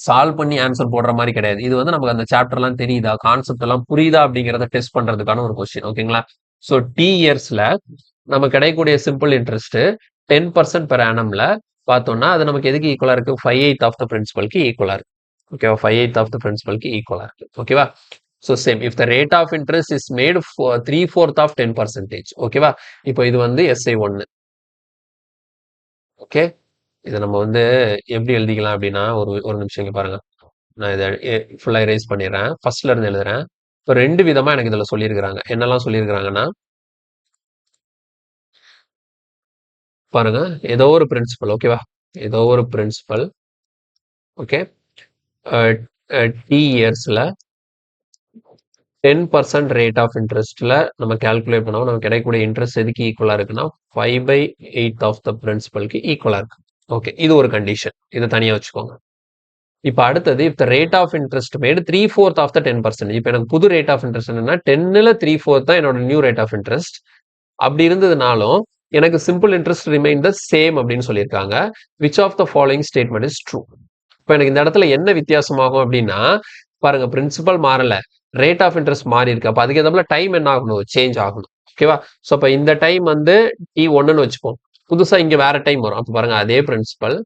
சால்வ் பண்ணி ஆன்சர் போடுற மாதிரி கிடையாது. இது வந்து நமக்கு அந்த சாப்டர்லாம் தெரியுதா, கான்செப்ட் எல்லாம் புரியுதா அப்படிங்கிறத டெஸ்ட் பண்றதுக்கான ஒரு கொஸ்டின். ஓகேங்களா? ஸோ T இயர்ஸ்ல நம்ம கிடைக்கக்கூடிய சிம்பிள் இன்ட்ரெஸ்ட் 10% பெர் ஆனம்ல பார்த்தோம்னா அது நமக்கு எதுக்கு ஈக்குவலா இருக்கு? 5/8 ஆஃப் த பிரின்சிபலுக்கு ஈக்குவலா இருக்கு. ஓகேவா? 5/8 ஆஃப் த பிரின்சிபலுக்கு ஈக்குவலா இருக்கு. ஓகேவா? So same if the rate of interest is made 3/4 of 10%. ஓகேவா? இப்போ இது வந்து SI 1. ஓகே. இதை நம்ம வந்து எப்படி எழுதிக்கலாம் அப்படின்னா ஒரு நிமிஷம் இங்க பாருங்க. நான் இதை ஃபுல்லா எரேஸ் பண்ணிடுறேன். ஃபர்ஸ்ட்ல இருந்து எழுதுறேன். இப்போ 2 விதமா எனக்கு இதுல சொல்லியிருக்கிறாங்க. என்னெல்லாம் சொல்லியிருக்கிறாங்கன்னா பாருங்க, ஏதோ ஒரு பிரின்சிபல். ஓகேவா? ஏதோ ஒரு பிரின்சிபல். ஓகே. T இயர்ஸ்ல 10% ரேட் ஆஃப் இன்ட்ரெஸ்ட்ல நம்ம கால்குலேட் பண்ணோம். நமக்கு கிடைக்கக்கூடிய இன்ட்ரெஸ்ட் எதுக்கு ஈக்குவலா இருக்குன்னா 5/8 ஆஃப் த பிரின்சிபலுக்கு ஈக்குவலா இருக்கு. ஓகே. இது ஒரு கண்டிஷன். இதை தனியா வச்சுக்கோங்க. இப்ப அடுத்தது if the rate of interest made 3/4 of the 10%. இப்ப எனக்கு புது ரேட் ஆஃப் இன்ட்ரெஸ்ட் என்னன்னா 10ல 3/4 தான் என்னோட நியூ ரேட் ஆஃப் இன்ட்ரெஸ்ட். அப்படி இருந்ததுனாலும் எனக்கு simple interest remain the same அப்படின்னு சொல்லியிருக்காங்க. which of the following statement is true? இப்போ எனக்கு இந்த இடத்துல என்ன வித்தியாசமாகும் அப்படின்னா பாருங்க, பிரின்சிபல் மாறல, ரேட் ஆஃப் இன்ட்ரெஸ்ட் மாறி இருக்கு. அப்ப அதுக்கு ஏதாவது டைம் என்ன ஆகணும்? சேஞ்ச் ஆகணும். ஓகேவா? ஸோ அப்ப இந்த டைம் வந்து T1ன்னு வச்சுப்போம். புதுசா இங்க வேற டைம் வரும். அப்ப பாருங்க, அதே பிரின்சிபல்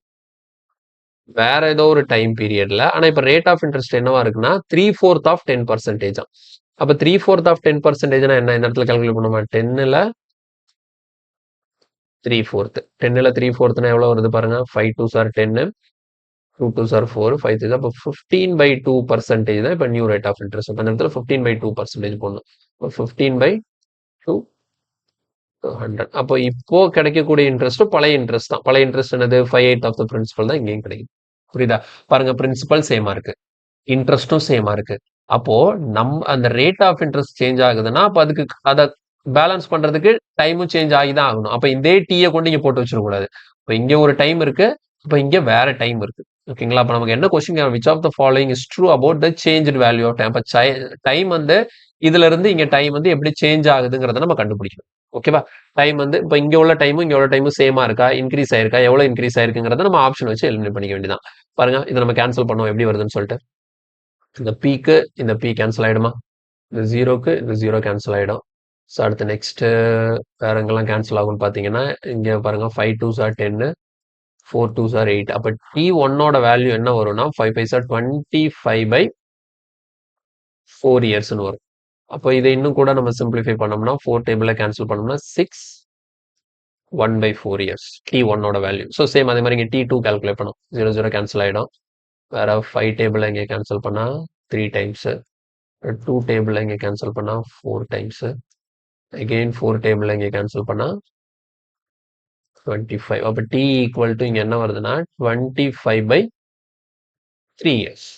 வேற ஏதோ ஒரு டைம் பீரியட்ல, ஆனா இப்ப ரேட் ஆஃப் இன்ட்ரெஸ்ட் என்னவா இருக்குன்னா 3/4 ஆஃப் 10%. அப்போ 3/4 ஆஃப் 10%னா என்ன இந்த இடத்துல கால்குலேட் பண்ணுமா? 10ல் 3/4 10ல் 3/4னா எவ்வளோ வருது பாருங்க. 5 2s are 10, 2 2s are 4, 5 3s அப்போ 15/2% தான் இப்போ நியூ ரேட் ஆஃப் இன்ட்ரெஸ்ட். அப்போ அந்த இடத்துல 15/2% போடணும். இப்போ 15/2 100. அப்போ இப்போ கிடைக்கக்கூடிய இன்ட்ரெஸ்ட் பழைய இன்ட்ரெஸ்ட் தான். பழைய இன்ட்ரெஸ்ட் என்னது? 5/8 ஆஃப் த பிரின்சிபல் தான் இங்கேயும் கிடைக்கும். புரியுதா? பாருங்க, பிரின்சிபல் சேமா இருக்கு, இன்ட்ரெஸ்டும் சேமா இருக்கு. அப்போ அந்த ரேட் ஆஃப் இன்ட்ரெஸ்ட் சேஞ்ச் ஆகுதுன்னா அப்போ அதுக்கு அதை பேலன்ஸ் பண்றதுக்கு டைமும் சேஞ்ச் ஆகி தான் ஆகணும். அப்போ இதே டீயை கொண்டு இங்க போட்டு வச்சிடக்கூடாது. இப்போ இங்க ஒரு டைம் இருக்கு, இப்போ இங்க வேற டைம் இருக்கு. ஓகேங்களா? அப்போ நமக்கு என்ன question, which of the following is true about the change value of time. அப்போ டைம் வந்து இதுல இருந்து இங்க டைம் வந்து எப்படி சேஞ்ச் ஆகுதுங்கிறத நம்ம கண்டுபிடிக்கணும். ஓகேவா? டைம் வந்து இப்போ இங்க உள்ள டைமும் இங்க உள்ள டைமும் சேமா இருக்கா, இன்க்ரீஸ் ஆயிருக்கா, எவ்வளவு இன்க்ரீஸ் ஆயிருக்குங்கிறத நம்ம ஆப்ஷன் வச்சு எலிமினேட் பண்ணிக்க வேண்டியதான். பாருங்க, இதை நம்ம கேன்சல் பண்ணுவோம் எப்படி வருதுன்னு சொல்லிட்டு. இந்த பீக்கு இந்த பி கேன்சல் ஆயிடுமா? இந்த ஜீரோக்கு இந்த ஜீரோ கேன்சல் ஆயிடும். ஸோ அடுத்து நெக்ஸ்ட் வேற எங்கெல்லாம் கேன்சல் ஆகும்னு பார்த்தீங்கன்னா, இங்க பாருங்க 5 2s are 10, 4 2s are 8. அப்போ T1ஓட வேல்யூ என்ன வரும்னா 5 5s are 25/4 இயர்ஸ்னு வரும். அப்போ இதை இன்னும் கூட நம்ம சிம்பிளிஃபை பண்ணோம்னா 4 டேபிள கேன்சல் பண்ணோம்னா 6 1/4 இயர்ஸ் T1ஓட வேல்யூ. ஸோ சேம் அதே மாதிரி இங்கே T2 கால்குலேட் பண்ணும். 0 0 கேன்சல் ஆயிடும். வேற 5 டேபிள் இங்கே கேன்சல் பண்ணா 3 டைம்ஸ், 2 டேபிள் இங்கே கேன்சல் பண்ணா 4 டைம்ஸ், அகெயின் 4 டேபிள் இங்கே கேன்சல் பண்ணா 25. அப்போ T ஈக்குவல் டு இங்கே என்ன வருதுன்னா 25/3 இயர்ஸ்.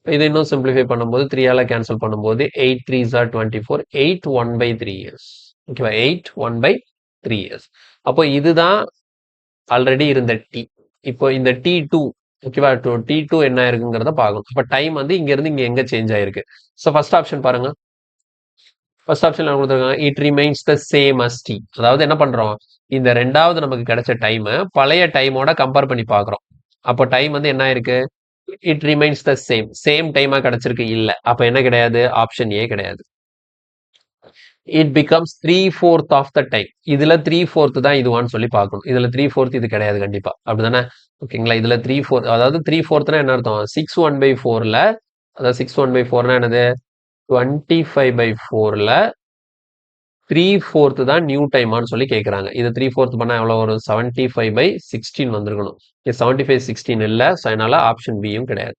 இதை இன்னும் சிம்பிளிஃபை பண்ணும்போது 3ஆல கேன்சல் பண்ணும்போது 8 3s are 24, 8 1/3 இயர்ஸ். ஓகேவா? 8 1/3 இயர்ஸ். அப்போ இதுதான் ஆல்ரெடி இருந்த T. இப்போ இந்த T2, ஓகேவா? T2 என்ன இருக்குங்கிறத பார்க்கணும். அப்போ டைம் வந்து இங்க இருந்து இங்க எங்க சேஞ்ச் ஆயிருக்கு. ஸோ ஃபர்ஸ்ட் ஆப்ஷன் பாருங்க. ஃபர்ஸ்ட் ஆப்ஷன் என்ன கொடுத்துருக்காங்க? It remains the same as T. அதாவது என்ன பண்றோம், இந்த ரெண்டாவது நமக்கு கிடைச்ச டைம் பழைய டைமோட கம்பேர் பண்ணி பார்க்குறோம். அப்போ டைம் வந்து என்ன ஆயிருக்கு? இட் ரிமைன்ஸ் த சேம் டைமா கிடைச்சிருக்கு. இல்ல, அப்ப என்ன கிடையாது? ஆப்ஷன் ஏ கிடையாது. It becomes 3/4 of the time. இதுல 3/4 தான் இதுவான்னு சொல்லி பார்க்கணும். இதுல 3/4 இது கிடையாது கண்டிப்பா. அப்படிதானே? ஓகேங்களா? இதுல 3/4 அதாவது 3/4 என்ன அர்த்தம்? 6 1/4ல, அதாவது 6 1/4னா என்னது? 25/4ல 3/4 தான் நியூ டைமான்னு சொல்லி கேட்குறாங்க. இது 3/4 பண்ணா எவ்வளோ வரும்? 75/16 வந்திருக்கணும். இது 75/16 இல்லை. ஸோ அதனால ஆப்ஷன் பியும் கிடையாது.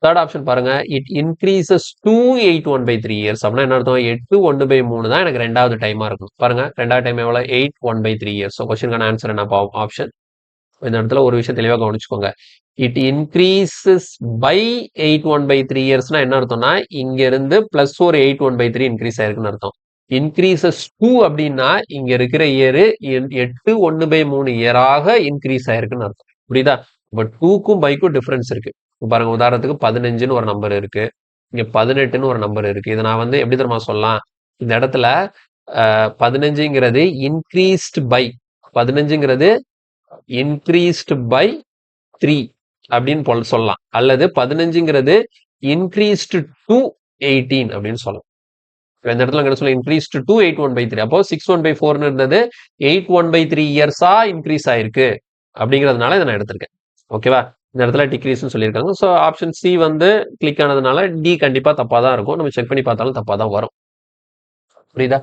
தேர்ட் ஆப்ஷன் பாருங்க. It increases to 8 1/3 years. அப்படின்னா என்ன அர்த்தம்? 8 1/3 தான் எனக்கு ரெண்டாவது டைமா இருக்கும். பாருங்க, ரெண்டாவது டைம் எவ்வளோ? 8 1/3 இயர்ஸ். ஸோ கொஸ்டினுக்கான ஆன்சர் என்ன? ஆப்ஷன். இந்த இடத்துல ஒரு விஷயம் தெளிவாக கவனிச்சுக்கோங்க. இட் இன்க்ரீசஸ் பை 8 1/3 இயர்ஸ்னா என்ன அர்த்தம்னா, இங்க இருந்து பிளஸ் ஒரு 8 1/3 இன்க்ரீஸ் ஆயிருக்குன்னு அர்த்தம். இன்க்ரீசஸ் 2 அப்படின்னா இங்க இருக்கிற இயர் 8 1/3 இயராக இன்க்ரீஸ் ஆயிருக்குன்னு அர்த்தம். புரியுதா? பட் 2க்கும் பைக்கும் டிஃபரன்ஸ் இருக்கு. பாருங்க, உதாரணத்துக்கு 15ன்னு ஒரு நம்பர் இருக்கு, இங்க 18ன்னு ஒரு நம்பர் இருக்கு. இதை நான் வந்து எப்படி தெரியுமா சொல்லலாம்? இந்த இடத்துல 15ங்கிறது இன்க்ரீஸ்ட் பை 15ங்கிறது இன்க்ரீஸ்ட் பை 3 அப்படின்னு சொல்லலாம். அல்லது 15ங்கிறது இன்க்ரீஸ்ட் டு 18 அப்படின்னு சொல்லலாம். இந்த இடத்துல என்ன சொல்ல? Increased to 8 1/3. அப்போ 6 1/4 இருந்தது 8 1/3 இயர்ஸா இன்க்ரீஸ் ஆயிருக்கு. அப்படிங்கிறதுனால இதை நான் எடுத்திருக்கேன். ஓகேவா? இந்த இடத்துல டிக்ரீஸ்னு சொல்லியிருக்காங்க. ஸோ ஆப்ஷன் சி வந்து கிளிக் ஆனதுனால டி கண்டிப்பா தப்பா தான் இருக்கும். நம்ம செக் பண்ணி பார்த்தாலும் தப்பா தான் வரும். புரியுதா?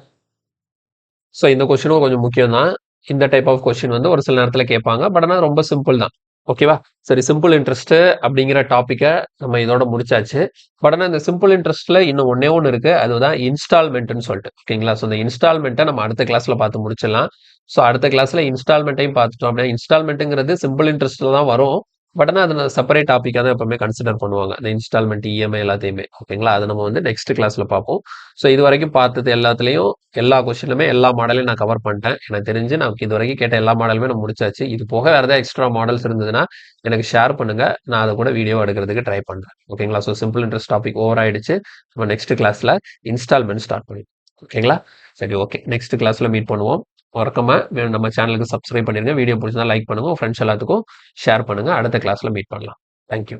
ஸோ இந்த கொஸ்டினும் கொஞ்சம் முக்கியம் தான். இந்த டைப் ஆஃப் கொஸ்டின் வந்து ஒரு சில நேரத்தில் கேட்பாங்க. பட் ஆனால் ரொம்ப சிம்பிள் தான். ஓகேவா? சரி, சிம்பிள் இன்ட்ரெஸ்ட் அப்படிங்கிற டாப்பிக்கை நம்ம இதோட முடிச்சாச்சு. பட் ஆனால் இந்த சிம்பிள் இன்ட்ரெஸ்ட்ல இன்னும் ஒன்னே ஒன்று இருக்கு. அதுதான் இன்ஸ்டால்மெண்ட்னு சொல்லிட்டு. ஓகேங்களா? ஸோ இந்த இன்ஸ்டால்மெண்ட்டை நம்ம அடுத்த கிளாஸ்ல பார்த்து முடிச்சிடலாம். ஸோ அடுத்த கிளாஸ்ல இன்ஸ்டால்மெண்ட்டையும் பார்த்துட்டோம் அப்படின்னா, இன்ஸ்டால்மெண்ட்டுங்கிறது சிம்பிள் இன்ட்ரெஸ்ட்ல தான் வரும். பட் ஆனால் அதை செப்பரேட் டாப்பிக்காக தான் எப்பவுமே கன்சிடர் பண்ணுவாங்க. இந்த இன்ஸ்டால்மெண்ட், இஎம்ஐ எல்லாத்தையுமே. ஓகேங்களா? அதை நம்ம வந்து நெக்ஸ்ட் கிளாஸ்ல பார்ப்போம். ஸோ இது வரைக்கும் பார்த்தது எல்லாத்துலேயும் எல்லா கொஸ்டினுமே எல்லா மாடலையும் நான் கவர் பண்ணிட்டேன். எனக்கு தெரிஞ்சு நமக்கு இது வரைக்கும் கேட்ட எல்லா மாடலுமே நம்ம முடிச்சாச்சு. இது போக வேறு ஏதாவது எக்ஸ்ட்ரா மாடல்ஸ் இருந்ததுன்னா எனக்கு ஷேர் பண்ணுங்க. நான் அதை கூட வீடியோ எடுக்கிறதுக்கு ட்ரை பண்ணுறேன். ஓகேங்களா? So simple interest topic over ஆயிடுச்சு. நம்ம நெக்ஸ்ட் கிளாஸ்ல இன்ஸ்டால்மெண்ட் ஸ்டார்ட் பண்ணி. ஓகேங்களா? சரி, ஓகே. நெக்ஸ்ட் கிளாஸ்ல மீட் பண்ணுவோம். மறக்காம நம்ம சேனலுக்கு சப்ஸ்கிரைப் பண்ணிருங்க. வீடியோ பிடிச்சதா லைக் பண்ணுங்க. ஃப்ரெண்ட்ஸ் எல்லாத்துக்கும் ஷேர் பண்ணுங்க. அடுத்த கிளாஸ்ல மீட் பண்ணலாம். தேங்க்யூ.